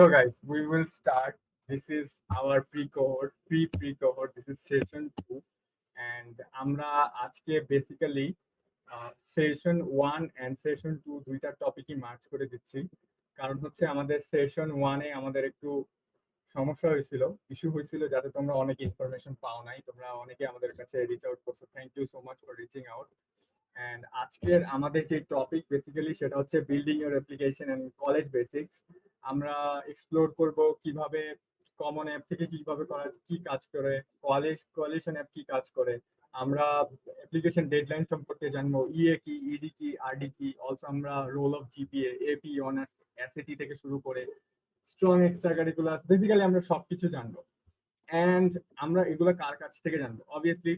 So guys, we will start. This is our pre-cohort, pre-cohort. This is session 2, and আমরা আজকে basically session 1 and session 2 দুইটা টপিকই March করে দিচ্ছি। কারণ হচ্ছে আমাদের সেশন 1 এ আমাদের একটু সমস্যা হয়েছিল, ইস্যু হয়েছিল, যাতে তোমরা অনেক ইনফরমেশন পাও নাই। তোমরা অনেকে আমাদের কাছে রিচ আউট করছো, thank you so much for reaching out. And আজকের আমাদের যে টপিক বেসিক্যালি সেটা হচ্ছে building your application and college basics. আমরা এক্সপ্লোর করব কিভাবে কমন অ্যাপ থেকে কিভাবে করা কি কাজ করে, কোয়ালিশন অ্যাপ কি কাজ করে। আমরা অ্যাপ্লিকেশন ডেডলাইন সম্পর্কে জানবো, ইএ কি, ইডি কি, আরডি কি। অলসো আমরা role of GPA, AP, honors, SAT থেকে শুরু করে স্ট্রং এক্সট্রা কারিকুলার, বেসিক্যালি আমরা সবকিছু জানবো। এন্ড আমরা এগুলো কার কাছ থেকে জানবো? Obviously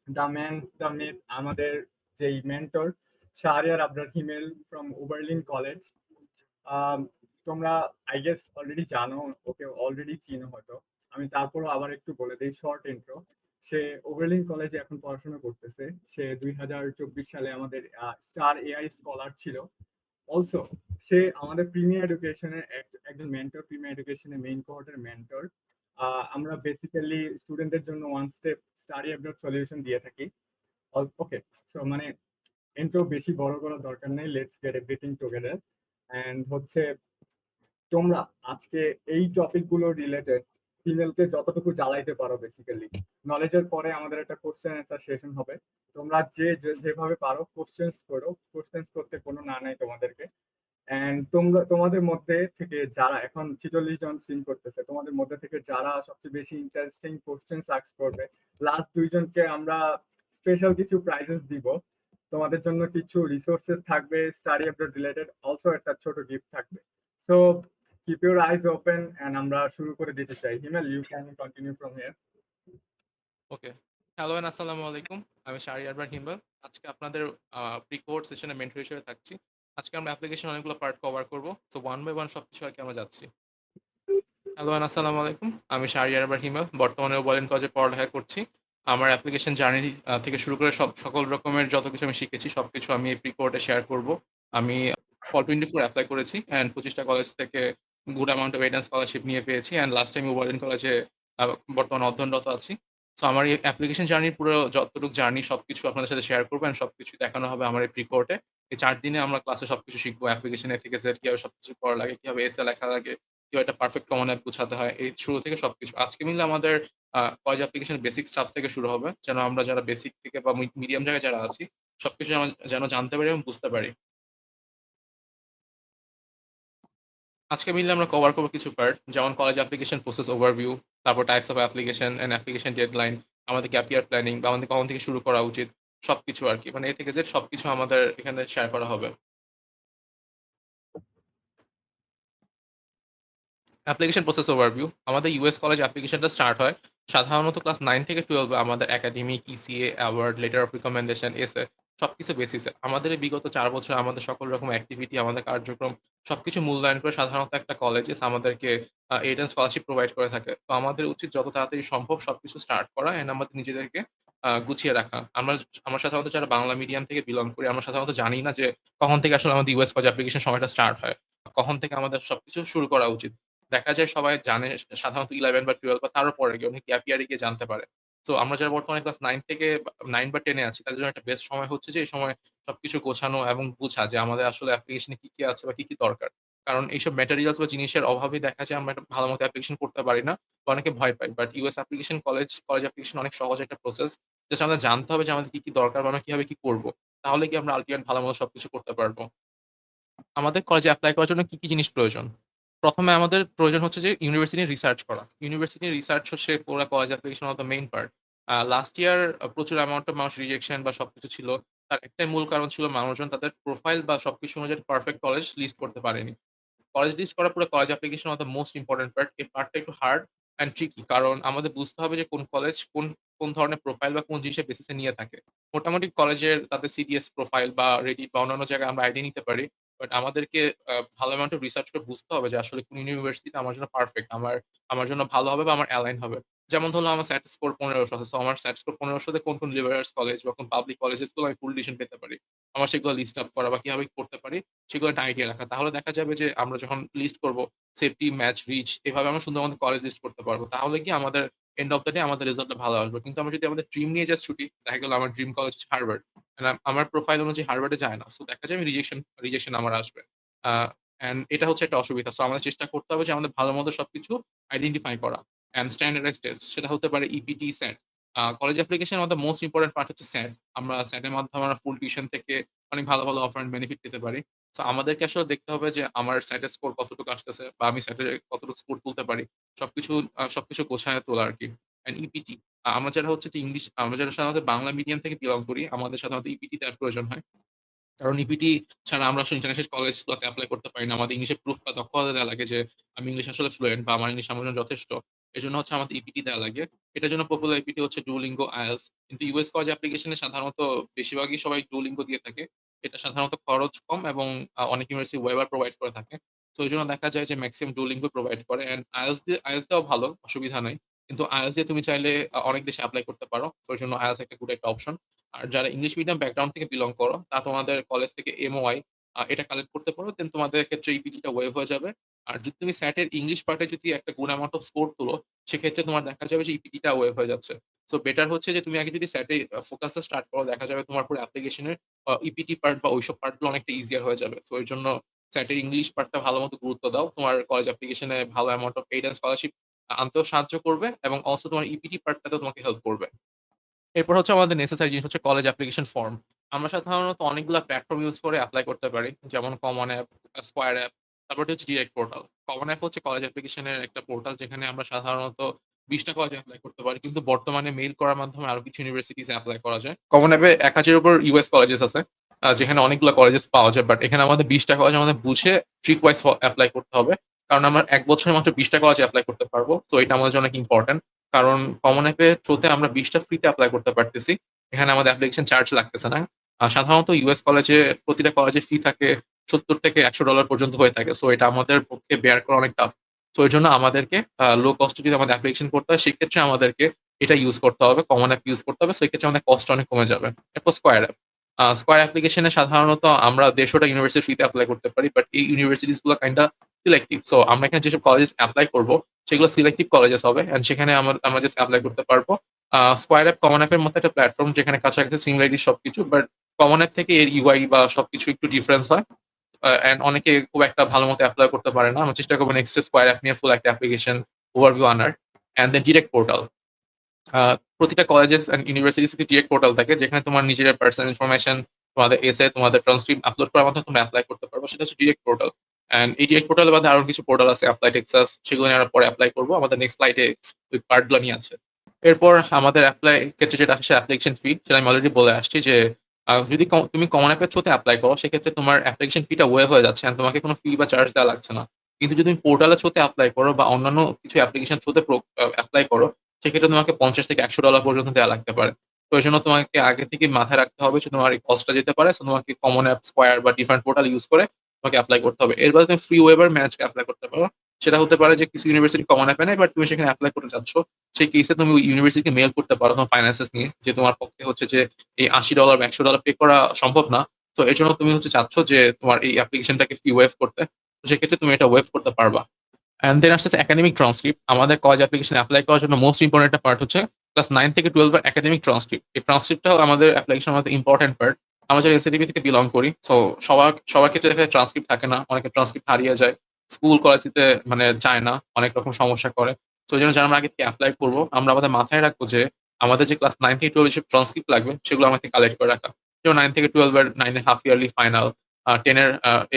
the man, the myth, আমাদের যেই mentor Shahriar Abrar Himel from Oberlin college. তোমরা আই গেস অলরেডি জানো, ওকে অলরেডি চিনো হয়তো। আমি তারপরও আবার একটু বলে দিই শর্ট ইন্ট্রো। সে ওভারলিন কলেজে এখন পড়াশোনা করতেছে। সে 2024 সালে আমাদের স্টার এআই স্কলার ছিল। অলসো সে আমাদের প্রিমিয়ার এডুকেশনের একজন মেন্টর, প্রিমিয়ার এডুকেশনের মেইন কোহর্টের মেন্টর। আমরা বেসিক্যালি স্টুডেন্টদের জন্য ওয়ান স্টেপ স্টাডি অ্যাবরড সলিউশন দিয়ে থাকি। ওকে, সো মানে ইন্ট্রো বেশি বড় করার দরকার নেই, let's get everything together. And হচ্ছে তোমরা আজকে এই টপিকগুলো রিলেটেড ফিমেলকে যতটুকু জ্বালাইতে পারো বেসিক্যালি নলেজের পরে আমাদের একটা কোশ্চেন অ্যান্সার সেশন হবে। তোমরা যেভাবে পারো কোশ্চেন্স করো, কোশ্চেন্স করতে কোনো না নাই তোমাদেরকে। এন্ড তোমরা তোমাদের মধ্যে থেকে যারা এখন 46 জন সিন করতেছে, তোমাদের মধ্যে থেকে যারা সবচেয়ে বেশি ইন্টারেস্টিং কোশ্চেন আস্ক করবে, লাস্ট দুইজনকে আমরা স্পেশাল কিছু প্রাইজেস দিব। তোমাদের জন্য কিছু রিসোর্সেস থাকবে স্টাডি অ্যাবরড রিলেটেড, অলসো একটা ছোট গিফট থাকবে। So keep your eyes open and আমরা শুরু করে দিতে চাই। Himel, you can continue from here. Okay. Hello and আসসালামু আলাইকুম। আমি শাহরিয়ার আবরার হিমেল। আজকে আপনাদের প্রি-কোর্স সেশনে মেন্টর হিসেবে থাকছি। আজকে আমরা অ্যাপ্লিকেশন অনেকগুলো পার্ট কভার করব। সো ওয়ান বাই ওয়ান সবকিছু আরকি আমরা যাচ্ছি। হ্যালো এন্ড আসসালামু আলাইকুম। আমি শাহরিয়ার আবরার হিমেল। বর্তমানে ওভারল্যান্ড কলেজে পড়ালেখা করছি। আমার অ্যাপ্লিকেশন জার্নি থেকে শুরু করে সকল রকমের যত কিছু আমি শিখেছি সবকিছু আমি এই প্রি-কোর্টে শেয়ার করব। আমি ফল 24 এপ্লাই করেছি অ্যান্ড 25 টা কলেজ থেকে good amount of aid and scholarship নিয়ে পেয়েছি অ্যান্ড লাস্ট টাইম ওভারল্যান্ড কলেজে আ বর্তমানে অধ্যয়নরত আছি। সো আমার এই অ্যাপ্লিকেশন জার্নির পুরো যতটুকু জার্নি সবকিছু আপনাদের সাথে শেয়ার করব অ্যান্ড সবকিছুই দেখানো হবে আমার এই প্রি-কোর্টে। এই 4 দিনে আমরা ক্লাসে সবকিছু শিখব। অ্যাপ্লিকেশন A থেকে Z কিভাবে সবকিছু করা লাগে, কিভাবে এসএ লেখা লাগে, কিভাবে একটা পারফেক্ট কমন অ্যাপ গুছাতে হয়। এই শুরু থেকে সবকিছু। আজকে মিলে আমাদের কলেজ অ্যাপ্লিকেশন বেসিক স্টাফ থেকে শুরু হবে। যেন আমরা যারা বেসিক থেকে বা মিডিয়াম জায়গায় যারা আছি সবকিছু যেন জানতে পারি এবং বুঝতে পারি। আজকে মিলে আমরা কভার করব কিছু পার্ট যেমন কলেজ অ্যাপ্লিকেশন প্রসেস ওভারভিউ, তারপর types of application and application deadline, আমাদের গ্যাপ ইয়ার প্ল্যানিং বা আমাদের কখন থেকে শুরু করা উচিত সবকিছু আরকি। মানে A থেকে Z সবকিছু আমাদের এখানে শেয়ার করা হবে। Application process overview. আমাদের ইউএস কলেজ অ্যাপ্লিকেশনটা স্টার্ট হয় সাধারণত ক্লাস 9 থেকে 12 এ আমাদের academic, ECA, award, letter of recommendation, SA সবকিছু বেসিসে। আমাদের এই বিগত 4 বছরে আমাদের সকল রকম অ্যাক্টিভিটি, আমাদের কার্যক্রম সবকিছু মূল্যায়ন করে সাধারণত একটা কলেজেস আমাদেরকে এইড অ্যান্ড স্কলারশিপ প্রোভাইড করে থাকে। তো আমাদের উচিত যত তাড়াতাড়ি সম্ভব সবকিছু স্টার্ট করা অ্যান্ড আমাদের নিজেদেরকে গুছিয়ে রাখা। আমরা সাধারণত যারা বাংলা মিডিয়াম থেকে বিলং করি আমরা সাধারণত জানি না যে কখন থেকে আসলে আমাদের ইউএস কলেজ অ্যাপ্লিকেশন সময়টা স্টার্ট হয়। কখন থেকে আমাদের সবকিছু শুরু করা উচিত। দেখা যায় সবাই জানে সাধারণত 11 বা 12 বা তারও পরে গিয়ে অনেক গ্যাপ ইয়ারে গিয়ে জানতে পারে। তো আমরা যারা বর্তমানে ক্লাস 9 থেকে 9 বা 10 এ আছি তাদের জন্য একটা বেস্ট সময় হচ্ছে যে এই সময় সবকিছু গোছানো এবং বুঝা যে আমাদের আসলে অ্যাপ্লিকেশন এ কি আছে বা কি দরকার। কারণ এইসব ম্যাটেরিয়ালস বা জিনিসের অভাবেই দেখা যায় আমরা একটা ভালো মতো অ্যাপ্লিকেশন করতে পারি না বা অনেকে ভয় পায়। But US application college application অনেক সহজ একটা প্রসেস। জাস্ট আমাদের জানতে হবে যে আমাদের কি দরকার বা আমরা কিভাবে কি করব। তাহলে কি আমরা আল্টিমেট ভালো মতো সবকিছু করতে পারব। আমাদের কলেজে এপ্লাই করার জন্য কি জিনিস প্রয়োজন? ১ম এ আমাদের প্রয়োজন হচ্ছে যে ইউনিভার্সিটি নিয়ে রিসার্চ করা। ইউনিভার্সিটি নিয়ে রিসার্চ হচ্ছে পুরা college application one of the main part. Last year প্রচুর অ্যামাউন্ট অফ মানুষ রিজেকশন বা সবকিছু ছিল। তার একটাই মূল কারণ ছিল মানুষজন তাদের প্রোফাইল বা সবকিছু অনুযায়ী পারফেক্ট কলেজ লিস্ট করতে পারেনি। কলেজ লিস্ট করা পুরো college application one of the most important part. এই পার্টটা একটু হার্ড অ্যান্ড ট্রিকি। কারণ আমাদের বুঝতে হবে যে কোন কলেজ কোন ধরনের প্রোফাইল বা কোন জিনিসের বেসিস এ নিয়ে থাকে। মোটামুটি কলেজের তাদের সিডিএস প্রোফাইল বা Reddit বা অন্যান্য জায়গায় আমরা আইডিয়া নিতে পারি। বাট আমাদেরকে ভালো অ্যামাউন্ট অফ রিসার্চ করে বুঝতে হবে যে আসলে কোন ইউনিভার্সিটি আমার জন্য পারফেক্ট। আমার জন্য ভালো হবে বা আমার অ্যালাইন হবে। যেমন ধরলাম আমার SAT স্কোর ১৫০০ আছে। সো আমার SAT স্কোর ১৫০০ তে কোন, কোন লিবারেলস কলেজ বা কোন পাবলিক কলেজেস গুলো আমি ফুল ডিভিশন পেতে পারি। আমার সেগুলো লিস্ট আপ করা বা কিভাবে করতে পারি সেগুলো একটা আইডিয়া রাখা। তাহলে দেখা যাবে যে আমরা যখন লিস্ট করব সেফটি, ম্যাচ, রিচ এভাবে আমরা সুন্দর মতো কলেজ লিস্ট করতে পারব। তাহলে কি আমাদের এন্ড অফ দ্যা ডে আমাদের রেজাল্টটা ভালো আসবে। কিন্তু আমরা যদি আমাদের ড্রিম নিয়ে জাস্ট ছুটি, দেখা গেল আমার ড্রিম কলেজ হচ্ছে হার্ভার্ড। আমার প্রোফাইল অনুযায়ী হার্ভার্ডে যায় না। সো দেখা যাবে রিজেকশন আমার আসবে। আ অ্যান্ড এটা হচ্ছে একটা অসুবিধা। সো আমাদের চেষ্টা করতে হবে যে আমাদের ভালো-মন্দ সবকিছু আইডেন্টিফাই করা। অ্যান্ড স্ট্যান্ডার্ডাইজড টেস্ট সেটা হতে পারে ইপিটি, স্যাট। কলেজ অ্যাপ্লিকেশনের মধ্যে মোস্ট ইম্পোর্টেন্ট পার্ট হচ্ছে স্যাট। আমরা স্যাটের মাধ্যমে আমরা ফুল টিউশন থেকে অনেক ভালো, ভালো অফার এন্ড বেনিফিট পেতে পারি। সো আমাদেরকে আসলে দেখতে হবে যে আমার স্যাটের স্কোর কতটুকু আসতেছে বা আমি স্যাটে কতটুকু স্কোর তুলতে পারি। সবকিছু গোছায় তোলা আরকি। অ্যান্ড ইপিটি আমরা যারা হচ্ছে যে আমরা যারা সাধারণত বাংলা মিডিয়াম থেকে বিলং করি, আমাদের সাধারণত ইপিটি দেওয়ার প্রয়োজন হয়। কারণ ইপিটি ছাড়া আমরা আসলে ইন্টারন্যাশনাল কলেজগুলোতে এপ্লাই করতে পারি না। আমাদের ইংলিশে প্রুফ বা দক্ষতা দেওয়া লাগে যে আমি ইংলিশ আসলে ফ্লুয়েন্ট বা আমার ইংলিশ আমার জন্য যথেষ্ট। এজন্য হচ্ছে আমাদের ইপিটি দেওয়া লাগে। এটার জন্য পপুলার ইপিটি হচ্ছে Duolingo, IELTS কিন্তু ইউএস কলেজ অ্যাপ্লিকেশনে সাধারণত বেশিরভাগই সবাই Duolingo দিয়ে থাকে। এটা সাধারণত খরচ কম এবং অনেক ইউনিভার্সিটি ওয়েবার প্রোভাইড করে থাকে। তো এজন্য দেখা যায় যে মেক্সিমাম Duolingo প্রোভাইড করে অ্যান্ড IELTS দেওয়াও ভালো, অসুবিধা নাই। কিন্তু IELTS দিয়ে তুমি চাইলে অনেক দেশে এপ্লাই করতে পারো। তো এজন্য IELTS একটা গুড একটা অপশন। আর যারা ইংলিশ মিডিয়াম ব্যাকগ্রাউন্ড থেকে বিলং করো, তোমাদের কলেজ থেকে MOI এটা কালেক্ট করতে পারো। দেন তোমাদের ক্ষেত্রে ইপিটি টা ওয়েভ হয়ে যাবে। আর যদি তুমি SAT এর ইংলিশ পার্টে যদি একটা গুড অ্যামাউন্ট অফ স্কোর তুলো, সেক্ষেত্রে তোমার দেখা যাবে যে ইপিটি টা ওয়েভ হয়ে যাচ্ছে। সো বেটার হচ্ছে যে তুমি আগে যদি SAT এ ফোকাসটা স্টার্ট করো, দেখা যাবে তোমার পুরো অ্যাপ্লিকেশনের ইপিটি পার্ট বা ওইসব পার্ট গুলো অনেকটা ইজিয়ার হয়ে যাবে। সো এর জন্য SAT এর ইংলিশ পার্টটা ভালোমতো গুরুত্ব দাও। তোমার কলেজ অ্যাপ্লিকেশনে ভালো amount of aid and scholarship আনতেও সাহায্য করবে এবং অলসো তোমার ইপিটি পার্টটাতেও তোমাকে হেল্প করবে। এরপর হচ্ছে আমাদের নেসেসারি জিনিস হচ্ছে কলেজ অ্যাপ্লিকেশন ফর্ম। আমরা সাধারণত অনেকগুলা প্ল্যাটফর্ম ইউজ করে এপ্লাই করতে পারি। যেমন কমন অ্যাপ, স্কয়ার অ্যাপ, তারপরটি হচ্ছে ডিরেক্ট পোর্টাল। কমন অ্যাপ হচ্ছে কলেজ অ্যাপ্লিকেশনের একটা পোর্টাল যেখানে আমরা সাধারণত ২০ টা কলেজে এপ্লাই করতে পারি। কিন্তু বর্তমানে মেইল করার মাধ্যমে আরো কিছু ইউনিভার্সিটিস এ এপ্লাই করা যায়। কমন অ্যাপে ১,০০০ এর উপর ইউএস কলেজেস আছে। যেখানে অনেকগুলা কলেজেস পাওয়া যায়। বাট এখানে আমাদের ২০ টা কলেজ আমাদের বুঝে ট্রিক ওয়াইজ এপ্লাই করতে হবে। কারণ আমরা ১ বছরে মাত্র ২০ টা কলেজে এপ্লাই করতে পারব। সো এটা আমাদের জন্য অনেক ইম্পোর্টেন্ট। কারণ কমন অ্যাপের থ্রুতে আমরা ২০ টা ফ্রিতে এপ্লাই করতে পারতেছি। এখানে আমাদের অ্যাপ্লিকেশন চার্জ লাগতেছে না। সাধারণত ইউএস কলেজে প্রতিটা কলেজে ফি থাকে $৭০-১০০ পর্যন্ত হয়ে থাকে। সো এটা আমাদের পক্ষে বেয়ার করা অনেক টাফ। সো এজন্য আমাদেরকে লো কস্টে যদি আমাদের অ্যাপ্লিকেশন করতে হয় সেক্ষেত্রে আমাদেরকে এটা ইউজ করতে হবে। কমন অ্যাপ ইউজ করতে হবে। সো এক্ষেত্রে আমাদের কস্ট অনেক কমে যাবে। এরপর স্কয়ার অ্যাপ। স্কয়ার অ্যাপ্লিকেশনে সাধারণত আমরা ১৫০ টা ইউনিভার্সিটি ফ্রিতে এপ্লাই করতে পারি। বাট এই ইউনিভার্সিটিস গুলা কাইন্ডা সিলেক্টিভ। সো আমরা এখানে যেসব কলেজেস এপ্লাই করব সেগুলো সিলেক্টিভ কলেজেস হবে। অ্যান্ড সেখানে আমরা জাস্ট এপ্লাই করতে পারব। স্কয়ার অ্যাপ কমন অ্যাপের মতো একটা প্ল্যাটফর্ম যেখানে কাছাকাছি সিমিলারিটি সবকিছু। বাট কমন অ্যাপ থেকে এর ইউআই বা সবকিছু একটু ডিফারেন্স হয়। অ্যান্ড অনেকে খুব একটা ভালো মতো এপ্লাই করতে পারে না। আমরা চেষ্টা করব নেক্সট স্কয়ার অ্যাপ নিয়ে ফুল একটা অ্যাপ্লিকেশন ওভারভিউ আনার। And then direct portal. Uh প্রতিটা কলেজেস অ্যান্ড ইউনিভার্সিটিস তে ডিরেক্ট পোর্টাল থাকে যেখানে তোমার নিজের পার্সোনাল ইনফরমেশন, তোমাদের এসে, তোমাদের ট্রান্সক্রিপ্ট আপলোড করার মাধ্যমে তোমরা এপ্লাই করতে পারবা। সেটা হচ্ছে ডিরেক্ট পোর্টাল। অ্যান্ড এই ডিরেক্ট পোর্টালের বাদে আরো কিছু পোর্টাল আছে এপ্লাই টেক্সাস সেগুলো নিয়ে আমরা পরে এপ্লাই করব। আমাদের নেক্সট স্লাইডে ওই পার্ট গুলো নিয়ে আছে। এরপর আমাদের এপ্লাই ক্ষেত্রে যেটা আসে অ্যাপ্লিকেশন ফি সেটা আমি অলরেডি বলে আসছি যে যদি তুমি কমন অ্যাপের থ্রুতে এপ্লাই করো সেক্ষেত্রে তোমার অ্যাপ্লিকেশন ফি টা ওয়েভ হয়ে যাচ্ছে অ্যান্ড তোমাকে কোনো ফি বা চার্জ দেওয়া লাগছে না। কিন্তু যদি তুমি পোর্টালের থ্রুতে এপ্লাই করো বা অন্যান্য কিছু অ্যাপ্লিকেশন থ্রুতে এপ্লাই করো সেক্ষেত্রে তোমাকে $৫০-১০০ পর্যন্ত দেয়া লাগতে পারে। তো এজন্য তোমাকে আগে থেকে মাথায় রাখতে হবে যে তোমার এই কস্টটা যেতে পারে। সো তোমাকে কমন অ্যাপ, স্কয়ার বা ডিফারেন্ট পোর্টাল ইউজ করে তোমাকে এপ্লাই করতে হবে। এর বাদে তুমি ফ্রি ওয়েবার ম্যানেজকে এপ্লাই করতে পারো। সেটা হতে পারে যে কিছু ইউনিভার্সিটি কমন অ্যাপে নেয় বাট তুমি সেখানে এপ্লাই করতে চাচ্ছ। সেই কেসে তুমি ওই ইউনিভার্সিটিকে মেইল করতে পারো তোমার ফাইন্যান্সেস নিয়ে যে তোমার পক্ষে হচ্ছে যে এই $৮০ বা $১০০ পে করা সম্ভব না। তো এজন্য তুমি হচ্ছে চাচ্ছ যে তোমার এই অ্যাপ্লিকেশনটাকে ফি ওয়েভ করতে। তো সেক্ষেত্রে তুমি এটা ওয়েভ করতে পারবা। অ্যান্ড দেন আসতেছে একাডেমিক ট্রান্সক্রিপ্ট। আমাদের কলেজ অ্যাপ্লিকেশন এপ্লাই করার জন্য মোস্ট ইম্পোর্টেন্ট একটা পার্ট হচ্ছে ক্লাস ৯ থেকে 12 এর একাডেমিক ট্রান্সক্রিপ্ট। এই ট্রান্সক্রিপ্টটাও আমাদের অ্যাপ্লিকেশনের মধ্যে ইম্পোর্টেন্ট পার্ট। আমরা যারা এসএটিবি থেকে বিলং করি। সো সবার ক্ষেত্রে দেখা যায় ট্রান্সক্রিপ্ট থাকে না। অনেকের ট্রান্সক্রিপ্ট হারিয়ে যায়। স্কুল কলেজ দিতে মানে যায় না। অনেক রকম সমস্যা করে। সো এজন্য যারা আমরা আগে থেকে এপ্লাই করব, আমরা আমাদের মাথায় রাখবো যে আমাদের যে ক্লাস ৯ থেকে 12 এর যেসব ট্রান্সক্রিপ্ট লাগবে সেগুলো আমাদের থেকে কালেক্ট করে রাখা। যেমন ৯ থেকে 12 এর 9 এর হাফ ইয়ারলি ফাইনাল, 10 এর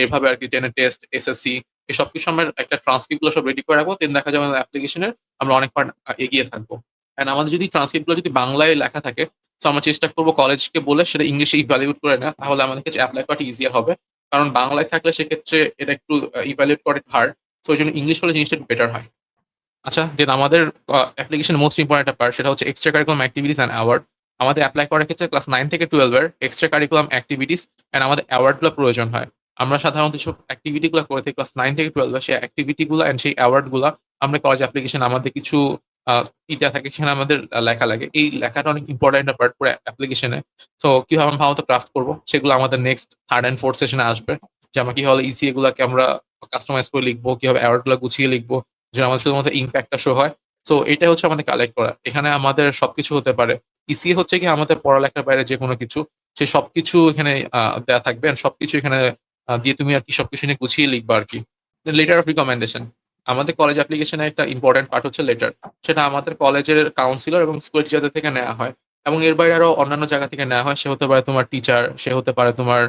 এভাবে আরকি 10 এর টেস্ট, এসএসসি এই সবকিছু আমরা একটা ট্রান্সক্রিপ্ট গুলো সব রেডি করে রাখবো। দেন দেখা যাবে আমাদের অ্যাপ্লিকেশনের আমরা অনেক পার্ট এগিয়ে থাকবো। অ্যান্ড আমাদের যদি ট্রান্সক্রিপ্ট গুলো যদি বাংলায় লেখা থাকে, সো আমরা চেষ্টা করব কলেজকে বলে সেটা ইংলিশে ইভ্যালুয়েট করে নেয়া। তাহলে আমাদের কাছে এপ্লাই করাটা ইজিয়ার হবে। কারণ বাংলায় থাকলে সেক্ষেত্রে এটা একটু ইভ্যালুয়েট করা একটু হার্ড। সো এজন্য ইংলিশ হলে জিনিসটা একটু বেটার হয়। আচ্ছা, দেন আমাদের অ্যাপ্লিকেশন মোস্ট ইম্পোর্টেন্ট একটা পার্ট সেটা হচ্ছে extra curriculum activities and award. আমাদের এপ্লাই করার ক্ষেত্রে ক্লাস ৯ থেকে 12 এর এক্সট্রা কারিকুলাম এক্টিভিটিস অ্যান্ড আমাদের অ্যাওয়ার্ড গুলো প্রয়োজন হয়। আমরা সাধারণত যেসব এক্টিভিটি গুলা করে থাকি ক্লাস ৯ থেকে 12 এ সেই এক্টিভিটি গুলা অ্যান্ড সেই অ্যাওয়ার্ড গুলা আমরা কলেজ অ্যাপ্লিকেশন আমাদের কিছু আ দেয়া থাকে সেখানে আমাদের লেখা লাগে। এই লেখাটা অনেক ইম্পোর্টেন্ট একটা পার্ট পুরা অ্যাপ্লিকেশনে। সো কিভাবে আমরা ভালোমতো ক্রাফট করব সেগুলো আমাদের নেক্সট 3rd অ্যান্ড 4th সেশনে আসবে। যে আমরা কিভাবে ইসিএ গুলাকে আমরা কাস্টমাইজ করে লিখবো, কিভাবে এরর গুলা গুছিয়ে লিখবো, যেন আমাদের শুধুমাত্র ইমপ্যাক্ট টা শো হয়। সো এটাই হচ্ছে আমাদের কালেক্ট করা। এখানে আমাদের সবকিছু হতে পারে। ইসিএ হচ্ছে গিয়ে আমাদের পড়ালেখার বাইরে যেকোনো কিছু। সে সবকিছু এখানে দেয়া থাকবে। অ্যান্ড সবকিছু এখানে দিয়ে তুমি আরকি সবকিছু নিয়ে গুছিয়ে লিখবা আরকি। Letter of recommendation. আমাদের কলেজ অ্যাপ্লিকেশনের একটা ইম্পোর্টেন্ট পার্ট হচ্ছে লেটার। সেটা আমাদের কলেজের কাউন্সিলর এবং স্কুল টিচারদের থেকে নেয়া হয়। এবং এর বাইরে আরো অন্যান্য জায়গা থেকে নেয়া হয়। সে হতে পারে তোমার টিচার, সে হতে পারে তোমার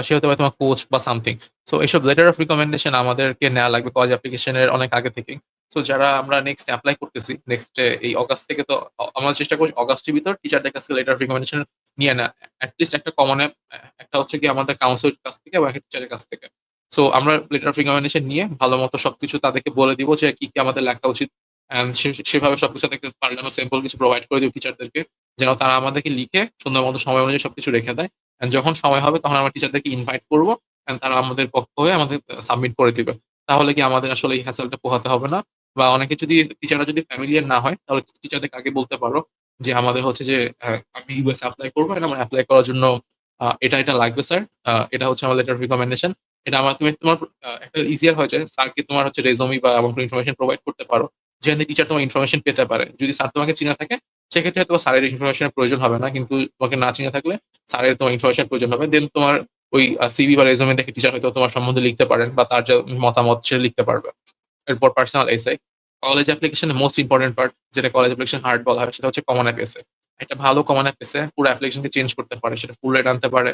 সে হতে পারে তোমার কোচ বা সামথিং। সো এসব লেটার অফ রিকমেন্ডেশন আমাদেরকে নেয়া লাগবে কলেজ অ্যাপ্লিকেশনের অনেক আগে থেকেই। সো যারা আমরা নেক্সট এপ্লাই করতেছি, নেক্সট এই অগাস্ট থেকে তো আমরা চেষ্টা করছি অগাস্টের ভিতর টিচারদের কাছ থেকে লেটার অফ রিকমেন্ডেশন নিয়ে নেয়া। এট লিস্ট একটা কমন একটা হচ্ছে গিয়ে আমাদের কাউন্সিলের কাছ থেকে এবং একটা টিচারের কাছ থেকে। সো আমরা লেটার অফ রিকমেন্ডেশন নিয়ে ভালোমতো সবকিছু তাদেরকে বলে দিব যে কি আমাদের লেখা উচিত। অ্যান্ড সেভাবে সবকিছু তাদেরকে পারলে আমরা স্যাম্পল কিছু প্রোভাইড করে দিব টিচারদেরকে। যেন তারা আমাদেরকে লিখে সুন্দর মতো সময় অনুযায়ী সবকিছু রেখে দেয়। অ্যান্ড যখন সময় হবে তখন আমরা টিচারদেরকে ইনভাইট করব। অ্যান্ড তারা আমাদের পক্ষ হয়ে আমাদের সাবমিট করে দিবে। তাহলে কি আমাদের আসলে এই হ্যাসেলটা পোহাতে হবে না। বা অনেকে যদি টিচাররা যদি ফ্যামিলিয়ার না হয় তাহলে টিচারদেরকে আগে বলতে পারো যে আমাদের হচ্ছে যে আমি ইউএসএ এপ্লাই করব। অ্যান্ড আমার এপ্লাই করার জন্য এটা লাগবে স্যার। এটা হচ্ছে আমার লেটার অফ রিকমেন্ডেশন। এটা তুমি তোমার একটা ইজিয়ার হয়ে যায়। স্যারকে তোমার হচ্ছে রেজুমি বা এমন কোনো ইনফরমেশন প্রোভাইড করতে পারো। যেখান থেকে টিচার তোমার ইনফরমেশন পেতে পারে। যদি স্যার তোমাকে চিনে থাকে সেক্ষেত্রে হয়তোবা স্যারের ইনফরমেশন এর প্রয়োজন হবে না। কিন্তু তোমাকে না চিনে থাকলে স্যারের তোমার ইনফরমেশন প্রয়োজন হবে। দেন তোমার ওই সিভি বা রেজুমে দেখে টিচার হয়তো তোমার সম্বন্ধে লিখতে পারেন বা তার যা মতামত সেটা লিখতে পারবে। এরপর পার্সোনাল এসে। কলেজ অ্যাপ্লিকেশনের মোস্ট ইম্পোর্টেন্ট পার্ট যেটা কলেজ অ্যাপ্লিকেশন হার্ড বলা হয় সেটা হচ্ছে কমন অ্যাপ এসে। একটা ভালো কমন অ্যাপ এসে পুরো অ্যাপ্লিকেশনকে চেঞ্জ করতে পারে। সেটা ফুল রেট আনতে পারে,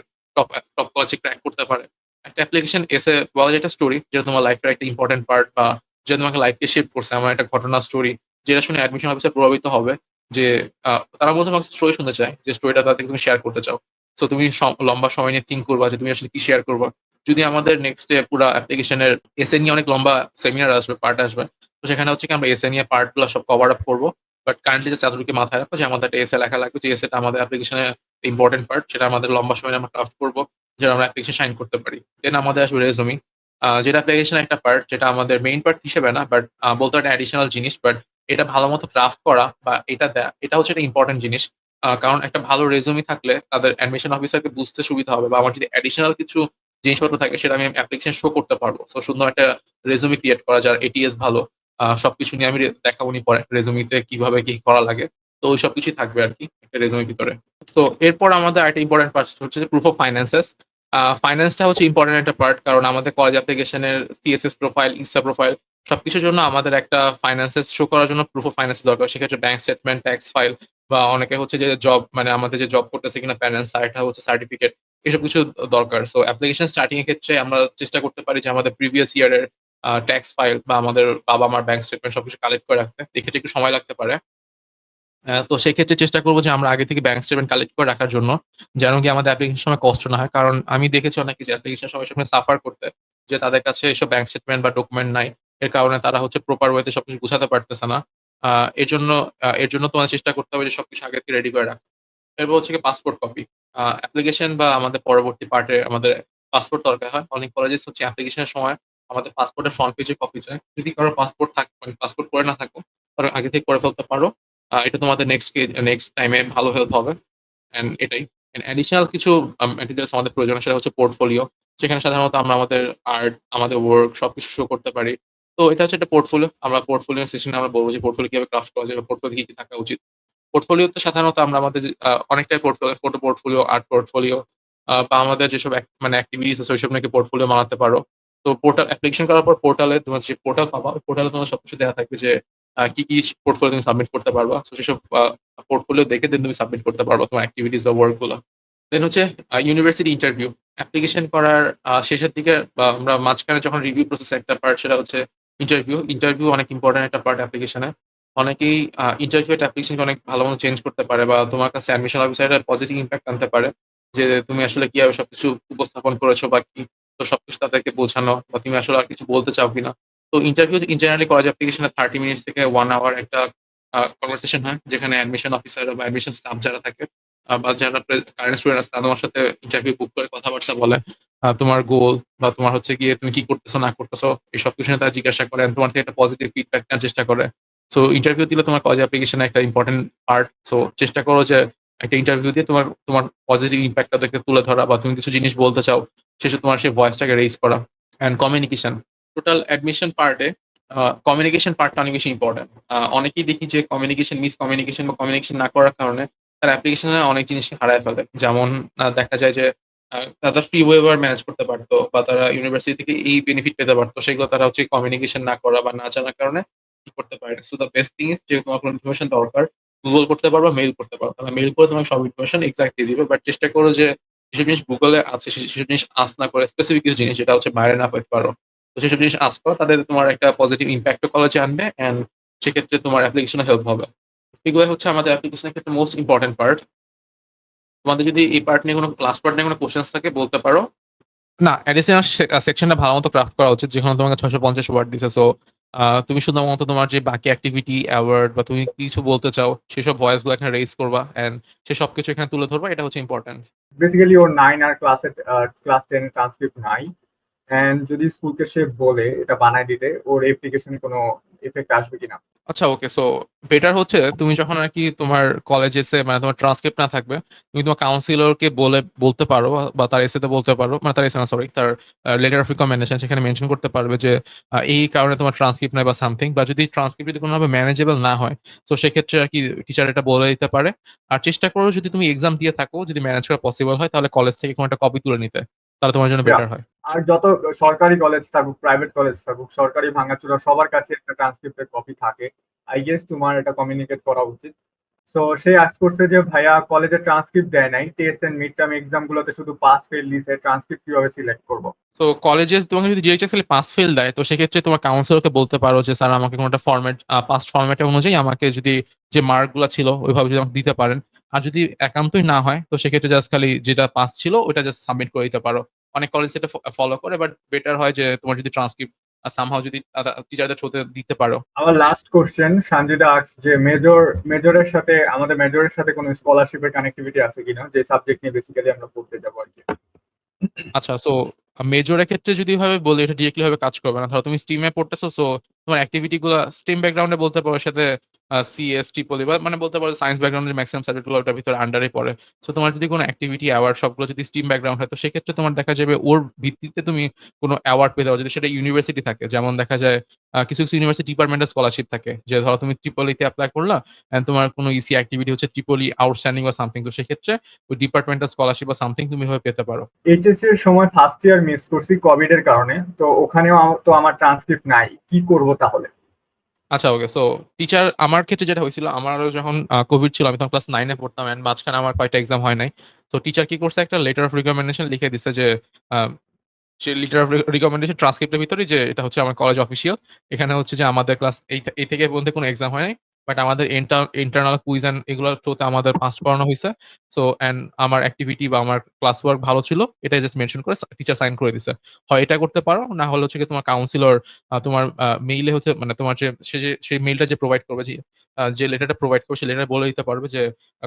টপ কলেজে ক্র্যাক করতে পারে। একটা অ্যাপ্লিকেশন এসে বলা যায় একটা স্টোরি যেটা তোমার লাইফের একটা ইম্পোর্টেন্ট পার্ট বা যেটা তোমাকে লাইফকে শেপ করছে এমন একটা ঘটনার স্টোরি যেটা শুনে অ্যাডমিশন অফিসার প্রভাবিত হবে যে তারা মূলত তোমার স্টোরি শুনতে চায় যে স্টোরিটা তাদেরকে তুমি শেয়ার করতে চাও। সো তুমি লম্বা সময় নিয়ে থিংক করবা যে তুমি আসলে কি শেয়ার করবা। যদি আমাদের নেক্সট ডে পুরা অ্যাপ্লিকেশনের এসে নিয়ে অনেক লম্বা সেমিনার আসবে, পার্ট আসবে। তো সেখানে হচ্ছে কি আমরা এসে নিয়ে পার্ট গুলা সব কভার আপ করব। বাট কারেন্টলি জাস্ট এতটুকু মাথায় রাখো যে আমাদের একটা এসে লেখা লাগবে যে এসেটা আমাদের অ্যাপ্লিকেশনের ইম্পোর্টেন্ট পার্ট সেটা আমাদের লম্বা সময় নিয়ে আমরা ক্রাফট করব। যেটা আমরা অ্যাপ্লিকেশন সাইন করতে পারি। দেন আমাদের আসবে রেজুমি। যেটা অ্যাপ্লিকেশনের একটা পার্ট যেটা আমাদের মেইন পার্ট হিসেবে না বাট বলতে পারেন অ্যাডিশনাল জিনিস। বাট এটা ভালোমতো ক্রাফট করা বা এটা দেয়া এটা হচ্ছে একটা ইম্পোর্টেন্ট জিনিস। কারণ একটা ভালো রেজুমি থাকলে তাদের অ্যাডমিশন অফিসারকে বুঝতে সুবিধা হবে বা আমার যদি অ্যাডিশনাল কিছু জিনিসপত্র থাকে সেটা আমি অ্যাপ্লিকেশন শো করতে পারবো। সো সুন্দর একটা রেজুমি ক্রিয়েট করা যার এটিএস ভালো। সবকিছু নিয়ে আমি দেখাবো নি পরে রেজুমিতে কিভাবে কি করা লাগে। তো ওই সবকিছুই থাকবে আরকি একটা রেজুমির ভিতরে। তো এরপর আমাদের আরেকটা ইম্পোর্টেন্ট পার্ট হচ্ছে যে প্রুফ অফ ফাইন্যান্সেস। ফাইন্যান্সটা হচ্ছে ইম্পোর্টেন্ট একটা পার্ট কারণ আমাদের কলেজ অ্যাপ্লিকেশনের সিএসএস প্রোফাইল, ইনস্টা প্রোফাইল সবকিছুর জন্য আমাদের একটা ফাইন্যান্সেস শো করার জন্য প্রুফ অফ ফাইন্যান্স দরকার। সেক্ষেত্রে ব্যাংক স্টেটমেন্ট, ট্যাক্স ফাইল বা অনেকে হচ্ছে যে জব মানে আমাদের যে জব করতেছে কিনা প্যারেন্টস আরেকটা হচ্ছে সার্টিফিকেট এসব কিছু দরকার। সো অ্যাপ্লিকেশন স্টার্টিং এর ক্ষেত্রে আমরা চেষ্টা করতে পারি যে আমাদের প্রিভিয়াস ইয়ার এর ট্যাক্স ফাইল বা আমাদের বাবা-মার ব্যাংক স্টেটমেন্ট সবকিছু কালেক্ট করে রাখতে। এক্ষেত্রে একটু সময় লাগতে পারে। তো সেক্ষেত্রে চেষ্টা করব যে আমরা আগে থেকে ব্যাংক স্টেটমেন্ট কালেক্ট করে রাখার জন্য। যেন কি আমাদের অ্যাপ্লিকেশনের সময় কষ্ট না হয়। কারণ আমি দেখেছি অনেকে যে অ্যাপ্লিকেশনের সময় সেখানে সাফার করতে। যে তাদের কাছে এসব ব্যাংক স্টেটমেন্ট বা ডকুমেন্ট নাই। এর কারণে তারা হচ্ছে প্রপার ওয়েতে সবকিছু গুছাতে পারতেছে না। আ এজন্য এর জন্য তোমাদের চেষ্টা করতে হবে যে সবকিছু আগে থেকে রেডি করে রাখা। এরপর হচ্ছে গিয়ে পাসপোর্ট কপি। অ্যাপ্লিকেশন বা আমাদের পরবর্তী পার্টে আমাদের পাসপোর্ট দরকার হয়। অনেক কলেজেস হচ্ছে অ্যাপ্লিকেশনের সময় আমাদের পাসপোর্টের ফ্রন্ট পেজে কপি চায়। যদি কারো পাসপোর্ট মানে পাসপোর্ট করে না থাকো, তাহলে আগে থেকে করে ফেলতে পারো। এটা তোমাদের নেক্সট টাইমে ভালো হেল্প হবে। অ্যান্ড এটাই। অ্যাডিশনাল কিছু ম্যাটেরিয়ালস আমাদের প্রয়োজন হয় সেটা হচ্ছে পোর্টফোলিও। সেখানে সাধারণত আমরা আমাদের আর্ট, আমাদের ওয়ার্ক সবকিছু শো করতে পারি। তো এটা হচ্ছে একটা পোর্টফোলিও। আমরা পোর্টফোলিও সেশনে আমরা বলব যে পোর্টফোলিও কিভাবে ক্রাফট করা যায় বা পোর্টফোলিও কি থাকা উচিত। পোর্টফোলিওতে সাধারণত আমরা আমাদের যে অনেকটাই portfolio, photo portfolio, art portfolio বা আমাদের যেসব মানে এক্টিভিটিস আছে ওইসব নাকি পোর্টফোলিও বানাতে পারো। তো পোর্টাল অ্যাপ্লিকেশন করার পর পোর্টালে তোমার যে পোর্টাল পাবা, ওই পোর্টালে তোমার সবকিছু দেয়া থাকবে যে কি পোর্টফোলিও তুমি সাবমিট করতে পারবা। সো সেসব পোর্টফোলিও দেখে দেন তুমি সাবমিট করতে পারবা তোমার এক্টিভিটিস বা ওয়ার্ক গুলা। দেন হচ্ছে ইউনিভার্সিটি ইন্টারভিউ। অ্যাপ্লিকেশন করার শেষের দিকে বা আমরা মাঝখানে যখন রিভিউ প্রসেস একটা পার্ট সেটা হচ্ছে ইন্টারভিউ। ইন্টারভিউ অনেক ইম্পোর্টেন্ট একটা পার্ট অ্যাপ্লিকেশনে। অনেকেই ইন্টারভিউ একটা অ্যাপ্লিকেশনকে অনেক ভালো মতো চেঞ্জ করতে পারে বা তোমার কাছে অ্যাডমিশন অফিসারের পজিটিভ ইমপ্যাক্ট আনতে পারে। যে তুমি আসলে কিভাবে সবকিছু উপস্থাপন করেছো বা কি। তো সবকিছু তাদেরকে বোঝানো বা তুমি আসলে আর কিছু বলতে চাও কিনা। তো ইন্টারভিউ ইন জেনারেলি কলেজ অ্যাপ্লিকেশনে 30 মিনিটস থেকে 1 আওয়ার একটা কনভারসেশন হয়। যেখানে অ্যাডমিশন অফিসার বা অ্যাডমিশন স্টাফ যারা থাকে বা যারা কারেন্ট স্টুডেন্ট আছে তারা তোমার সাথে ইন্টারভিউ বুক করে কথাবার্তা বলে। তোমার গোল বা তোমার হচ্ছে গিয়ে তুমি কি করতেছো না করতেছো এই সবকিছু নিয়ে তারা জিজ্ঞাসা করে। তোমার থেকে একটা পজিটিভ ফিডব্যাক নেওয়ার চেষ্টা করে। সো ইন্টারভিউ দিলে তোমার কলেজ অ্যাপ্লিকেশন একটা ইম্পোর্টেন্ট পার্ট। সো চেষ্টা করো যে একটা ইন্টারভিউ দিয়ে তোমার তোমার পজিটিভ ইমপ্যাক্ট তাদেরকে তুলে ধরা বা তুমি কিছু জিনিস বলতে চাও, শেষে তোমার সেই ভয়েসটাকে রেইজ করা। And communication. টোটাল অ্যাডমিশন পার্টে কমিউনিকেশন পার্টটা অনেক বেশি ইম্পোর্টেন্ট। অনেকেই দেখি যে মিসকমিউনিকেশন বা কমিউনিকেশন না করার কারণে তার অ্যাপ্লিকেশনে অনেক জিনিসকে হারায় ফেলে। যেমন দেখা যায় যে তারা ফ্রি ওয়েবার ম্যানেজ করতে পারতো বা তারা ইউনিভার্সিটি থেকে এই বেনিফিট পেতে পারতো। সেগুলো তারা হচ্ছে কমিউনিকেশন না করা বা না জানার কারণে কি করতে পারে না। So the best thing is যে তোমার কোনো ইনফরমেশন দরকার, গুগল করতে পারবা, মেইল করতে পারো। তারা মেইল করে তোমাকে সব ইনফরমেশন এক্সাক্ট দিয়ে দিবে। বাট চেষ্টা করো যে যেসব জিনিস গুগলে আছে সেসব জিনিস আস্ক না করে স্পেসিফিক কিছু জিনিস যেটা হচ্ছে বাইরে না পেতে পারো। তো সেসব জিনিস আস্ক করো, তাদের তোমার একটা পজিটিভ ইমপ্যাক্ট ও কলেজে আনবে অ্যান্ড সেক্ষেত্রে তোমার অ্যাপ্লিকেশনে হেল্প হবে। এগুলো হচ্ছে আমাদের অ্যাপ্লিকেশনের ক্ষেত্রে মোস্ট ইম্পোর্টেন্ট পার্ট। তোমাদের যদি এই পার্ট নিয়ে কোনো লাস্ট পার্ট নিয়ে কোনো কোয়েশ্চেনস থাকে বলতে পারো। না, অ্যাডিশনাল সেকশনটা ভালোমতো ক্রাফট করা উচিত। যেখানে তোমাকে ৬৫০ ওয়ার্ড দিছে। সো তুমি শুধুমাত্র তোমার যে বাকি অ্যাক্টিভিটি, অ্যাওয়ার্ড বা তুমি কিছু বলতে চাও সেসব ভয়েস গুলো এখানে রেইজ করবা অ্যান্ড সে সবকিছু এখানে তুলে ধরবা। এটা হচ্ছে ইম্পোর্টেন্ট। বেসিক্যালি ওর 9 আর ক্লাস 10 এর ট্রান্সক্রিপ্ট নাই। এন্ড যদি স্কুলকে সে বলে এটা বানায় দিতে, ওর অ্যাপ্লিকেশনে কোনো ইফেক্ট আসবে কিনা? আচ্ছা, ওকে। সো বেটার হচ্ছে তুমি যখন আরকি তোমার কলেজে এসে মানে তোমার ট্রান্সক্রিপ্ট না থাকবে, তুমি তোমার কাউন্সিলরকে বলতে পারো বা তার এসেতে বলতে পারো, মানে তার এসে না, সরি, তার লেটার অফ রিকমেন্ডেশন সেখানে মেনশন করতে পারবে যে এই কারণে তোমার ট্রান্সক্রিপ্ট নাই বা সামথিং। বা যদি ট্রান্সক্রিপ্ট যদি কোনোভাবে ম্যানেজেবল না হয়, তো সেক্ষেত্রে আরকি টিচার এটা বলে দিতে পারে। আর চেষ্টা করো যদি তুমি এক্সাম দিয়ে থাকো, যদি ম্যানেজ করা পসিবল হয় তাহলে কলেজ থেকে কোনো একটা কপি তুলে নিতে। তাহলে তোমার জন্য Yeah. বেটার হয়। আর যত সরকারি কলেজ থাকুক, প্রাইভেট কলেজ থাকুক, সরকারি ভাঙাচোরা সবার কাছে একটা ট্রান্সক্রিপ্টের কপি থাকে। আই গেস তোমার এটা কমিউনিকেট করা উচিত। সো সে আজ করছে যে ভাইয়া কলেজে ট্রান্সক্রিপ্ট দেয় নাই, test and mid term exam গুলোতে শুধু পাস ফেল দিছে, ট্রান্সক্রিপ্ট কিভাবে সিলেক্ট করবো? তো কলেজে তোমাকে যদি ডিএইচএস খালি পাস ফেল দেয়, তো সেক্ষেত্রে তোমার কাউন্সিলরকে বলতে পারো যে স্যার আমাকে কোনো একটা ফরম্যাট, পাস্ট ফরম্যাট অনুযায়ী আমাকে যদি যে মার্ক গুলা ছিল ওইভাবে যদি আমাকে দিতে পারেন। আর যদি একান্তই না হয় তো সেক্ষেত্রে জাস্ট খালি যেটা পাস ছিল ওইটা জাস্ট সাবমিট করে দিতে পারো। অনেক কলেজ সেটা ফলো করে, বাট বেটার হয় যে তোমার যদি ট্রান্সক্রিপ্ট সামহাও যদি টিচারদের থ্রুতে দিতে পারো। আমার লাস্ট কোশ্চেন, সঞ্জিদা আস্ক যে মেজরের সাথে, আমাদের মেজরের সাথে কোনো স্কলারশিপের কানেক্টিভিটি আছে কিনা, যে সাবজেক্ট নিয়ে বেসিক্যালি আমরা পড়তে যাবো আর কি। আচ্ছা, সো মেজরের ক্ষেত্রে যদি ভাবে বলি এটা ডিরেক্টলি ভাবে কাজ করবে না। ধরো তুমি স্ট্রিমে পড়তেছো, সো তোমার অ্যাক্টিভিটি গুলা স্ট্রিম ব্যাকগ্রাউন্ডে বলতে পারো, সাথে সিএস ট্রিপলি বা মানে বলতে পারো সায়েন্স ব্যাকগ্রাউন্ডের ম্যাক্সিমাম সাবজেক্ট গুলো ওটার ভিতরে আন্ডারে পড়ে। সো তোমার যদি কোনো অ্যাক্টিভিটি অ্যাওয়ার্ড সবগুলো যদি স্ট্রিম ব্যাকগ্রাউন্ড হয়, তো সেক্ষেত্রে তোমার দেখা যাবে ওর ভিত্তিতে তুমি কোনো অ্যাওয়ার্ড পেতে পারো যদি সেটা ইউনিভার্সিটি থাকে। যেমন দেখা যায় কিছু কিছু ইউনিভার্সিটি ডিপার্টমেন্টাল স্কলারশিপ থাকে, যে ধরো তুমি ট্রিপলিতে এপ্লাই করলা এন্ড তোমার কোনো ইসি অ্যাক্টিভিটি হচ্ছে ট্রিপলি আউটস্ট্যান্ডিং বা সামথিং। তো সেক্ষেত্রে ওই ডিপার্টমেন্টাল স্কলারশিপ বা সামথিং তুমি এভাবে পেতে পারো। এইচএসসি এর সময় ফার্স্ট ইয়ার মিস করছি কোভিড এর কারণে, তো ওখানেও তো আমার ট্রান্সক্রিপ্ট নাই, কি করব তাহলে? আচ্ছা, ওকে। সো টিচার আমার ক্ষেত্রে যেটা হয়েছিল, আমারও যখন কোভিড ছিল আমি তখন ক্লাস 9 এ পড়তাম এন্ড মাঝখানে আমার কয়েকটা এক্সাম হয় নাই। তো টিচার কি করছে, একটা লেটার অফ রিকমেন্ডেশন লিখে দিছে যে আ সে লিটার অফ রিকমেন্ডেশন ট্রান্সক্রিপ্টের ভিতরে যে এটা হচ্ছে আমার কলেজ অফিসিয়াল। এখানে হচ্ছে যে আমাদের ক্লাস এই থেকে এ পর্যন্ত কোনো এক্সাম হয় নাই। বাট আমাদের ইন্টারনাল কুইজ অ্যান্ড এগুলোর থ্রুতে আমাদের পাস করানো হইছে। সো অ্যান্ড আমার অ্যাক্টিভিটি বা আমার ক্লাস ওয়ার্ক ভালো ছিল। এটাই জাস্ট মেনশন করে টিচার সাইন করে দিছে। হয় এটা করতে পারো, না হলে হচ্ছে গিয়ে তোমার কাউন্সিলর তোমার মেইলে হচ্ছে মানে তোমার যে সে যে সেই মেইলটা যে প্রোভাইড করবে, যে লেটারটা প্রোভাইড করবে সেই লেটারে বলে দিতে পারবে যে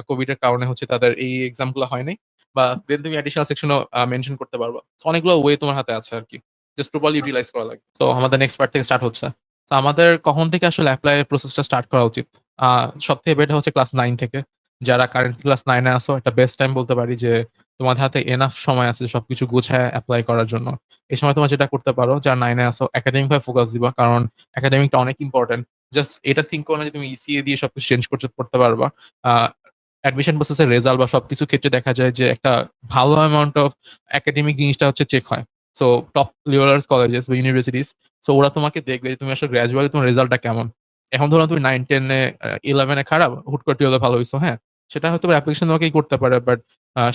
কোভিড এর কারণে হচ্ছে তাদের এই এক্সাম গুলো হয় নাই। বা দেন তুমি অ্যাডিশনাল সেকশনও মেনশন করতে পারবা। সো অনেকগুলো ওয়ে তোমার হাতে আছে আরকি। জাস্ট প্রপারলি ইউটিলাইজ করা লাগে। সো আমাদের নেক্সট পার্ট থেকে স্টার্ট হচ্ছে। তো আমাদের কখন থেকে আসলে এপ্লাই এর প্রসেসটা স্টার্ট করা উচিত? আ সবথেকে বেটার হচ্ছে ক্লাস 9 থেকে। যারা কারেন্টলি ক্লাস 9 এ আছো, একটা বেস্ট টাইম বলতে পারি যে তোমাদের হাতে এনাফ সময় আছে সবকিছু গুছায় এপ্লাই করার জন্য। এই সময় তোমরা যেটা করতে পারো, যারা 9 এ আছো একাডেমিক ভাবে ফোকাস দিবা। কারণ একাডেমিকটা অনেক ইম্পোর্টেন্ট। জাস্ট এটা থিংক করো না যে তুমি ইসিএ দিয়ে সবকিছু চেঞ্জ করতে পারবা। আ অ্যাডমিশন প্রসেস এর রেজাল্ট বা সবকিছু ক্ষেত্রে দেখা যায় যে একটা ভালো অ্যামাউন্ট অফ একাডেমিক জিনিসটা হচ্ছে চেক হয়। সো টপ লেভেলার্স কলেজেস বা ইউনিভার্সিটিস, সো ওরা তোমাকে দেখবে যে তুমি আসলে গ্র্যাজুয়ালি তোমার রেজাল্টটা কেমন। এখন ধরুন তুমি 9-10 এ 11 এ খারাপ, হুট করে 12 এ ভালো হইছো, হ্যাঁ? সেটা হয়তোবা অ্যাপ্লিকেশন তোমাকেই করতে পারে। বাট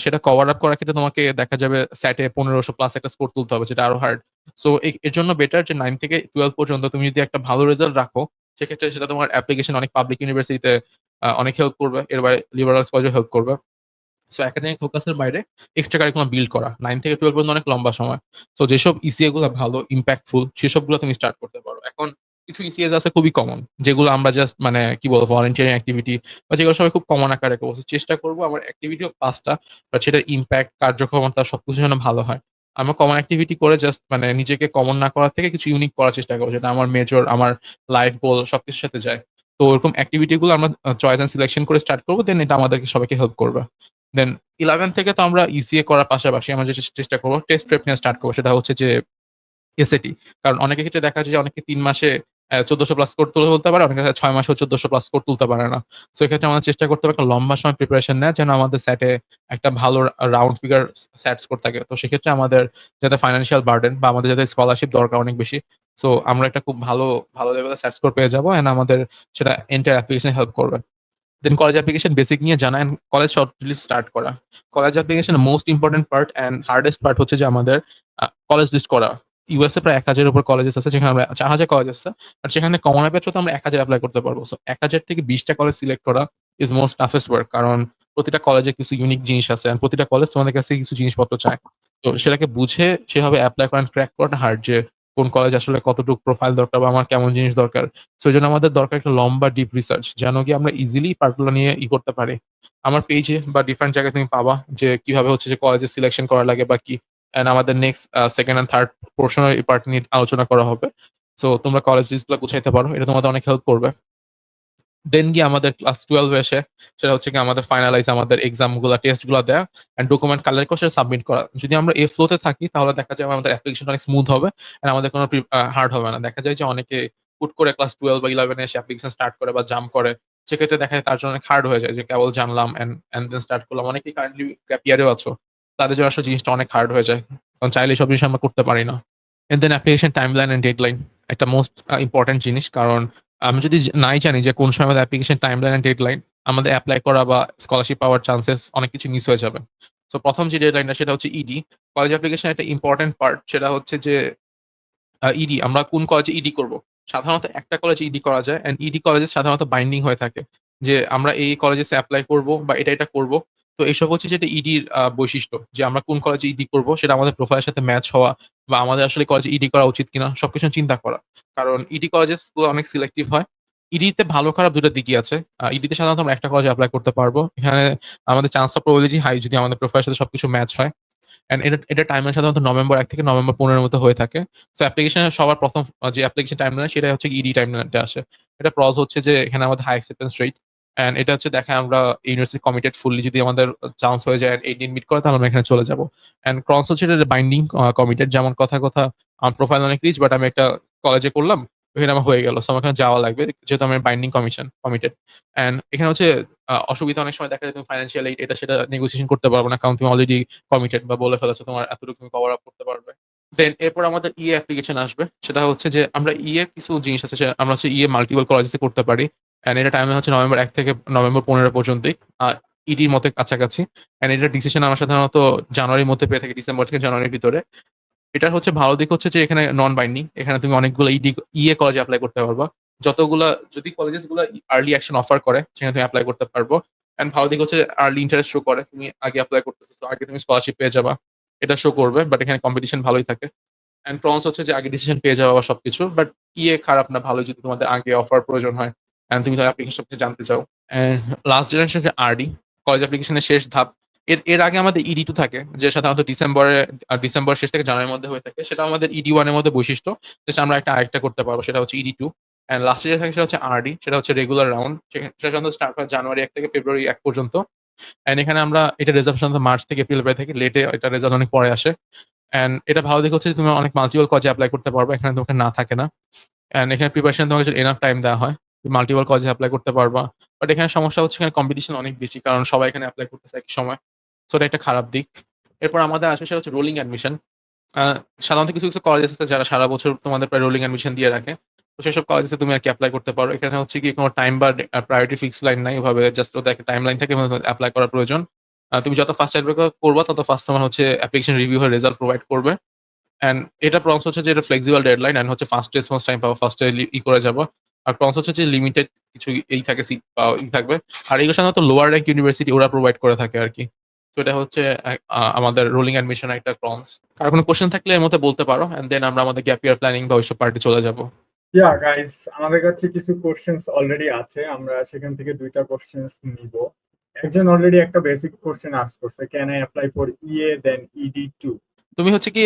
সেটা কভার আপ করার ক্ষেত্রে তোমাকে দেখা যাবে স্যাটে 1500 প্লাস একটা স্কোর তুলতে হবে, যেটা আরো হার্ড। সো এর জন্য বেটার যে 9 থেকে 12 পর্যন্ত তুমি যদি একটা ভালো রেজাল্ট রাখো, সেক্ষেত্রে সেটা তোমার অ্যাপ্লিকেশন অনেক পাবলিক ইউনিভার্সিটিতে অনেক হেল্প করবে। এর বাইরে লিবারাল কলেজেও হেল্প করবে। সো একাডেমিক ফোকাসের বাইরে এক্সট্রা কারিকুলাম বিল্ড করা 9 থেকে 12 পর্যন্ত অনেক লম্বা সময়। সো যেসব ইসিএ গুলা ভালো ইমপ্যাক্টফুল সেসবগুলো তুমি স্টার্ট করতে পারো। এখন কিছু ইসিএস আছে খুবই কমন, যেগুলো আমরা জাস্ট মানে কি বলবো ভলান্টিয়ারিং অ্যাক্টিভিটি বা যেগুলো সবাই খুব কমন আকারে করব। চেষ্টা করব আমার অ্যাক্টিভিটিও ৫ টা, বাট সেটার ইমপ্যাক্ট, কার্যক্ষমতা সবকিছু যেন ভালো হয়। আমরা কমন অ্যাক্টিভিটি করে জাস্ট মানে নিজেকে কমন না করার থেকে কিছু ইউনিক করার চেষ্টা করব, যেটা আমার মেজর, আমার লাইফ গোল সবকিছুর সাথে যায়। তো ওরকম অ্যাক্টিভিটি গুলো আমরা চয়েস এন্ড সিলেকশন করে স্টার্ট করব। দেন এটা আমাদেরকে সবাইকে হেল্প করবে। দেন 11 থেকে তো আমরা ইসিএ করার পাশাপাশি আমরা যেটা চেষ্টা করব টেস্ট প্রেপ নিয়ে স্টার্ট করব। সেটা হচ্ছে যে এসএটি। কারণ অনেকের ক্ষেত্রে দেখা যায় যে অনেকে ৩ মাসে ১৪০০ প্লাস স্কোর তুলতে পারে, অনেকে ৬ মাসেও ১৪০০ প্লাস স্কোর তুলতে পারে না। সো এক্ষেত্রে আমাদের চেষ্টা করতে হবে একটা লম্বা সময় প্রিপারেশন নেয়া যেন আমাদের সেটে একটা ভালো রাউন্ড ফিগার সেট স্কোর থাকে। তো সেক্ষেত্রে আমাদের যাতে ফাইন্যান্সিয়াল বার্ডেন বা আমাদের যাতে স্কলারশিপ দরকার অনেক বেশি। সো আমরা একটা খুব ভালো লেভেলের সেট স্কোর পেয়ে যাবো অ্যান্ড আমাদের সেটা এন্টায়ার অ্যাপ্লিকেশনে হেল্প করবে। দেন কলেজ অ্যাপ্লিকেশন বেসিক নিয়ে জানা and college shortlist start করা। College application most important part and hardest part হচ্ছে যে আমাদের কলেজ লিস্ট করা। ইউএসএ প্রায় ১,০০০ এর উপর কলেজেস আছে যেখানে আমরা ৪,০০০ কলেজ আছে। আর সেখানে কমন অ্যাপের থ্রুতে আমরা ১,০০০ এপ্লাই করতে পারবো। সো ১,০০০ থেকে ২০ টা কলেজ সিলেক্ট করা ইস মোস্ট টাফেস্ট ওয়ার্ক। কারণ প্রতিটা কলেজে কিছু ইউনিক জিনিস আছে অ্যান্ড প্রতিটা কলেজ তোমাদের কাছে কিছু জিনিসপত্র চায়। তো সেটাকে বুঝে সেভাবে এপ্লাই করা ক্র্যাক করাটা হার্ড যে কোন কলেজ আসলে কতটুকু প্রোফাইল দরকার বা আমার কেমন জিনিস দরকার। সো এজন্য আমাদের দরকার একটা লম্বা ডিপ রিসার্চ যেন গিয়ে আমরা ইজিলি পার্টগুলো নিয়ে করতে পারি। আমার পেজে বা ডিফারেন্ট জায়গায় তুমি পাবা যে কিভাবে হচ্ছে যে কলেজে সিলেকশন করা লাগে বা কি। অ্যান্ড আমাদের next 2nd and 3rd portion এর এই পার্ট নিয়ে আলোচনা করা হবে। সো তোমরা কলেজ লিস্ট গুলা গুছাইতে পারো। এটা তোমাদের অনেক হেল্প করবে। দেন গিয়ে আমাদের ক্লাস 12 এ এসে সেটা হচ্ছে গিয়ে আমাদের ফাইনালাইজ আমাদের এক্সাম গুলা, টেস্ট গুলা দেয়া অ্যান্ড ডকুমেন্ট কালেক্ট করে সেটা সাবমিট করা। যদি আমরা এই ফ্লো তে থাকি তাহলে দেখা যায় আমাদের অ্যাপ্লিকেশনটা অনেক স্মুথ হবে অ্যান্ড আমাদের কোনো হার্ড হবে না। দেখা যায় যে অনেকে হুট করে ক্লাস 12 বা 11 এ এসে অ্যাপ্লিকেশন স্টার্ট করে বা জাম্প করে। সেক্ষেত্রে দেখা যায় তার জন্য অনেক হার্ড হয়ে যায় যে কেবল জানলাম অ্যান্ড দেন স্টার্ট করলাম। অনেকেই কারেন্টলি গ্যাপ ইয়ারেও আছো। তাদের জন্য আসলে জিনিসটা অনেক হার্ড হয়ে যায়। কারণ চাইলে এসব জিনিস আমরা করতে পারি না। And then application timeline and deadline একটা মোস্ট ইম্পোর্টেন্ট জিনিস। কারণ আমি যদি নাই জানি যে কোন সময় আমাদের অ্যাপ্লিকেশন টাইমলাইন এন্ড ডেডলাইন, আমাদের এপ্লাই করা বা স্কলারশিপ পাওয়ার চান্সেস অনেক কিছু মিস হয়ে যাবে। সো ১ম যে ডেডলাইনটা সেটা হচ্ছে ইডি। কলেজ অ্যাপ্লিকেশন একটা ইম্পোর্টেন্ট পার্ট সেটা হচ্ছে যে ইডি আমরা কোন কলেজে ইডি করব। সাধারণত একটা কলেজে ইডি করা যায় অ্যান্ড ইডি কলেজে সাধারণত বাইন্ডিং হয়ে থাকে। যে আমরা এই কলেজে এপ্লাই করব বা এটা করব। তো এসব হচ্ছে যেটা ইডির বৈশিষ্ট্য যে আমরা কোন কলেজে ইডি করব সেটা আমাদের প্রোফাইলের সাথে ম্যাচ হওয়া বা আমাদের আসলে কলেজে ইডি করা উচিত কিনা সবকিছু চিন্তা করা। কারণ ইডি কলেজেস গুলো অনেক সিলেক্টিভ হয়। ইডিতে ভালো খারাপ ২ টা দিকই আছে। ইডিতে সাধারণত আমরা একটা কলেজে এপ্লাই করতে পারব। এখানে আমাদের চান্স অফ প্রবাবিলিটি হাই যদি আমাদের প্রোফাইলের সাথে সবকিছু ম্যাচ হয়। অ্যান্ড এটা টাইমলাইন সাধারণত নভেম্বর ১ থেকে নভেম্বর ১৫ এর মধ্যে হয়ে থাকে। সো অ্যাপ্লিকেশনের সবার ১ম যে অ্যাপ্লিকেশন টাইমলাইন সেটাই হচ্ছে ইডি টাইমলাইনটা আসে। এটা প্রস হচ্ছে যে এখানে আমাদের হাই অ্যাকসেপ্টেন্স রেট অ্যান্ড এটা হচ্ছে দেখায় আমরা ইউনিভার্সিটি কমিটেড ফুললি যদি আমাদের চান্স হয়ে যায় এই দিন মিট করে তাহলে আমরা এখানে চলে যাবো। অ্যান্ড ক্রস হচ্ছে এটা বাইন্ডিং কমিটেড যেমন কথা আমার প্রোফাইল অনেক রিচ বাট আমি একটা কলেজে করলাম, এখানে আমার হয়ে গেল। সো আমার এখানে যাওয়া লাগবে। যেহেতু আমি বাইন্ডিং কমিটেড। অ্যান্ড এখানে হচ্ছে অসুবিধা অনেক সময় দেখা যায় তুমি ফাইন্যান্সিয়াল এইড এটা সেটা নেগোসিয়েশন করতে পারবে না। কারণ তুমি অলরেডি কমিটেড বা বলে ফেলেছো তোমার এতটুকু তুমি কভার আপ করতে পারবে। দেন এরপর আমাদের ইএ অ্যাপ্লিকেশন আসবে। সেটা হচ্ছে যে আমরা ইএ এর কিছু জিনিস আছে আমরা হচ্ছে ইএ মাল্টিপল কলেজেসে করতে পারি। অ্যান্ড এটা টাইম হচ্ছে নভেম্বর ১ থেকে নভেম্বর ১৫ পর্যন্তই। আ ইডির মতো কাছাকাছি। অ্যান্ড এটার ডিসিশন আমরা সাধারণত জানুয়ারির মধ্যে পেয়ে থাকি। ডিসেম্বর থেকে জানুয়ারির ভিতরে। এটার হচ্ছে ভালো দিক হচ্ছে যে এখানে নন বাইন্ডিং। এখানে তুমি অনেকগুলো ইএ কলেজে এপ্লাই করতে পারবা। যতগুলা যদি কলেজেস গুলা আর্লি অ্যাকশন অফার করে সেখানে তুমি এপ্লাই করতে পারবো। অ্যান্ড ভালো দিক হচ্ছে আর্লি ইন্টারেস্ট শো করে। তুমি আগে এপ্লাই করতেছো। সো আগে তুমি স্কলারশিপ পেয়ে যাবা। এটা শো করবে। বাট এখানে কম্পিটিশন ভালোই থাকে। অ্যান্ড প্রনস হচ্ছে যে আগে ডিসিশন পেয়ে যাওয়া বা সবকিছু। বাট ইএ খারাপ না, ভালোই যদি তোমাদের আগে অফার প্রয়োজন হয়। অ্যান্ড তুমি তার অ্যাপ্লিকেশন সবকিছু জানতে চাও। অ্যান্ড লাস্ট জেনারেশন হচ্ছে আরডি। কলেজ অ্যাপ্লিকেশনের শেষ ধাপ। এর আগে আমাদের ইডি2 থাকে যে সাধারণত ডিসেম্বর শেষ থেকে জানুয়ারির মধ্যে হয়ে থাকে। সেটা আমাদের ইডি1 এর মধ্যে বৈশিষ্ট্য। জাস্ট আমরা আরেকটা করতে পারবো। সেটা হচ্ছে ইডি2 অ্যান্ড লাস্টে যেটা থাকে সেটা হচ্ছে আরডি। সেটা হচ্ছে রেগুলার রাউন্ড। সেটা সাধারণত স্টার্ট হয় জানুয়ারি ১ থেকে ফেব্রুয়ারি ১ পর্যন্ত। অ্যান্ড এখানে আমরা এটা রেজাল্ট সাধারণত মার্চ থেকে এপ্রিল পেয়ে থাকি। লেটে এটা রেজাল্ট অনেক পরে আসে। অ্যান্ড এটা ভালো দিক হচ্ছে যে তুমি অনেক মাল্টিপল কলেজে এপ্লাই করতে পারবে। এখানে তোমাকে না থাকে না। অ্যান্ড এখানে প্রিপারেশন তোমাকে এনাফ টাইম দেওয়া হয়। তুমি মাল্টিপল কলেজে এপ্লাই করতে পারবা। বাট এখানে সমস্যা হচ্ছে এখানে কম্পিটিশন অনেক বেশি। কারণ সবাই এখানে এপ্লাই করতেছে একই সময়। সো এটা একটা খারাপ দিক। এরপর আমাদের আসে সেটা হচ্ছে রোলিং অ্যাডমিশন। আ সাধারণত কিছু কলেজ আছে যারা সারা বছর তোমাদের প্রায় রোলিং অ্যাডমিশন দিয়ে রাখে। তো সেসব কলেজে তুমি আরকি এপ্লাই করতে পারো। এখানে হচ্ছে গিয়ে কোন টাইম বা প্রায়োরিটি ফিক্স লাইন নাই। ওভাবে জাস্ট ওদের একটা টাইমলাইন থাকে এবং এপ্লাই করা প্রয়োজন। তুমি যত ফার্স্ট এপ্লাই করবা তত ফার্স্ট তোমার হচ্ছে অ্যাপ্লিকেশন রিভিউ হয়ে রেজাল্ট প্রোভাইড করবে। অ্যান্ড এটা প্রসেস হচ্ছে যে এটা ফ্লেক্সিবল ডেডলাইন অ্যান্ড হচ্ছে ফার্স্ট রেসপন্স টাইম পাবা। ফার্স্ট এ করে যাবা। আর প্রসেস হচ্ছে যে লিমিটেড কিছু থাকে সিট থাকবে। আর এগুলো সাধারণত লোয়ার র‍্যাংক ইউনিভার্সিটি ওরা প্রোভাইড করে থাকে আরকি। তো এটা হচ্ছে আমাদের রোলিং অ্যাডমিশন একটা ক্রমস। কারো কোনো কোয়েশ্চেন থাকলে এর মধ্যে বলতে পারো। অ্যান্ড দেন আমরা আমাদের গ্যাপ ইয়ার প্ল্যানিং বা ওইসব পার্টি চলে যাব। ইয়া গাইস, আমাদের কাছে কিছু কোশ্চেন্স অলরেডি আছে, আমরা সেখান থেকে 2টা কোশ্চেন্স নিব। একজন অলরেডি একটা বেসিক কোশ্চেন আস্ক করছে, can I apply for EA then ED two? তুমি হচ্ছে কি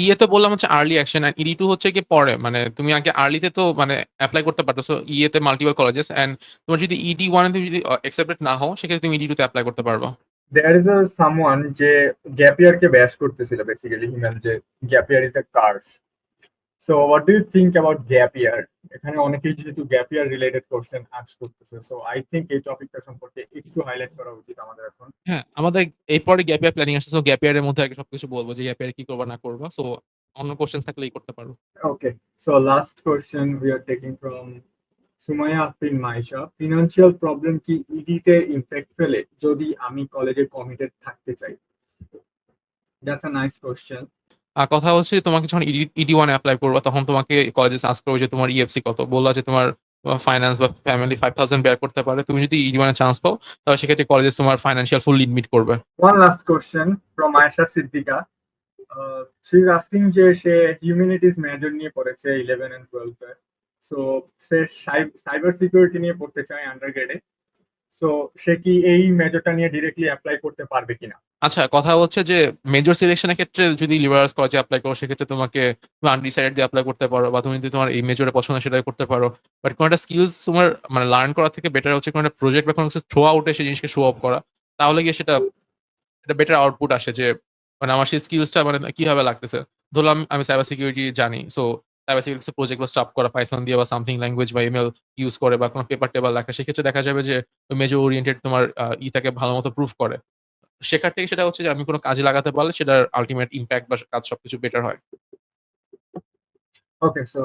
ইয়ে তো বললাম হচ্ছে early action and ED two হচ্ছে কি পরে মানে তুমি আগে আর্লিতে তো মানে এপ্লাই করতে পারতেছো ইয়েতে মাল্টিপল কলেজেস অ্যান্ড তোমার যদি ইডি ওয়ানে তুমি যদি অ্যাকসেপ্টেড না হও সেক্ষেত্রে তুমি ইডি টু তে এপ্লাই করতে পারবা। দেয়ার ইজ আ সামওয়ান যে গ্যাপ ইয়ারকে ব্যাশ করতেছিল বেসিক্যালি হিমেল, যে gap year is a curse. So what do you think about gap year? এখানে অনেকেই যেহেতু gap year related question ask করতেছে, সো আই থিঙ্ক এই টপিকটা সম্পর্কে একটু হাইলাইট করা উচিত আমাদের এখন। হ্যাঁ, আমাদের এরপরে গ্যাপ ইয়ার প্ল্যানিং আসছে। সো গ্যাপ ইয়ার এর মধ্যে আগে সবকিছু বলব যে গ্যাপ ইয়ারে কি করবা না করবা। সো অন্য কোয়েশ্চেন থাকলেই করতে পারো। Okay, so last question we are taking from Sumaiya Afrin Maisha. Financial problem কি ইডিতে ইম্প্যাক্ট ফেলে যদি আমি কলেজে কমিটেড থাকতে চাই? That's a nice question. কথা হচ্ছে তোমাকে যখন ইডি ওয়ান এপ্লাই করবা তখন তোমাকে কলেজে আস্ক করবে যে তোমার ইএফসি কত? বললা যে তোমার ফাইন্যান্স বা ফ্যামিলি 5000 বেয়ার করতে পারে। তুমি যদি ইডি ওয়ান এ চান্স পাও তাহলে সেক্ষেত্রে কলেজে তোমার ফাইন্যান্সিয়াল ফুল লিমিট করবে। One last question from Ayesha Siddika. She is asking যে সে হিউম্যানিটিজ মেজর নিয়ে পড়েছে 11 এন্ড 12 এ। সো সে সাইবার সিকিউরিটি নিয়ে পড়তে চায় আন্ডার গ্রেডে। সো সে কি এই মেজরটা নিয়ে ডিরেক্টলি অ্যাপ্লাই করতে পারবে কিনা? আচ্ছা, কথা হচ্ছে যে মেজর সিলেকশন এর ক্ষেত্রে যদি লিবারেল আর্টস কলেজে এপ্লাই করো সেক্ষেত্রে তুমি আনডিসাইডেড দিয়ে এপ্লাই করতে পারো বা তুমি যদি তোমার এই মেজরে পছন্দ সেটাই করতে পারো। বাট কোন একটা স্কিলস তোমার মানে লার্ন করা থেকে বেটার হচ্ছে কোন একটা প্রজেক্ট বা কোন কিছু থ্রো আউট এ সেই জিনিসকে শো অফ করা। তাহলে গিয়ে সেটা একটা বেটার আউটপুট আসে যে মানে আমার সেই স্কিলসটা মানে কিভাবে লাগতেছে। ধরলাম আমি সাইবার সিকিউরিটি জানি। সো সাইবার সিকিউরিটি প্রজেক্ট বা স্টাফ করা পাইথন দিয়ে বা সামথিং ল্যাঙ্গুয়েজ বা ইমেইল ইউস করে বা কোন পেপার টেবল লেখা। সেক্ষেত্রে দেখা যাবে যে ওই মেজর ওরিয়েন্টেড তোমার ইটাকে ভালোমতো প্রুফ করে। শেখার থেকে সেটা হচ্ছে যে আমি কোন কাজে লাগাতে পারলে সেটার আল্টিমেট ইমপ্যাক্ট বা কাজ সবকিছু বেটার হয়। ওকে, সো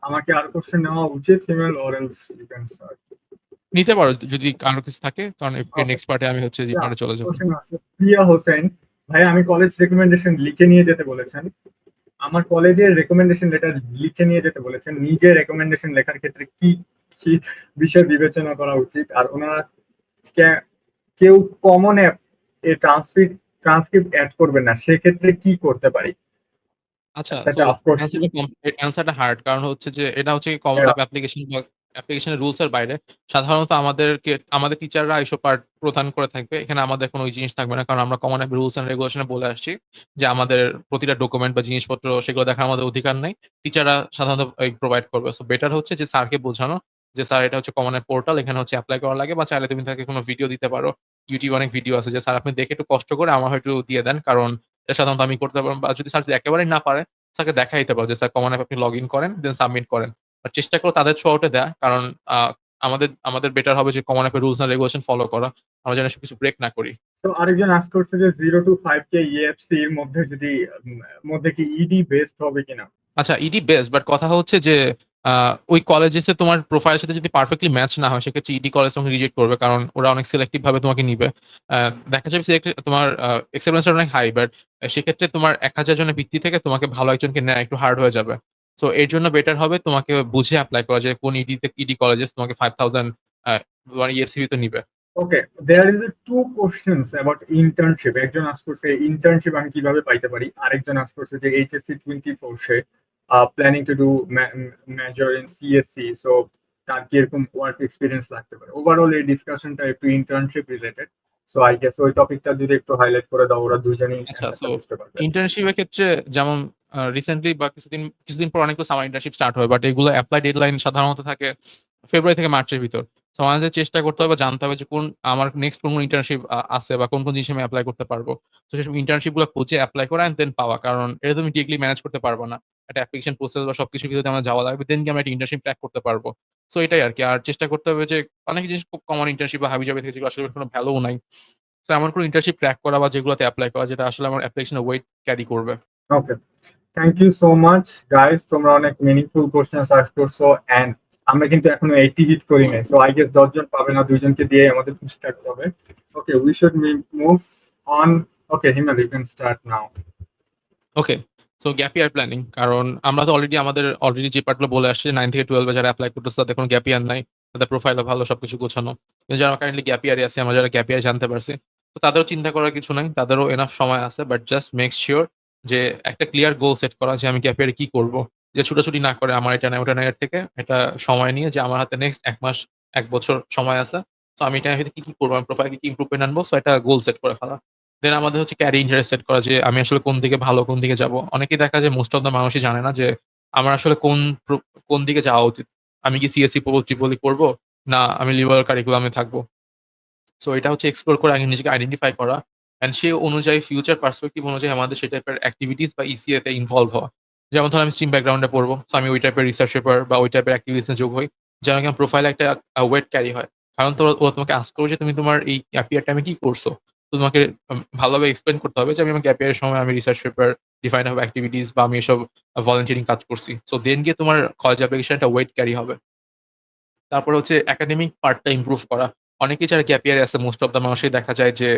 আমার কি আর কোশ্চেন নেওয়া উচিত Himel, or else you can start? নিতে পারো যদি কারো কিছু থাকে। কারণ এর ওকে, নেক্সট পার্টে আমি হচ্ছে যে ইয়া, পার্টে চলে যাব। কোশ্চেন আছে। প্রিয়া হোসেন, ভাই আমি কলেজ রেকমেন্ডেশন লিখে নিয়ে যেতে বলেছেন। আমার কলেজের রেকমেন্ডেশন লেটার লিখে নিয়ে যেতে বলেছেন। নিজে রেকমেন্ডেশন লেখার ক্ষেত্রে কি কি বিষয় বিবেচনা করা উচিত? আর ওনারা কেউ কমন অ্যাপ এ ট্রান্সক্রিপ্ট অ্যাড করবেন না, সেক্ষেত্রে কি করতে পারি? আচ্ছা, দ্যাটস সো একটা অফ কোর্স। অ্যান্সারটা হার্ড। কারণ হচ্ছে যে এটা হচ্ছে কমন অ্যাপ অ্যাপ্লিকেশন বা অ্যাপ্লিকেশনের রুলস এর বাইরে। সাধারণত আমাদের টিচাররা এসব পার্ট প্রদান করে থাকবে। এখানে আমাদের কোনো ওই জিনিস থাকবে না। কারণ আমরা common app rules and regulation এ বলে আসছি যে আমাদের প্রতিটা ডকুমেন্ট বা জিনিসপত্র সেগুলো দেখার আমাদের অধিকার নাই। টিচাররা সাধারণত এই প্রোভাইড করবে। সো বেটার হচ্ছে যে স্যারকে বোঝানো যে স্যার এটা হচ্ছে কমন অ্যাপ পোর্টাল। এখানে হচ্ছে এপ্লাই করা লাগে বা চাইলে তুমি তাকে কোনো ভিডিও দিতে পারো। YouTube অনেক ভিডিও আছে যে স্যার আপনি দেখে একটু কষ্ট করে আমার হয় একটু দিয়ে দেন। কারণ এটা সাধারণত আমি করতে পারব বা যদি স্যার যদি একেবারেই না পারে স্যারকে দেখাই দিতে পারো যে স্যার কমন অ্যাপ আপনি লগইন করেন, দেন সাবমিট করেন। বাট চেষ্টা করো তাদের থ্রু আউট এ দেয়া। কারণ আ আমাদের বেটার হবে যে কমন অ্যাপের রুলস অ্যান্ড রেগুলেশন ফলো করা। আমরা যেন সবকিছু ব্রেক না করি। তো আরেকজন আস্ক করছে যে 0 টু 5 কে ইএফসি এর মধ্যে যদি মধ্যে কি ইডি বেস্ট হবে কিনা? আচ্ছা, ইডি বেস্ট বাট কথা হচ্ছে যে আ ওই কলেজেসে তোমার প্রোফাইলের সাথে যদি পারফেক্টলি ম্যাচ না হয় সেক্ষেত্রে ইডি কলেজ তোমাকে রিজেক্ট করবে। কারণ ওরা অনেক সিলেক্টিভ ভাবে তোমাকে নিবে। আ দেখা যাবে তোমার অ্যাকসেপ্টেন্স টা অনেক হাই বাট সেক্ষেত্রে তোমার ১,০০০ জনের ভিত্তি থেকে তোমাকে ভালো একজনকে নেয়া একটু হার্ড হয়ে যাবে। সো এর জন্য বেটার হবে তোমাকে বুঝে এপ্লাই করা যে কোন ইডি কলেজেস তোমাকে ৫,০০০ আ তোমার ইএফসিবি তে নিবে। Okay, there is two questions about internship. একজন আস্ক করছে ইন্টার্নশিপ আমি কিভাবে পাইতে পারি, আরেকজন আস্ক করছে যে এইচএসসি 24 সে planning to do major in CSC. So তার কি এরকম ওয়ার্ক এক্সপিরিয়েন্স লাগতে পারে? ওভারঅল এই ডিসকাশনটা একটু internship related. So I guess ওই টপিকটা যদি একটু হাইলাইট করে দাও, ওরা দুজনেই আচ্ছা, সো অ্যান্সারটা বুঝতে পারবে। ইন্টার্নশিপ এর ক্ষেত্রে যেমন রিসেন্টলি বা কিছুদিন পর অনেকগুলো সামার ইন্টার্নশিপ স্টার্ট হয়। বাট এগুলো এপ্লাই ডেডলাইন সাধারণত থাকে ফেব্রুয়ারি থেকে মার্চের ভিতর। সো আমাদের চেষ্টা করতে হবে জানতে হবে যে আমার নেক্সট কোন ইন্টার্নশিপ আছে বা কোন জিনিসে আমি এপ্লাই করতে পারবো। তো সেসব ইন্টার্নশিপ গুলো খুঁজে এপ্লাই করা অ্যান্ড দেন পাওয়া। কারণ এটা তুমি ডিরেক্টলি ম্যানেজ করতে পারবা না। একটা অ্যাপ্লিকেশন প্রসেস বা সবকিছুর ভিতরে আমার যাওয়া লাগবে। দেন গিয়ে আমরা একটা ইন্টার্নশিপ ট্র্যাক করতে পারবো। সো এটাই আরকি। আর চেষ্টা করতে হবে যে অনেক জিনিস খুব কমন ইন্টার্নশিপ বা হাবিজাবি থেকে যেগুলো আসলে কোনো ভ্যালুও নাই। সো এমন কোন ইন্টার্নশিপ ট্র্যাক করা বা যেগুলোতে এপ্লাই করা যেটা আসলে আমার অ্যাপ্লিকেশন এর ওয়েট ক্যারি করবে। Okay, thank you so much guys, তোমরা অনেক মিনিংফুল কোশ্চেন আস্ক করছো। এন্ড আমরা কিন্তু এখনো 80 হিট করি নাই, সো আই গেস 10 জন পাবে না, দুইজনকে দিয়ে আমাদের খুশি থাকতে হবে। Okay, we should move on. Okay Himel, you can start now. Okay. So gap year planning. কারণ আমরা তো অলরেডি যে পার্ট গুলো বলে আসছি 9 থেকে 12 এ যারা এপ্লাই করতেছে তাদের কোনো গ্যাপ ইয়ার নাই। তাদের প্রোফাইলও ভালো সবকিছু গোছানো। কিন্তু যারা কারেন্টলি গ্যাপ ইয়ারে আছি, আমরা যারা গ্যাপ ইয়ার জানতে পারছি। তো তাদেরও চিন্তা করার কিছু নাই। তাদেরও এনাফ সময় আছে। বাট জাস্ট মেক সিউর যে একটা ক্লিয়ার গোল সেট করা যে আমি গ্যাপ ইয়ারে কি করব। যে ছুটাছুটি না করে আমার এটা নাই ওটা নাই এর থেকে একটা সময় নিয়ে যে আমার হাতে নেক্সট ১ মাস ১ বছর সময় আছে। সো আমি এটার ভিতরে কি করব? আমি প্রোফাইলে কি ইমপ্রুভমেন্ট আনবো? সো একটা গোল সেট করে ফেলা। দেন আমাদের হচ্ছে ক্যারিয়ার ইন্টারেস্ট সেট করা যে আমি আসলে কোন দিকে ভালো, কোন দিকে যাবো। অনেকেই দেখা যায় মোস্ট অফ দ্যা মানুষই জানে না যে আমার আসলে কোন দিকে যাওয়া উচিত। আমি কি সিএসসি পড়বো, ট্রিপল ই পড়বো? না আমি লিবারেল কারিকুলাম এ থাকবো। সো এটা হচ্ছে এক্সপ্লোর করে আগে নিজেকে আইডেন্টিফাই করা। অ্যান্ড সে অনুযায়ী ফিউচার পার্সপেক্টিভ অনুযায়ী আমাদের সেই টাইপের এক্টিভিটিস বা ইসিএ তে ইনভলভ হওয়া। যেমন ধরেন আমি স্ট্রিম ব্যাকগ্রাউন্ডে পড়বো। সো আমি ওই টাইপের রিসার্চ পেপার বা ওই টাইপের এক্টিভিটিস এ যোগ হই। যেন কিনা প্রোফাইলে একটা ওয়েট ক্যারি হয়। কারণ ওরা তোমাকে আস্ক করবে যে তুমি তোমার এই গ্যাপ ইয়ার টাইমে কি করছো? তো তোমাকে ভালোভাবে এক্সপ্লেইন করতে হবে যে আমি আমার গ্যাপ ইয়ার এর সময় আমি research paper, define of activities বা আমি এসব ভলান্টিয়ারিং কাজ করছি। সো দেন গিয়ে তোমার কলেজ অ্যাপ্লিকেশন একটা ওয়েট ক্যারি হবে। তারপরে হচ্ছে একাডেমিক পার্টটা ইমপ্রুভ করা। অনেকেই যারা গ্যাপ ইয়ারে আছে মোস্ট অফ দ্যা মানুষই দেখা যায় যে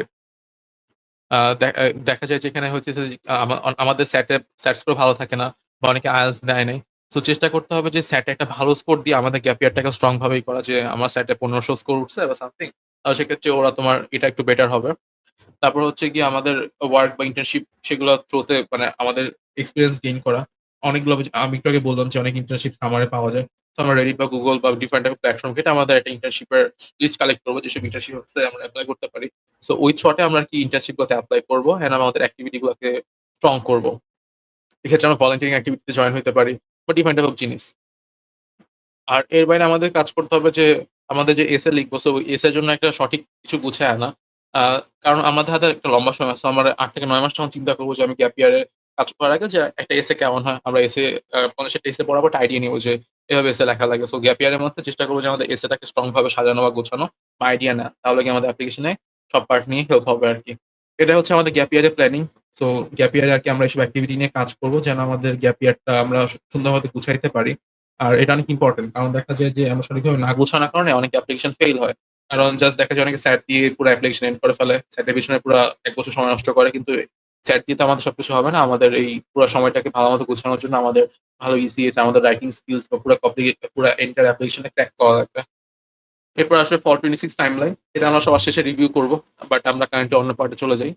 দেখা যায় যে এখানে হচ্ছে যে আমাদের স্যাট স্কোর ভালো থাকে না বা অনেকে আইএলটিএস দেয় নাই। সো চেষ্টা করতে হবে যে স্যাটে একটা ভালো স্কোর দিয়ে আমাদের গ্যাপ ইয়ারটাকে স্ট্রং ভাবেই করা যে আমার স্যাটে ১৫০০ স্কোর উঠছে বা সামথিং। সেক্ষেত্রে ওরা তোমার এটা একটু বেটার হবে। তারপর হচ্ছে গিয়ে আমাদের ওয়ার্ক বা ইন্টার্নশিপ সেগুলো থ্রুতে মানে আমাদের এক্সপেরিয়েন্স গেইন করা। অনেকগুলো আমি একটু আগে বললাম যে অনেক ইন্টার্নশিপ সামারে পাওয়া যায়। তো আমরা Reddit বা Google বা ডিফারেন্ট টাইপের প্ল্যাটফর্ম ঘেঁটে আমাদের একটা ইন্টার্নশিপের লিস্ট কালেক্ট করব যেসব ইন্টার্নশিপ হচ্ছে আমরা এপ্লাই করতে পারি। সো ওই থ্রটে আমরা আরকি ইন্টার্নশিপ গুলোতে এপ্লাই করব অ্যান্ড আমাদের এক্টিভিটি গুলোকে স্ট্রং করব। এক্ষেত্রে আমরা ভলান্টিয়ারিং এক্টিভিটিতে জয়েন হইতে পারি বা ডিফারেন্ট টাইপ অফ জিনিস। আর এর বাইরে আমাদের কাজ করতে হবে যে, আমাদের যে এসে লিখবো, সো ওই এসের জন্য একটা সঠিক কিছু গুছায় আনা। আ কারণ আমাদের হাতে একটা লম্বা সময় আছে। আমরা ৮ থেকে ৯ মাস যখন চিন্তা করব যে আমি গ্যাপ ইয়ার এ কাজ করার আগে যে একটা এসে কেমন হয়? আমরা এসে ৫০ টা এসে পড়ার পর একটা আইডিয়া নিব যে এভাবে এসে লেখা লাগে। সো গ্যাপ ইয়ার এর মধ্যে চেষ্টা করব যে আমাদের এসেটাকে স্ট্রং ভাবে সাজানো বা গোছানো বা আইডিয়া নেয়া। তাহলে কি আমাদের অ্যাপ্লিকেশন এ সব পার্ট নিয়ে হেল্প হবে আরকি। এটা হচ্ছে আমাদের গ্যাপ ইয়ার এর প্ল্যানিং। সো গ্যাপ ইয়ার এ আরকি আমরা এসব এক্টিভিটি নিয়ে কাজ করব যেন আমাদের গ্যাপ ইয়ারটা আমরা সুন্দরভাবে গুছাইতে পারি। আর এটা অনেক ইম্পোর্টেন্ট। কারণ দেখা যায় যে আমরা সঠিকভাবে না গোছানোর কারণে অনেক অ্যাপ্লিকেশন ফেইল হয়। কারণ জাস্ট দেখা যায় অনেকে স্যাট দিয়ে পুরো অ্যাপ্লিকেশন এন্ড করে ফেলে। স্যাটের পেছনে পুরা ১ বছর সময় নষ্ট করে। কিন্তু স্যাট দিয়ে তো আমাদের সবকিছু হবে না। আমাদের এই পুরা সময়টাকে ভালোমতো গোছানোর জন্য আমাদের ভালো ইসিএস, আমাদের রাইটিং স্কিলস বা পুরা এন্টায়ার অ্যাপ্লিকেশনটা ক্র্যাক করা লাগবে। এরপর আসবে ফল 26 টাইমলাইন। এটা আমরা সবার শেষে রিভিউ করব। বাট আমরা কারেন্টলি অন্য পার্টে চলে যাই।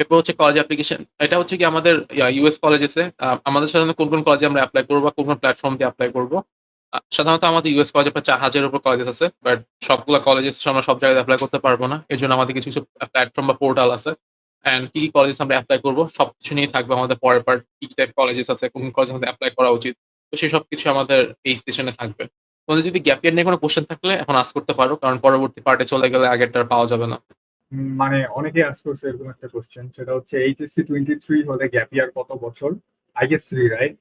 এরপর হচ্ছে কলেজ অ্যাপ্লিকেশন। এটা হচ্ছে কি আমাদের ইউএস কলেজেসে আমাদের সাধারণত কোন কলেজে আমরা এপ্লাই করব বা কোন প্ল্যাটফর্ম দিয়ে এপ্লাই করব। সাধারণত আমাদের ইউএস কলেজে প্রায় ৪,০০০ এর উপর কলেজেস আছে। বাট সবগুলা কলেজেস আমরা সব জায়গায় এপ্লাই করতে পারব না। এজন্য আমাদের কিছু প্ল্যাটফর্ম বা পোর্টাল আছে। অ্যান্ড কি কলেজেস আমরা এপ্লাই করব সবকিছু নিয়ে থাকবে আমাদের পরের পার্ট। কি টাইপ কলেজেস আছে, কোন কলেজে আমাদের এপ্লাই করা উচিত। তো সেসব কিছু আমাদের এই সেশনে থাকবে। তোমাদের যদি গ্যাপ ইয়ার নিয়ে কোন কোয়েশ্চেন থাকলে এখন আস্ক করতে পারো। কারণ পরবর্তী পার্টে চলে গেলে আগেরটা আর পাওয়া যাবে না। মানে অনেকেই আস্ক করছে এরকম একটা কোশ্চেন, সেটা হচ্ছে এইচএসসি 23 হলে গ্যাপ ইয়ার কত বছর? I guess 3, right?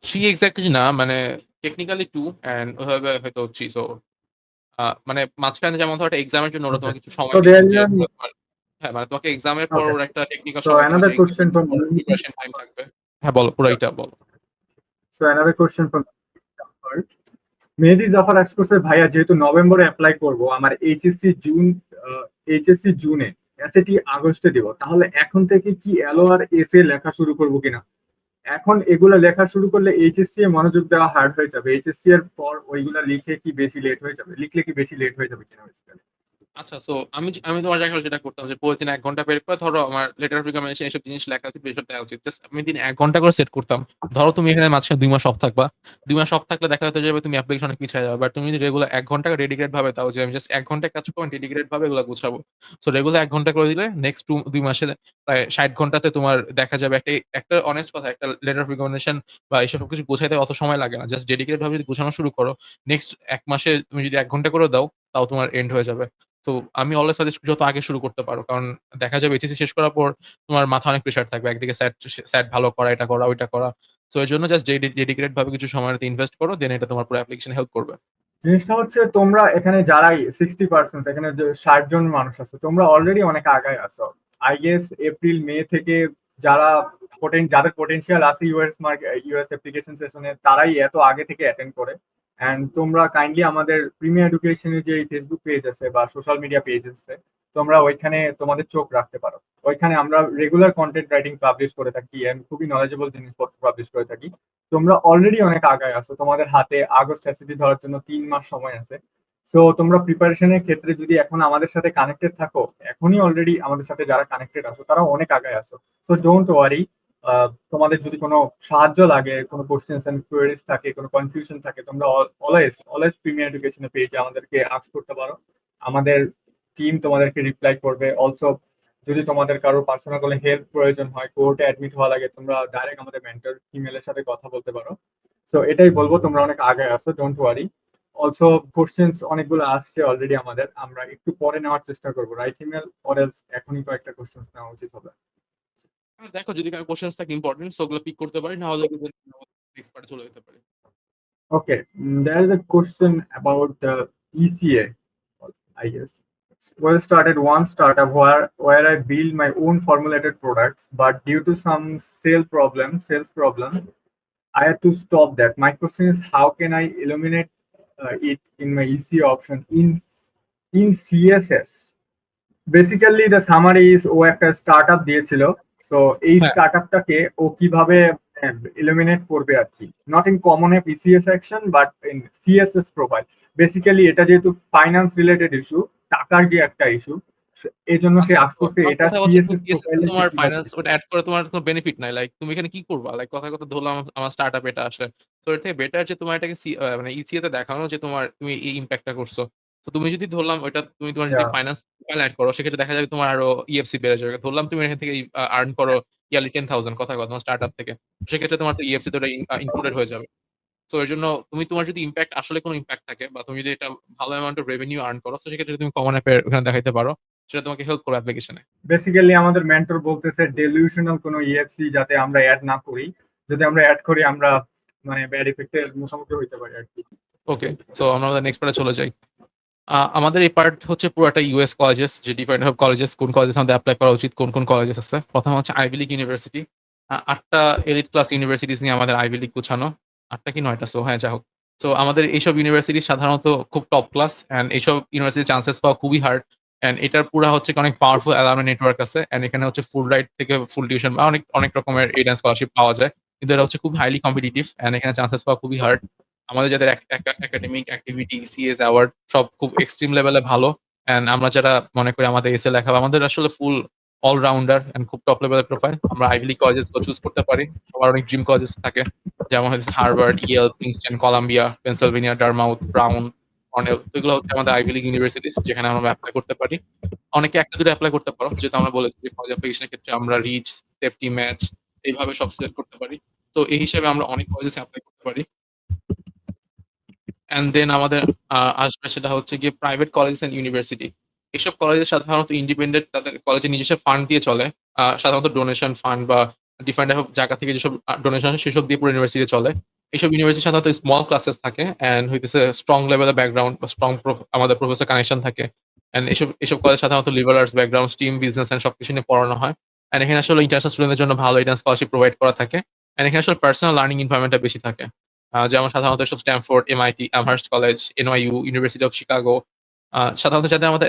3 এক্সাক্টলি না মানে টেকনিক্যালি 2 অ্যান্ড ওভাবে হয়তো 3 সো মানে মাঝখানে যেমন ধরো একটা এক্সামের জন্য ওরা ওকে, তোমাকে কিছু সময় সো দিবে দেয়ার ইজ যে অ্যান তোমার হ্যাঁ, মানে তোমাকে এক্সামের পর ওকে, ওরা একটা টেকনিক্যাল সো সময় দিবে যে অ্যানাদার এক্সামের কোশ্চেন ফ্রম প্রিপারেশন টাইম থাকবে। হ্যাঁ, বলো পুরাইটা বলো। So another question from Mehedi Jafar ask করছে, ভাইয়া যেহেতু নভেম্বরে অ্যাপ্লাই করব, আমার এইচএসসি জুনে, এসএটি আগস্টে দিব, তাহলে এখন থেকে কি এলও আর এসএ লেখা শুরু করব কিনা? এখন এগুলা লেখা শুরু করলে এইচএসসি এ মনোযোগ দেওয়া হার্ড হয়ে যাবে। এইচএসসি এর পর ওইগুলা লিখে কি বেশি লেট হয়ে যাবে, লিখলে কি বেশি লেট হয়ে যাবে কিনা বেসিক্যালি? আচ্ছা সো আমি তোমার জায়গায় হলে যেটা করতাম যে প্রতিদিন ১ ঘন্টা বের করে ধরো আমার লেটার অফ রিকমেন্ডেশন এসব জিনিস লেখা উচিত, এসব দেওয়া উচিত। জাস্ট আমি দিন ১ ঘন্টা করে সেট করতাম। ধরো তুমি এখানে মাঝখানে ২ মাস অফ থাকবা। ২ মাস অফ থাকলে দেখা যেত যে তুমি অ্যাপ্লিকেশন অনেক পিছায় যাবে। বাট তুমি যদি রেগুলার ১ ঘন্টা ডেডিকেটেড ভাবে দাও যে আমি জাস্ট ১ ঘন্টায় কাজ করব, ডেডিকেটেড ভাবে এগুলো গুছাবো। সো রেগুলার ১ ঘন্টা করে দিলে নেক্সট ২ মাসে প্রায় ৬০ ঘন্টাতে তোমার দেখা যাবে একটা অনেস্ট কথা একটা লেটার অফ রিকমেন্ডেশন বা এইসব সবকিছু গোছাইতে অত সময় লাগে না। জাস্ট ডেডিকেটেড ভাবে যদি গোছানো শুরু করো, নেক্সট ১ মাসে তুমি যদি ১ ঘন্টা করে দাও, তাও তোমার এন্ড হয়ে যাবে। তো আমি অলওয়েজ সাজেস্ট করি যত আগে শুরু করতে পারো। কারণ দেখা যাবে এইচএসসি শেষ করার পর তোমার মাথায় অনেক প্রেশার থাকবে। একদিকে স্যাট ভালো করা, এটা করা, ওইটা করা। সো এজন্য জাস্ট ডেডিকেটেড ভাবে কিছু সময় এটাতে ইনভেস্ট করো। দেন এটা তোমার পুরো অ্যাপ্লিকেশন হেল্প করবে। জিনিসটা হচ্ছে, তোমরা এখানে যারাই 60%, এখানে যে 60 জন মানুষ আছে, তোমরা অলরেডি অনেক আগায় আছো। আই গেস এপ্রিল মে থেকে যারা যাদের পোটেনশিয়াল আছে ইউএস অ্যাপ্লিকেশন সেশনে, তারাই এত আগে থেকে অ্যাটেন্ড করে। এন্ড তোমরা কাইন্ডলি আমাদের প্রিমিয়ার এডুকেশনের যে ফেসবুক পেজ আছে বা সোশ্যাল মিডিয়া পেজ আছে, তোমরা ওইখানে তোমাদের চোখ রাখতে পারো। ওইখানে আমরা রেগুলার কন্টেন্ট রাইটিং পাবলিশ করে থাকি এন্ড খুবই নলেজেবল জিনিসপত্র পাবলিশ করে থাকি। তোমরা অলরেডি অনেক আগায় আছো, তোমাদের হাতে আগস্ট এসএসসি ধরার জন্য 3 মাস সময় আছে। সো তোমরা প্রিপারেশনের ক্ষেত্রে যদি এখন আমাদের সাথে কানেক্টেড থাকো, এখনই অলরেডি আমাদের সাথে যারা কানেক্টেড আছো তারা অনেক আগায় আছো। So don't worry. তোমাদের যদি কোনো সাহায্য লাগে, কোনো কোশ্চেন্স এন্ড কোয়েরিজ থাকে, কোনো কনফিউশন থাকে, তোমরা অলওয়েজ অলওয়েজ প্রিমিয়ার এডুকেশনের পেজে আমাদেরকে আস্ক করতে পারো। আমাদের টিম তোমাদেরকে রিপ্লাই করবে। অলসো যদি তোমাদের কারো পার্সোনাল কোনো হেল্প প্রয়োজন হয়, কোর্টে অ্যাডমিট হওয়া লাগে, তোমরা ডাইরেক্ট আমাদের মেন্টর ইমেলের সাথে কথা বলতে পারো। সো এটাই বলবো, তোমরা অনেক আগে আসো, ডোন্ট ওয়ারি। অলসো কোশ্চেন্স অনেকগুলো আসছে অলরেডি আমাদের, আমরা একটু পরে নেওয়ার চেষ্টা করবো, রাইট ইমেল, অর এলস এখনই কয়েকটা কোশ্চেন্স নেওয়া উচিত হবে। দেখো যদি কারো কোশ্চেন্স থাকে ইম্পর্টেন্ট ওগুলো পিক করতে পারি, না হলে নেক্সট পার্টে চলে যেতে পারি। Okay, there is a question about ECA, I guess. Well, started one startup where I build my own formulated products, but due to some sales problem, I had to stop that. My question is, how can I eliminate it in my ECA option in CSS? Basically the summary is, ও একটা startup দিয়েছিল। So এই হ্যাঁ, স্টার্টআপটাকে ও কিভাবে eliminate করবে আর কি, not in common A PCS section but in CSS profile. Basically এটা যেহেতু ফাইন্যান্স রিলেটেড ইস্যু, টাকার যে একটা ইস্যু, এই জন্য সে আচ্ছা, আস্তে তো আস্তে আমার এটা কথা হচ্ছে তুমি সিএসএস সিএসএস এ প্রোফাইলে সে তোমার কিভাবে ফাইন্যান্স দিবে। ওটা এড করে তোমার কোনো বেনিফিট নাই। লাইক তুমি এখানে কি করবা? লাইক কথায়, কথায় ধরলাম আমার স্টার্টআপ এটা আসে। তো এর থেকে বেটার যে তোমার এটাকে মানে ইসিএ তে দেখানো যে তুমি এই ইমপ্যাক্ট টা করছো। তো তুমি যদি ধরলাম ওইটা তুমি তোমার যদি Yeah, ফাইন্যান্স প্রোফাইল এড করো সেক্ষেত্রে দেখা যাবে তোমার আরো ইএফসি বেড়ে যাবে। ধরলাম তুমি এখান থেকে আর্ন করো ইয়ারলি 10,000 কথায় কথা তোমার স্টার্টআপ থেকে। সেক্ষেত্রে তোমার তো ইএফসি তে ওটা ইনক্লুডেড হয়ে যাবে। সো এর জন্য তোমার যদি ইমপ্যাক্ট আসলে কোনো ইমপ্যাক্ট থাকে বা তুমি যদি এটা ভালো অ্যামাউন্ট অফ রেভিনিউ আর্ন করো, তো সেক্ষেত্রে তুমি কমন অ্যাপের ওখানে দেখাইতে পারো। সেটা তোমাকে হেল্প করবে অ্যাপ্লিকেশনে। বেসিক্যালি আমাদের মেন্টর বলতেছে ডেলিউশনাল কোনো ইএফসি যাতে আমরা অ্যাড না করি। যদি আমরা অ্যাড করি, আমরা মানে ব্যাড ইফেক্টের মুখোমুখি হইতে পারি আর কি। ওকে, সো আমরা আমাদের নেক্সট পার্টে চলে যাই। আমাদের এই পার্ট হচ্ছে পুরাটা ইউএস কলেজেস, যে ডিফারেন্ট অফ কলেজেস, কোন কলেজেস আমাদের এপ্লাই করা উচিত, কোন কোন কলেজেস আছে। প্রথম হচ্ছে আইভি লীগ ইউনিভার্সিটি। ৮টা এলিট ক্লাস ইউনিভার্সিটিস নিয়ে আমাদের আইভি লীগ গুছানো। ৮টা কি ৯টা, সো হ্যাঁ, যা হোক। সো আমাদের এইসব ইউনিভার্সিটি সাধারণত খুব টপ ক্লাস অ্যান্ড এইসব ইউনিভার্সিটির চান্সেস পাওয়া খুবই হার্ড। অ্যান্ড এটার পুরা হচ্ছে কি অনেক পাওয়ারফুল অ্যালামনাই নেটওয়ার্ক আছে। অ্যান্ড এখানে হচ্ছে ফুল রাইড থেকে ফুল টিউশন বা অনেক অনেক রকমের এইড অ্যান্ড স্কলারশিপ পাওয়া যায়। কিন্তু এটা হচ্ছে খুব হাইলি কম্পিটিটিভ অ্যান্ড এখানে চান্সেস পাওয়া খুবই হার্ড। আমাদের যাদের একাডেমিক অ্যাক্টিভিটি, সিএস অ্যাওয়ার্ড সব খুব এক্সট্রিম লেভেলে ভালো। অ্যান্ড আমরা যারা মনে করি আমাদের এসএ লেখা বা আমাদের আসলে ফুল অলরাউন্ডার অ্যান্ড খুব টপ লেভেলের প্রোফাইল, আমরা আইভি লীগ কলেজেস গুলো চুজ করতে পারি। সবার অনেক ড্রিম কলেজেস থাকে। যেমন হচ্ছে Harvard, Yale, Princeton, Columbia, Pennsylvania, Dartmouth, Brown, Cornell. এগুলো হচ্ছে আমাদের আইভি লীগ ইউনিভার্সিটিস যেখানে আমরা এপ্লাই করতে পারি। অনেকে ১ টা ২ টা এপ্লাই করতে পারো। যেহেতু আমরা বলেছি যে কলেজ অ্যাপ্লিকেশন এর ক্ষেত্রে আমরা রিচ, সেফটি, ম্যাচ এইভাবে সব সিলেক্ট করতে পারি। তো এই হিসেবে আমরা অনেক কলেজেস এপ্লাই করতে পারি। অ্যান্ড দেন আমাদের আসবে সেটা হচ্ছে গিয়ে প্রাইভেট কলেজেস অ্যান্ড ইউনিভার্সিটি। এসব কলেজে সাধারণত ইন্ডিপেন্ডেন্ট তাদের কলেজের নিজস্ব ফান্ড দিয়ে চলে। সাধারণত ডোনেশন ফান্ড বা ডিফারেন্ট টাইপ অফ জায়গা থেকে যেসব ডোনেশন আসে সেসব দিয়ে পুরো ইউনিভার্সিটি চলে। এসব ইউনিভার্সিটি সাধারণত স্মল ক্লাসেস থাকে অ্যান্ড হইতেছে স্ট্রং লেভেলের ব্যাকগ্রাউন্ড বা স্ট্রং আমাদের প্রফেসর কানেকশন থাকে। অ্যান্ড এসব কলেজ সাধারণত liberal arts background, stream, business and সবকিছু নিয়ে পড়ানো হয়। অ্যান্ড এখানে আসলে ইন্টারন্যাশনাল স্টুডেন্টদের জন্য ভালো রিটার্ন স্কলারশিপ প্রোভাইড করা থাকে। অ্যান্ড এখানে আসলে পার্সোনাল লার্নিং এনভায়রনমেন্ট টা বেশি থাকে। যেমন সাধারণত এসব Stanford, MIT, Amherst college, NYU, university of Chicago, সাধারণত যাদের আমাদের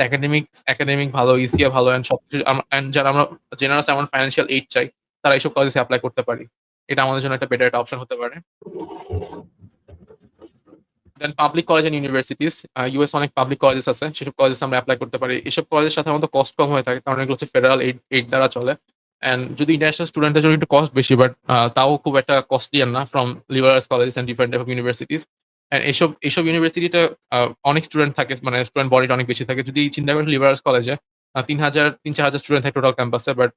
একাডেমিক ভালো, ইসিএ ভালো অ্যান্ড সবকিছু অ্যান্ড যারা আমরা জেনারেস এমন ফাইন্যান্সিয়াল এইড চাই, তারা এইসব কলেজে এপ্লাই করতে পারি। এটা আমাদের জন্য একটা বেটার একটা অপশন হতে পারে। Then public college and universities, US অনেক পাবলিক কলেজেস আছে। সেসব কলেজে আমরা এপ্লাই করতে পারি। এসব কলেজে সাধারণত কস্ট কম হয়ে থাকে। কারণ এগুলো হচ্ছে ফেডারাল এইড দ্বারা চলে। অ্যান্ড যদি ইন্টারন্যাশনাল স্টুডেন্টদের জন্য একটু কস্ট বেশি, বাট তাও খুব একটা কস্টলিয়ার না from liberal arts colleges and different type of universities. And এসব ইউনিভার্সিটিতে অনেক স্টুডেন্ট থাকে, মানে স্টুডেন্ট বডিটা অনেক বেশি থাকে। যদি চিন্তা করেন লিবারাল আর্টস কলেজে ৩,০০০-৩,৪০০ স্টুডেন্ট থাকে টোটাল ক্যাম্পাসে। বাট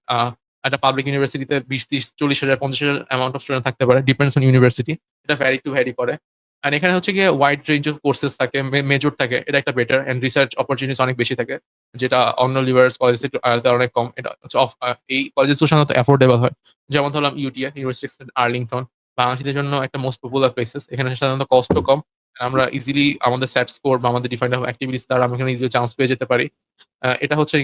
একটা পাবলিক ইউনিভার্সিটিতে ২০, ৩০, ৪০,০০০, ৫০,০০০ অ্যামাউন্ট অফ স্টুডেন্ট থাকতে পারে। Depends on university. এটা ভ্যারি করে। অ্যান্ড এখানে হচ্ছে গিয়ে ওয়াইড রেঞ্জ অফ কোর্সেস থাকে, মেজর থাকে। এটা একটা বেটার অ্যান্ড রিসার্চ অপরচুনিটিস অনেক বেশি থাকে। যেটা অন্য লিবারেল কলেজে একটু অনেক কম। এটা হচ্ছে এই কলেজেস সাধারণত এফোর্ডেবল হয়। যেমন ধরলাম ইউটিএ, ইউনিভার্সিটি অফ আর্লিংটন, বাংলাদেশীদের জন্য একটা মোস্ট পপুলার প্লেসেস। এখানে সাধারণত কস্টও কম। আমরা ইজিলি আমাদের সেট স্কোর বা আমাদের ডিফারেন্ট অ্যাক্টিভিটিস দ্বারা আমরা এখানে ইজিলি চান্স পেয়ে যেতে পারি। এটা হচ্ছে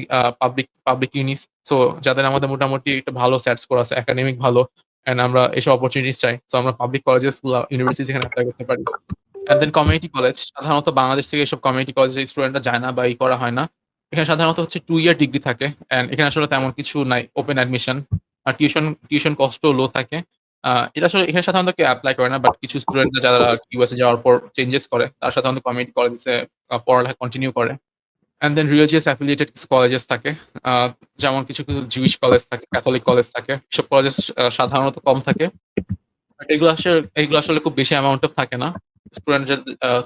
পাবলিক ইউনিস। সো যাদের আমাদের মোটামুটি একটা ভালো সেট স্কোর আছে, একাডেমিক ভালো অ্যান্ড আমরা এসব অপরচুনিটিস চাই। সো আমরা পাবলিক কলেজেস গুলা ইউনিভার্সিটিস এখানে এপ্লাই করতে পারি। And then community college. সাধারণত বাংলাদেশ থেকে এসব কমিউনিটি কলেজের স্টুডেন্টরা যায় না বা করা হয় না। এখানে সাধারণত হচ্ছে 2 ইয়ার ডিগ্রি থাকে। অ্যান্ড এখানে আসলে তেমন কিছু নাই। Open admission. আর টিউশন কস্টও লো থাকে। এটা আসলে এখানে সাধারণত কেউ এপ্লাই করে না। বাট কিছু স্টুডেন্টরা যারা ইউএসএ যাওয়ার পর চেঞ্জেস করে, তারা সাধারণত কমিউনিটি কলেজে পড়ালেখা কন্টিনিউ করে। And then religious affiliated colleges থাকে। আ যেমন কিছু জুইশ কলেজ থাকে, ক্যাথলিক কলেজ থাকে। এসব কলেজেস সাধারণত কম থাকে। বাট এগুলো আসলে খুব বেশি অ্যামাউন্ট অফ থাকে না। স্টুডেন্ট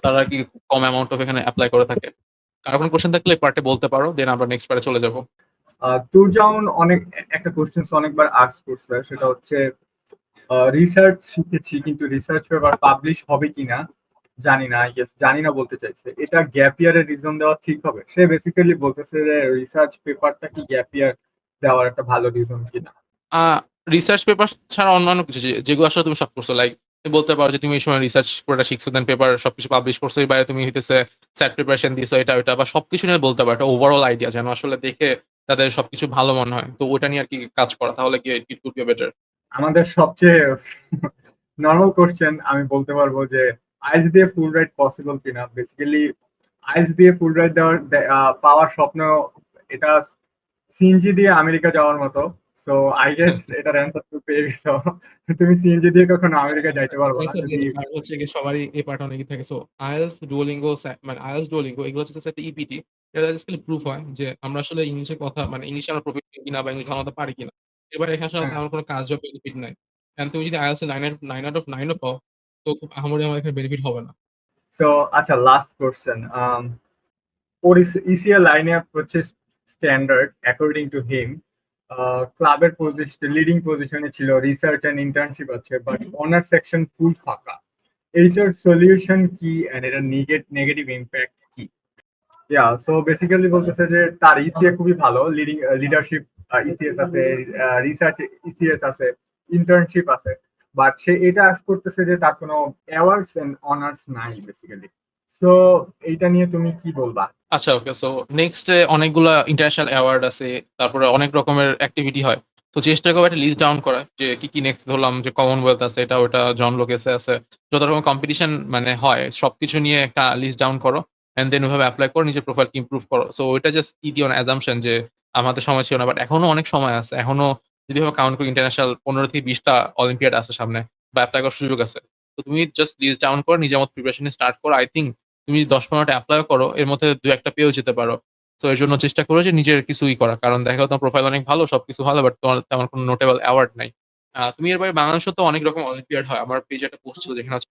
তারা আরকি কম অ্যামাউন্ট অফ এখানে এপ্লাই করে থাকে। কারো কোনো কোয়েশ্চেন থাকলে এই পার্টে বলতে পারো। দেন আমরা নেক্সট পার্টে চলে যাব। তুরজাউন অনেক একটা কোশ্চেন অনেকবার আস্ক করছে, সেটা হচ্ছে রিসার্চ শিখেছি কিন্তু রিসার্চ পেপার পাবলিশ হবে কিনা জানি না। ইয়েস, জানি না বলতে চাইছে। এটা গ্যাপ ইয়ারের রিজন দেওয়া ঠিক হবে? সে বেসিক্যালি বলতেছে যে রিসার্চ পেপারটা কি গ্যাপ ইয়ার দেওয়ার একটা ভালো রিজন কিনা। আ রিসার্চ পেপার ছাড়া অন্যান্য কিছু যেগুলো আসলে তুমি শখ করছো। লাইক তুমি বলতে পারো যে তুমি এই সময় রিসার্চ পুরোটা শিখছো, দেন পেপার সবকিছু পাবলিশ করছো। এর বাইরে তুমি হইতেছে স্যাট প্রিপারেশন দিছো এটা ওইটা বা সবকিছু নিয়ে বলতে পারো। একটা ওভারঅল আইডিয়া যেন আসলে দেখে তাদের সবকিছু ভালো মনে হয়। তো ওটা নিয়ে আরকি কাজ করা। তাহলে কি ইট কুড বি বেটার। আমাদের সবচেয়ে নরমাল কোশ্চেন আমি বলতে পারবো যে আইএলটিএস দিয়ে ফুল রাইড পসিবল কিনা। বেসিক্যালি আইএলটিএস দিয়ে ফুল রাইড দেওয়ার পাওয়ার স্বপ্ন, এটা সিএনজি দিয়ে আমেরিকা যাওয়ার মতো। সো আই গেস এটার অ্যান্সার তুমি পেয়ে গেছো। তুমি সিএনজি দিয়ে কখনো আমেরিকা যাইতে পারবো না অ্যান্সার দিয়ে যদি। দাও। কারণ হচ্ছে গিয়ে সবারই এই পার্ট অনেকই থাকে। সো IELTS, Duolingo, মানে IELTS, Duolingo এগুলো হচ্ছে জাস্ট একটা ইপিটি। এটা বেসিক্যালি প্রুফ হয় যে আমরা আসলে ইংলিশে কথা মানে ইংলিশে আমরা প্রফিশিয়েন্ট কিনা বা ইংলিশ বানাতে পারি কিনা। এবার এখানে আসলে হ্যাঁ, তেমন কোনো কাজ বা বেনিফিট নাই। এখন তুমি যদি IELTS এ 9 আউট অফ 9 ও পাও, তো খুব আহামরি আমার এখানে বেনিফিট হবে না। সো আচ্ছা, লাস্ট কোশ্চেন। ওর ইসিএল লাইনে হচ্ছে স্ট্যান্ডার্ড অ্যাকর্ডিং টু হিম। ক্লাবের পজিশন লিডিং পজিশনে ছিল, রিসার্চ এন্ড ইন্টার্নশিপ আছে, বাট অনার্স সেকশন ফুল ফাঁকা। এইটার সলিউশন কি এন্ড এটার নেগেটিভ ইম্প্যাক্ট কি? ইয়া, সো বেসিক্যালি বলতেছে যে তার ইসিএ খুবই ভালো, লিডারশিপ ইসিএস আছে, রিসার্চ ইসিএস আছে, ইন্টার্নশিপ আছে, বাট সে এটা আস করতেছে যে তার কোনো অ্যাওয়ার্ডস এন্ড অনার্স নাই বেসিক্যালি। সো এইটা নিয়ে তুমি কি বলবা? আচ্ছা, ওকে। সো নেক্সট এ অনেকগুলা ইন্টারন্যাশনাল অ্যাওয়ার্ড আছে। তারপরে অনেক রকমের এক্টিভিটি হয়। তো চেষ্টা করব একটা লিস্ট ডাউন করার যে কি নেক্সট ধরলাম যে কমনওয়েলথ আছে, এটা ওটা জন লোকেসে আছে। যত রকম কম্পিটিশন মানে হয় সবকিছু নিয়ে একটা লিস্ট ডাউন করো। অ্যান্ড দেন ওইভাবে এপ্লাই করো, নিজের প্রোফাইলকে ইমপ্রুভ করো। সো ওইটা জাস্ট দিও না অ্যাজাম্পশন যে আমাদের সময় ছিল না। বাট এখনো অনেক সময় আছে। এখনো যদি ভাবে কাউন্ট করি ইন্টারন্যাশনাল ১৫ থেকে ২০ টা অলিম্পিয়াড আছে সামনে বা এপ্লাই করার সুযোগ আছে। তো তুমি জাস্ট লিস্ট ডাউন করো, নিজের মতো প্রিপারেশন স্টার্ট করো। আই থিংক তুমি ১০-১৫ টা এপ্লাই করো, এর মধ্যে ২-১ টা পেয়েও যেতে পারো। সো এর জন্য চেষ্টা করো যে নিজের কিছুই করা। কারণ দেখা গেল তোমার প্রোফাইল অনেক ভালো, সবকিছু ভালো বাট তোমার তেমন কোনো নোটেবল অ্যাওয়ার্ড নাই। তুমি এর বাইরে বাংলাদেশেও তো অনেক রকম অলিম্পিয়াড হয়। আমার পেজে একটা পোস্ট ছিল যেখানে হচ্ছে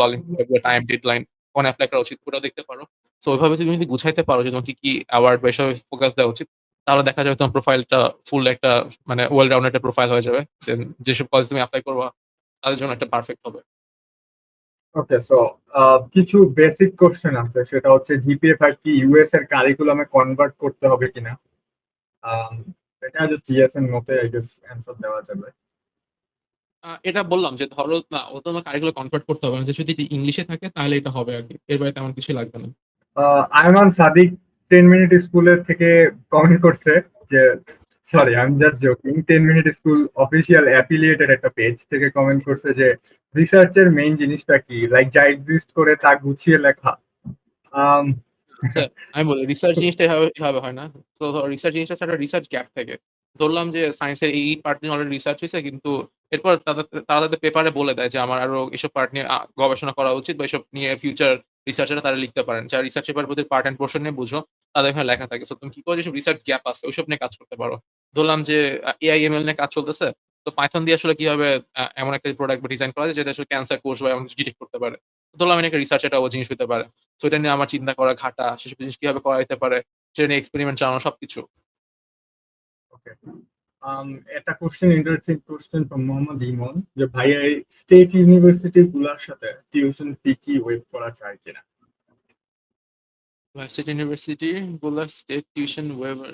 অলিম্পিয়াড টাইম ডেডলাইন কখন এপ্লাই করা উচিত ওটাও দেখতে পারো। সো ওইভাবে তুমি যদি গুছাইতে পারো যে তোমার কি অ্যাওয়ার্ড বা এসবে ফোকাস দেওয়া উচিত, তাহলে দেখা যাবে তোমার প্রোফাইলটা ফুল একটা মানে ওয়েল রাউন্ডেড একটা প্রোফাইল হয়ে যাবে। দেন যেসব কলেজে তুমি এপ্লাই করবা তাদের জন্য একটা পারফেক্ট হবে। ওকে, সো কিছু বেসিক কোশ্চেন আছে, সেটা হচ্ছে জিপিএ 5 কি ইউএস এর কারিকুলামে কনভার্ট করতে হবে কিনা। আম, এটা জাস্ট ইয়েস এন্ড নোতে আই গেস অ্যান্সার দেওয়া যাবে। এটা বললাম যে ধরো না ও তোমার কারিকুলাম কনভার্ট করতে হবে না। যে যদি এটি ইংলিশে থাকে তাহলে এটা হবে আরকি। এর বাইরে তেমন কিছুই লাগবে না। আয়মান সাদিক 10 মিনিট স্কুলের থেকে কমেন্ট করছে যে, sorry I am just joking, 10 minute school official affiliated একটা পেজ থেকে কমেন্ট করছে যে রিসার্চের মেইন জিনিসটা কি, লাইক যা এক্সিস্ট করে তা গুছিয়ে লেখা। আম, আচ্ছা, আমি বলি রিসার্চ জিনিসটা এভাবে হয় না। তো ধরো রিসার্চ জিনিসটা হচ্ছে একটা রিসার্চ গ্যাপ থেকে। ধরলাম যে সায়েন্সের এই পার্ট নিয়ে অলরেডি রিসার্চ হইছে কিন্তু এরপর তারা তাদের পেপারে বলে দেয় যে আমার আরো এসব পার্ট নিয়ে গবেষণা করা উচিত বা এসব নিয়ে ফিউচার রিসার্চাররা তারা লিখতে পারেন। যারা রিসার্চ পেপার প্রতি পার্ট অ্যান্ড পোরশন নিয়ে বুঝো তাদের এখানে লেখা থাকে। সো তুমি কি করে যেসব রিসার্চ গ্যাপ আছে ওইসব নিয়ে কাজ করতে পারো। ধরলাম যে AI/ML নিয়ে কাজ চলতেছে। তো পাইথন দিয়ে আসলে কিভাবে এমন একটা প্রোডাক্ট বা ডিজাইন করা যায় যেটা আসলে ক্যান্সার কোষ বা এমন কিছু ডিটেক্ট করতে পারে। ধরলাম এটা একটা রিসার্চ একটা জিনিস হইতে পারে। সো এটা নিয়ে আমার চিন্তা করা, ঘাটা, সেসব জিনিস কিভাবে করা যেতে পারে, সেটা নিয়ে এক্সপেরিমেন্ট চালানো সবকিছু। ওকে, একটা question, interesting question from Mohammad Emon, যে ভাইয়া এই স্টেট ইউনিভার্সিটি গুলার সাথে টিউশন ফি কি ওয়েভ করা যায় কিনা। ভার্সিটি ইউনিভার্সিটি গুলার স্টেট টিউশন ওয়েভার।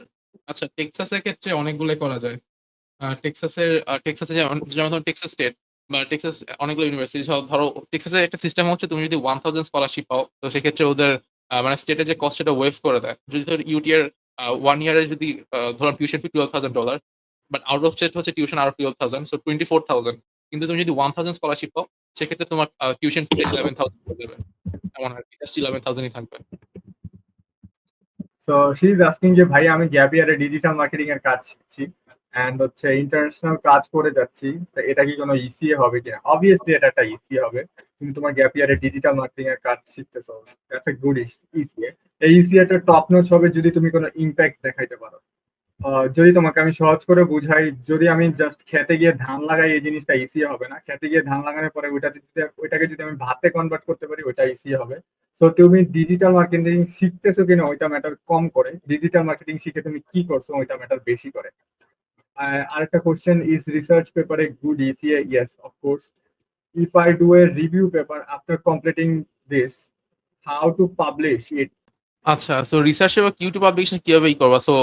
আচ্ছা, টেক্সাসের ক্ষেত্রে অনেকগুলাই করা যায়। টেক্সাসে যেমন ধরো টেক্সাস স্টেট বা টেক্সাস অনেকগুলো ইউনিভার্সিটি ধরো টেক্সাসের একটা সিস্টেম হচ্ছে তুমি যদি 1000 স্কলারশিপ পাও তো সেক্ষেত্রে ওদের মানে স্টেটের যে কস্ট সেটা ওয়েভ করে দেয়। যদি ধর ইউটিআর 1 ইয়ারে যদি ধরুন tuition fee $12,000 but out of state হচ্ছে টিউশন আরো 12,000 সো 24,000 কিন্তু তুমি যদি 1000 স্কলারশিপ পাও সেক্ষেত্রে তোমার টিউশন ফি 11,000 হয়ে যাবে। এমন আরকি জাস্ট 11,000 ই থাকবে। সো শি ইজ আস্কিং যে ভাই আমি গ্যাপ ইয়ারে ডিজিটাল মার্কেটিং এর কাজ শিখছি এন্ড হচ্ছে ইন্টারন্যাশনাল কাজ করে যাচ্ছি, তো এটা কি কোনো ইসিএ হবে কিনা? অবভিয়াসলি এটা একটা ইসিএ হবে। তুমি তোমার গ্যাপ ইয়ারে ডিজিটাল মার্কেটিং এর কাজ শিখতেছো, দ্যাটস এ গুড ইসিএ। এই ইসিএ টা টপ নচ হবে যদি তুমি কোনো ইমপ্যাক্ট দেখাইতে পারো। যদি তোমাকে আমি সহজ করে বুঝাই, যদি আমি জাস্ট খেতে গিয়ে ধান লাগাই এই জিনিসটা ইসি হবে না। খেতে গিয়ে ধান লাগানোর পরে ওইটাকে যদি আমি ভাতে কনভার্ট করতে পারি ওইটা ইসি হবে। তো তুমি ডিজিটাল মার্কেটিং শিখতেছো কিনা ওইটা ম্যাটার কম করে, ডিজিটাল মার্কেটিং শিখে তুমি কি করছো ওইটা ম্যাটার বেশি করে। আরেকটা question, is research paper a good ECA? Yes, of course. If I do a review paper after completing this, how to publish ইট? আচ্ছা, সো রিসার্চ পেপার কিউ2 পাবলিকেশন কিভাবে করবা? সো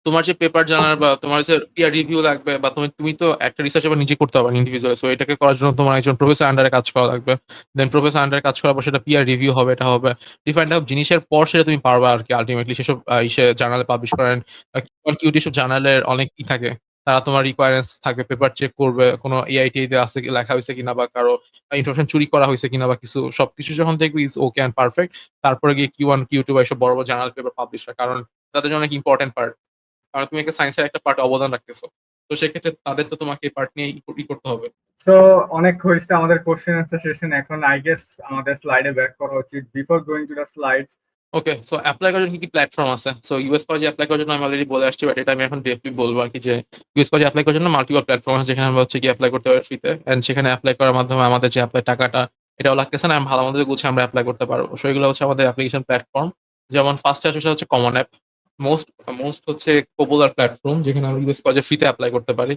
তোমার যে পেপার জার্নাল বা তোমার যে পিয়ার রিভিউ লাগবে বা তুমি তো একটা রিসার্চ পেপার নিজে করতে পারবে ইন্ডিভিজুয়ালি। সো এটাকে করার জন্য তোমার একজন প্রফেসর আন্ডারে কাজ করা লাগবে। দেন প্রফেসর আন্ডারে কাজ করার পর সেটা পিয়ার রিভিউ হবে, এটা হবে। ডিফারেন্ট টাইপ জিনিসের পর সেটা তুমি পারবা আরকি আল্টিমেটলি সেসব ইসে জার্নালে পাবলিশ করেন। কিউ2 এসব জার্নালের অনেক থাকে। তারা তোমার রিকোয়ারেন্টস থাকবে, পেপার চেক করবে, কোনো এআই-টেআই আছে কি লেখা হইছে কিনা বা কারো ইনফরমেশন চুরি করা হইছে কিনা বা কিছু সবকিছু যখন দেখবি ইস ওকে অ্যান্ড পারফেক্ট, তারপরে গিয়ে কিউ1, কিউ2 বা এসব বড়, বড় জার্নাল পেপার পাবলিশ হয়। কারণ তাদের জন্য অনেক ইম্পোর্টেন্ট পার্ট। কারণ তুমি একটা সায়েন্সের একটা পার্ট অবদান রাখতেছো। তো সেক্ষেত্রে তাদের তো তোমাকে এই পার্ট নিয়ে করতে হবে। সো অনেক হয়েছে আমাদের কোশ্চেন আনসার সেশন, এখন আই গেস আমাদের স্লাইডে ব্যাক করা উচিত। Before going to the slides, okay, so apply করার জন্য কি, কি প্ল্যাটফর্ম আছে? সো ইউএস কলেজে এপ্লাই করার জন্য আমি অলরেডি বলে আসছি, বাট এটা আমি এখন ডিরেক্টলি বলবো আরকি যে ইউএস কলেজে এপ্লাই করার জন্য মাল্টিপল প্ল্যাটফর্ম আছে যেখানে আমরা হচ্ছে গিয়ে এপ্লাই করতে পারি ফ্রিতে। অ্যান্ড সেখানে এপ্লাই করার মাধ্যমে আমাদের যে এপ্লাই টাকাটা এটাও লাগতেছে না। ভালো মতো গুছিয়ে আমরা এপ্লাই করতে পারবো। সো এগুলো হচ্ছে আমাদের অ্যাপ্লিকেশন প্ল্যাটফর্ম। যেমন ফার্স্টে আসে সেটা হচ্ছে কমন অ্যাপ। মোস্ট মোস্ট হচ্ছে পপুলার প্ল্যাটফর্ম যেখানে আমরা ইউএস কলেজে ফ্রিতে এপ্লাই করতে পারি।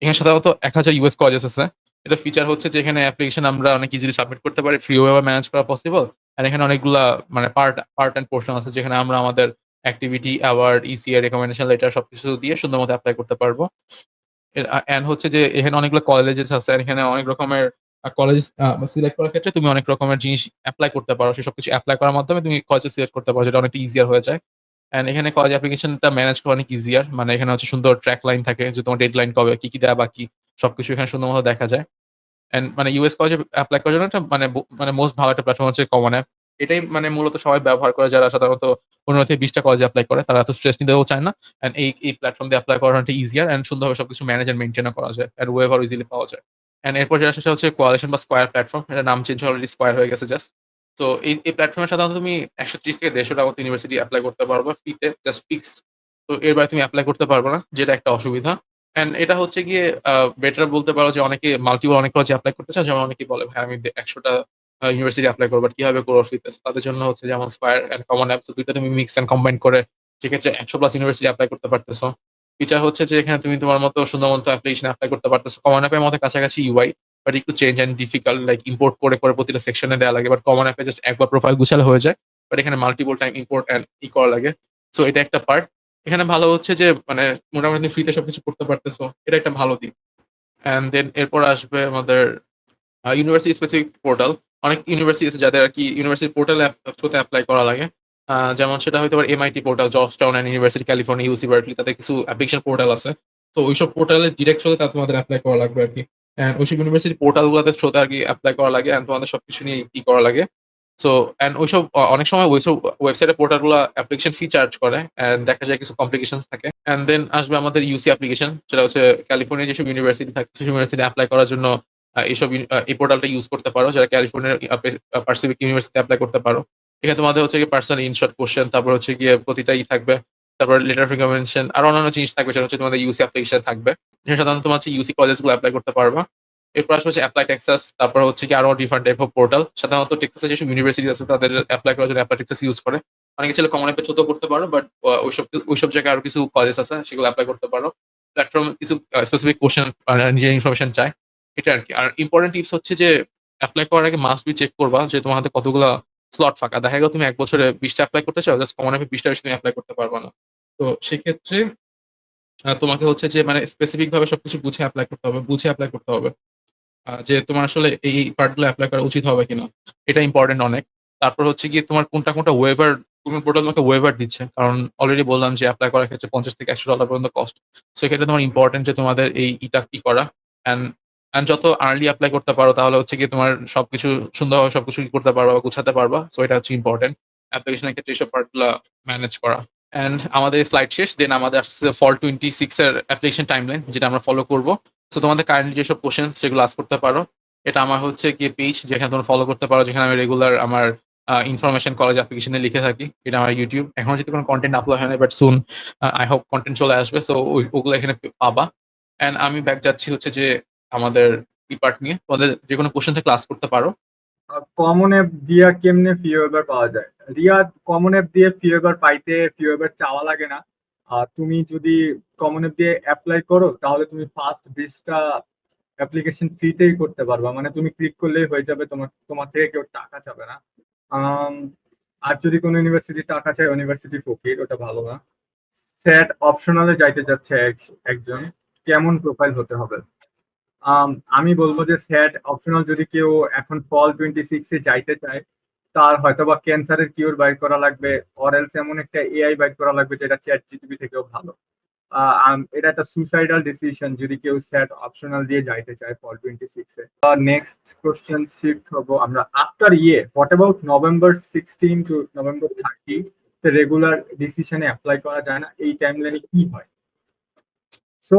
এখানে সাধারণত ১,০০০ ইউএস কলেজেস আছে। এটার ফিচার হচ্ছে যে এখানে অ্যাপ্লিকেশন আমরা অনেক ইজিলি সাবমিট করতে পারি। ফ্রি ওয়েভাবে ম্যানেজ করা পসিবল। আর এখানে অনেকগুলা মানে পার্ট অ্যান্ড পোরশন আছে যেখানে আমরা আমাদের activity, award, ECA, recommendation letter সবকিছু দিয়ে সুন্দর মতো এপ্লাই করতে পারবো। অ্যান্ড হচ্ছে যে এখানে অনেকগুলো কলেজেস আছে। আর এখানে অনেক রকমের কলেজ সিলেক্ট করার ক্ষেত্রে তুমি অনেক রকমের জিনিস এপ্লাই করতে পারো। সেসব কিছু এপ্লাই করার মাধ্যমে তুমি কলেজ সিলেক্ট করতে পারো, যেটা অনেকটা ইজিয়ার হয়ে যায়। অ্যান্ড এখানে কলেজ অ্যাপ্লিকেশনটা ম্যানেজ করা অনেক ইজিয়ার। মানে এখানে হচ্ছে সুন্দর ট্র্যাক লাইন থাকে যে তোমার ডেডলাইন কবে, কি, কি দেয়া বাকি সবকিছু এখানে সুন্দর মতো দেখা যায়। অ্যান্ড মানে ইউএস কলেজে এপ্লাই করার জন্য একটা মানে মোস্ট ভালো একটা প্ল্যাটফর্ম হচ্ছে কমন অ্যাপ। এটাই মানে মূলত সবাই ব্যবহার করে যারা সাধারণত ১৫ থেকে ২০ টা কলেজে এপ্লাই করে। তারা এত স্ট্রেস নিতেও চায় না। অ্যান্ড এই প্ল্যাটফর্ম দিয়ে এপ্লাই করা অনেকটা ইজিয়ার অ্যান্ড সুন্দরভাবে সবকিছু ম্যানেজ অ্যান্ড মেইনটেইন ও করা যায়। অ্যান্ড ওয়েভার ইজিলি পাওয়া যায়। অ্যান্ড এরপর যেটা আসে সেটা হচ্ছে কোয়ালিশন বা স্কয়ার প্ল্যাটফর্ম। এটার নাম চেঞ্জ হয়ে অলরেডি স্কয়ার হয়ে গেছে জাস্ট। তো এই প্ল্যাটফর্মে সাধারণত তুমি ৳১৩০ থেকে ৳১৫০ মতো ইউনিভার্সিটি এপ্লাই করতে পারবা ফ্রিতে, জাস্ট ফিক্সড। তো এর বাইরে তুমি এপ্লাই করতে পারবা না, যেটা একটা অসুবিধা। অ্যান্ড এটা হচ্ছে গিয়ে বেটার বলতে পারো যে অনেকে মাল্টিপল অনেক কলেজে এপ্লাই করতে চায়। যেমন অনেকেই বলে, "ভাই আমি ১০০ টা ইউনিভার্সিটি এপ্লাই করব। বাট কিভাবে করব ফ্রিতে?" তাদের জন্য হচ্ছে যেমন স্কয়ার অ্যান্ড কমন অ্যাপ, ২ টা তুমি মিক্স অ্যান্ড কম্বাইন করে সেক্ষেত্রে ১০০ প্লাস ইউনিভার্সিটি এপ্লাই করতে পারতেছো। ফিচার হচ্ছে যে এখানে তুমি তোমার মতো সুন্দর মতো অ্যাপ্লিকেশন এপ্লাই করতে পারতেছো। কমন অ্যাপের মতো কাছাকাছি ইউআই, বাট একটু change and difficult, like import করে প্রতিটা সেকশনে দেয়া লাগে। বাট কমন অ্যাপে জাস্ট একবার প্রোফাইল গুছালে হয়ে যায়। বাট এখানে মাল্টিপল টাইম ইম্পোর্ট অ্যান্ড করা লাগে। সো এটা একটা পার্ট। এখানে ভালো হচ্ছে যে মানে মোটামুটি তুমি ফ্রিতে সবকিছু করতে পারতেছো। এটা একটা ভালো দিক। অ্যান্ড দেন এরপর আসবে আমাদের ইউনিভার্সিটি স্পেসিফিক পোর্টাল। অনেক ইউনিভার্সিটি আছে যাদের আরকি ইউনিভার্সিটি পোর্টাল থ্রুতে এপ্লাই করা লাগে। যেমন সেটা হইতে পারে MIT portal, Georgetown and university California, UC Berkeley, তাদের কিছু অ্যাপ্লিকেশন পোর্টাল আছে। তো ওইসব পোর্টালে ডিরেক্ট থ্রুতে তোমাদের এপ্লাই করা লাগবে আরকি। অ্যান্ড ওইসব ইউনিভার্সিটি পোর্টাল গুলাতে থ্রুতে আরকি এপ্লাই করা লাগে অ্যান্ড তোমাদের সবকিছু নিয়ে করা লাগে। সো অ্যান্ড ওইসব অনেক সময় ওইসব ওয়েবসাইটের পোর্টাল গুলা অ্যাপ্লিকেশন ফি চার্জ করে অ্যান্ড দেখা যায় কিছু কমপ্লিকেশনস থাকে। অ্যান্ড দেন আসবে আমাদের ইউসি অ্যাপ্লিকেশন, সেটা হচ্ছে ক্যালিফোর্নিয়া যেসব ইউনিভার্সিটি থাকে সেসব ইউনিভার্সিটি এপ্লাই করার জন্য এই পোর্টালটা ইউজ করতে পারো। যারা ক্যালিফোর্নিয়ার পাসিফিক ইউনিভার্সিটিতে এপ্লাই করতে পারো। এখানে তোমাদের হচ্ছে গিয়ে পার্সোনাল ইনশর্ট কোয়েশ্চেন, তারপর হচ্ছে গিয়ে প্রতিটা থাকবে। তারপর লেটার অফ রিকমেন্ডেশন আরো অন্যান্য জিনিস থাকবে, সেটা হচ্ছে তোমাদের ইউসি অ্যাপ্লিকেশনে থাকবে। যেটা সাধারণত তোমার হচ্ছে ইউসি কলেজগুলো এপ্লাই করতে পারবা। এরপর আসবে হচ্ছে এপ্লাই টেক্সাস, তারপর হচ্ছে গিয়ে আরো ডিফারেন্ট টাইপ অফ পোর্টাল। সাধারণত টেক্সাসে যেসব ইউনিভার্সিটি আছে তাদের এপ্লাই করার জন্য এপ্লাই টেক্সাস ইউজ করে। অনেকে চাইলে কমন অ্যাপের থ্রুতেও করতে পারো, বাট ওইসব জায়গায় আরো কিছু কলেজ আছে সেগুলো এপ্লাই করতে পারো। প্ল্যাটফর্ম কিছু স্পেসিফিক কোয়েশ্চেন নিজের ইনফরমেশন চায়। এটা আরকি। আর ইম্পোর্টেন্ট টিপস হচ্ছে যে এপ্লাই করার আগে মাস্ট বি চেক করবা যে তোমার হাতে কতগুলা স্লট ফাঁকা। দেখা গেল তুমি ১ বছরে ২০ টা এপ্লাই করতে চাও, জাস্ট কমন অ্যাপে ২০ টার বেশি তুমি এপ্লাই করতে পারবা না। তো সেক্ষেত্রে তোমাকে হচ্ছে যে মানে স্পেসিফিক ভাবে সবকিছু বুঝে এপ্লাই করতে হবে, বুঝে এপ্লাই করতে হবে। যে তোমার আসলে এই পার্ট গুলো এপ্লাই করা উচিত হবে কিনা। এটা ইম্পোর্টেন্ট অনেক। তারপর হচ্ছে গিয়ে তোমার কোনটা ওয়েভার, কোন পোর্টাল তোমাকে ওয়েভার দিচ্ছে। কারণ অলরেডি বললাম যে এপ্লাই করার ক্ষেত্রে $৫০ থেকে $১০০ পর্যন্ত কস্ট। সেক্ষেত্রে তোমার ইম্পোর্টেন্ট যে তোমাদের করা। অ্যান্ড যত আর্লি এপ্লাই করতে পারো তাহলে হচ্ছে গিয়ে তোমার সবকিছু সুন্দরভাবে সবকিছু করতে পারবা বা গুছাতে পারবা। সো এটা হচ্ছে ইম্পোর্টেন্ট। অ্যাপ্লিকেশনের ক্ষেত্রে এসব পার্ট গুলা ম্যানেজ করা। অ্যান্ড আমাদের স্লাইড শেষ। দেন আমাদের আসতেছে ফল 26 এর অ্যাপ্লিকেশন টাইমলাইন, যেটা আমরা ফলো করব। সো তোমাদের কারেন্টলি যেসব কোয়েশ্চেন সেগুলো আস্ক করতে পারো। এটা আমার হচ্ছে গিয়ে পেজ, যেখানে তোমরা ফলো করতে পারো, যেখানে আমি রেগুলার আমার ইনফরমেশন কলেজ অ্যাপ্লিকেশনে লিখে থাকি। এটা আমার YouTube। এখনো যদি কোনো কনটেন্ট আপলোড হয় নাই but soon I hope content চলে আসবে। সো ওগুলো এখানে পাবা। অ্যান্ড আমি ব্যাক যাচ্ছি হচ্ছে যে আমাদের পার্ট নিয়ে। তোমাদের যেকোনো কোয়েশ্চেন থেকে ক্লাস করতে পারো। কমন অ্যাপ দিয়া কেমনে ফি ওয়েবার পাওয়া যায়? রিয়া, কমন অ্যাপ দিয়ে ফি ওয়েবার পাইতে ফি ওয়েবার চাওয়া লাগে না। তুমি যদি কমন অ্যাপ দিয়ে অ্যাপ্লাই করো তাহলে তুমি ফার্স্ট 20টা অ্যাপ্লিকেশন ফ্রিতেই করতে পারবা, মানে তুমি ক্লিক করলেই হয়ে যাবে, তোমার তোমার থেকে কেউ টাকা চাবে না। আম, আর যদি কোনো ইউনিভার্সিটি টাকা চায়, ইউনিভার্সিটি ফকির, ওটা ভালো না। স্যাট অপশনালে যাইতে চাচ্ছে একজন, কেমন প্রোফাইল হতে হবে? আমি বলবো যে স্যাট অপশনাল যদি কেউ এখন ফল 26-এ যাইতে চায়, তার হয়তোবা ক্যান্সারের কিওর বাইর করা লাগবে, অরেলস এমন একটা এআই বাইর করা লাগবে যেটা চ্যাট জিটিপি থেকেও ভালো। এটা একটা সুসাইডাল ডিসিশন যদি কেউ স্যাট অপশনাল দিয়ে যাইতে চায় ফল 26-এ। নেক্সট কোশ্চেন শিফট হবো আমরা after what about November 16 to November 30 regular ডিসিশনে অ্যাপ্লাই করা যায় না, এই টাইমলাইনে কি হয়? সো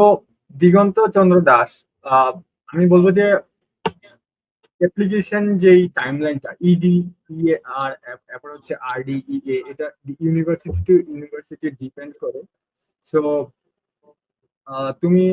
দিগন্ত চন্দ্র দাস, আহ, আমি বলবো যে অ্যাপ্লিকেশন যেই টাইমলাইনটা ইডি ইএ আর তারপর হচ্ছে আরডিইএ, এটা ইউনিভার্সিটি টু ইউনিভার্সিটি ডিপেন্ড করে। সো তুমি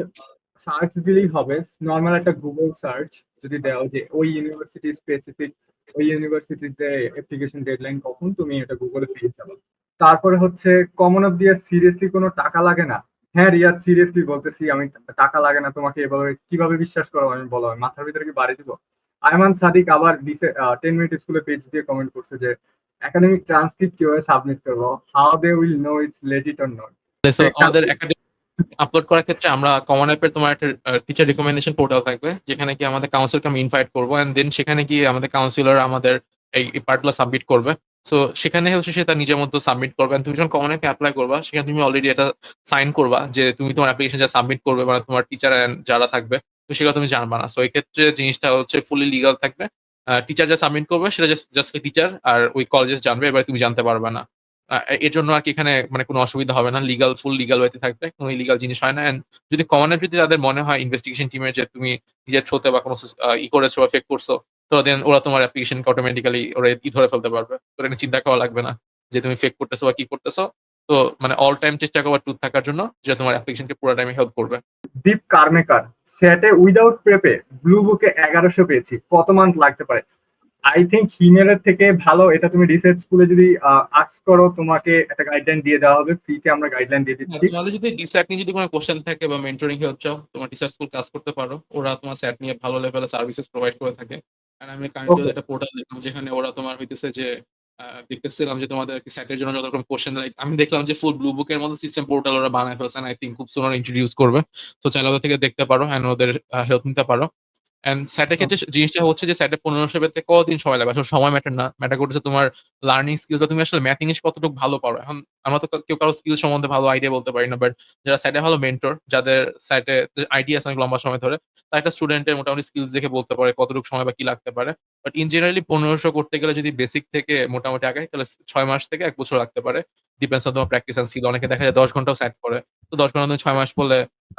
সার্চ দিলেই হবে, নর্মাল একটা গুগল সার্চ যদি দাও যে ওই ইউনিভার্সিটি স্পেসিফিক, ওই ইউনিভার্সিটিতে অ্যাপ্লিকেশন ডেডলাইন কখন, তুমি এটা গুগলে পেয়ে যাবে। তারপরে হচ্ছে কমন অফ দিয়ে সিরিয়াসলি কোনো টাকা লাগে না। হ্যাঁ রিয়াদ, সিরিয়াসলি বলতেছি আমি, টাকা লাগে না তোমাকে এভাবে কিভাবে বিশ্বাস করো, আমি বলো আমি মাথার ভিতরে কি বাড়ি দিব? আয়মান সাদিক আবার 10 মিনিট স্কুলে পেজ দিয়ে কমেন্ট করছে যে একাডেমিক ট্রান্সক্রিপ্ট কিভাবে সাবমিট করবো, how they will know it's legit or not. So আমাদের একাডেমিক আপলোড করার ক্ষেত্রে আমরা কমন অ্যাপের তোমার একটা টিচার রিকমেন্ডেশন পোর্টাল থাকবে যেখানে কি আমাদের কাউন্সিলকে আমি ইনভাইট করবো এন্ড দেন সেখানে গিয়ে আমাদের কাউন্সিলর আমাদের এই পার্টগুলো সাবমিট করবে। সো সেখানে হচ্ছে সে তার নিজের মতো সাবমিট করবে and তুমি যখন কমন অ্যাপে অ্যাপ্লাই করবা সেখানে তুমি অলরেডি এটা সাইন করবা যে তুমি তোমার অ্যাপ্লিকেশন যা সাবমিট করবে মানে তোমার টিচার যারা থাকবে তো সেগুলো তুমি জানবা না। সো এই ক্ষেত্রে জিনিসটা হচ্ছে ফুলি লিগাল থাকবে। টিচার যা সাবমিট করবে সেটা জাস্ট টিচার আর ওই কলেজেস জানবে, এবার তুমি জানতে পারবে না। এর জন্য আরকি এখানে মানে কোনো অসুবিধা হবে না। ফুল লিগ্যাল ওয়েতে থাকবে। কোনো ইলিগাল জিনিস হয় না। অ্যান্ড যদি কমন এপ যদি তাদের মনে হয় ইনভেস্টিগেশন টিমের যে তুমি নিজের থ্রোতে বা কোনো করেছো বা ফেক করছো, তো দেন ওরা তোমার অ্যাপ্লিকেশনকে অটোমেটিক্যালি ওরা ধরে ফেলতে পারবে। তোর এটা চিন্তা করা লাগবে না যে তুমি ফেক করতেছো বা কি করতেছো। তো মানে অল টাইম চেষ্টা করবা ট্রুথ থাকার জন্য যেটা তোমার অ্যাপ্লিকেশনকে পুরা টাইমে হেল্প করবে। দীপ কার্মেকার, সেটে উইদাউট প্রেপে ব্লু বুকে 1100 পেয়েছি, কত মান্থ লাগতে পারে? আই থিঙ্ক হিমেলের থেকে ভালো এটা তুমি রিসার্চ স্কুলে যদি আস্ক করো, তোমাকে একটা গাইডলাইন দিয়ে দেওয়া হবে, ফ্রিতে আমরা গাইডলাইন দিয়ে হ্যাঁ, দিচ্ছি। তোমাদের যদি ডিস্যাট নিয়ে যদি কোনো কোশ্চেন থাকে বা মেন্টরিং হেল্প চাও, তোমার টিচার স্কুল কাজ করতে পারো। ওরা তোমার স্যাট নিয়ে ভালো লেভেলের সার্ভিসেস প্রোভাইড করে থাকে। আর আমি কারেন্টলি ওকে, একটা পোর্টাল দেখলাম যেখানে ওরা তোমার হইতেছে যে দেখতেছিলাম যে তোমাদের আরকি স্যাটের জন্য যত রকম কোশ্চেন লাইক আমি দেখলাম যে ফুল ব্লু বুকের মতো সিস্টেম পোর্টাল ওরা বানায় ফেলছে। আই থিংক খুব সুন ওরা ইন্ট্রোডিউস করবে। তো চাইলে ওদের থেকে দেখতে পারো অ্যান্ড ওদের হেল্প নিতে পারো। অ্যান্ড স্যাটের ক্ষেত্রে জিনিসটা হচ্ছে যে স্যাটে ১৫০০ পেতে কতদিন সময় লাগবে? আসলে সময় ম্যাটার না। ম্যাটার করতেছে তোমার লার্নিং স্কিলস বা তুমি আসলে ম্যাথ ইংলিশ কতটুকু ভালো পারো। এখন আমরা তো কেউ কারো স্কিল সম্বন্ধে ভালো আইডিয়া বলতে পারি না। বাট যারা স্যাটে ভালো মেন্টর, যাদের স্যাটে আইডিয়া আছে অনেক লম্বা সময় ধরে, তারা একটা স্টুডেন্টের মোটামুটি স্কিলস দেখে বলতে পারে কতটুকু সময় বা কি লাগতে পারে। বাট ইন জেনারেলি ১৫০০ করতে গেলে যদি বেসিক থেকে মোটামুটি আগাই তাহলে ৬ মাস থেকে ১ বছর লাগতে পারে। ডিপেন্ডস অন তোমার প্র্যাকটিস অ্যান্ড স্কিল। অনেকে দেখা যায় ১০ ঘন্টাও স্যাট করে। তো ১০ ঘন্টা তুমি ৬ মাস পড়লে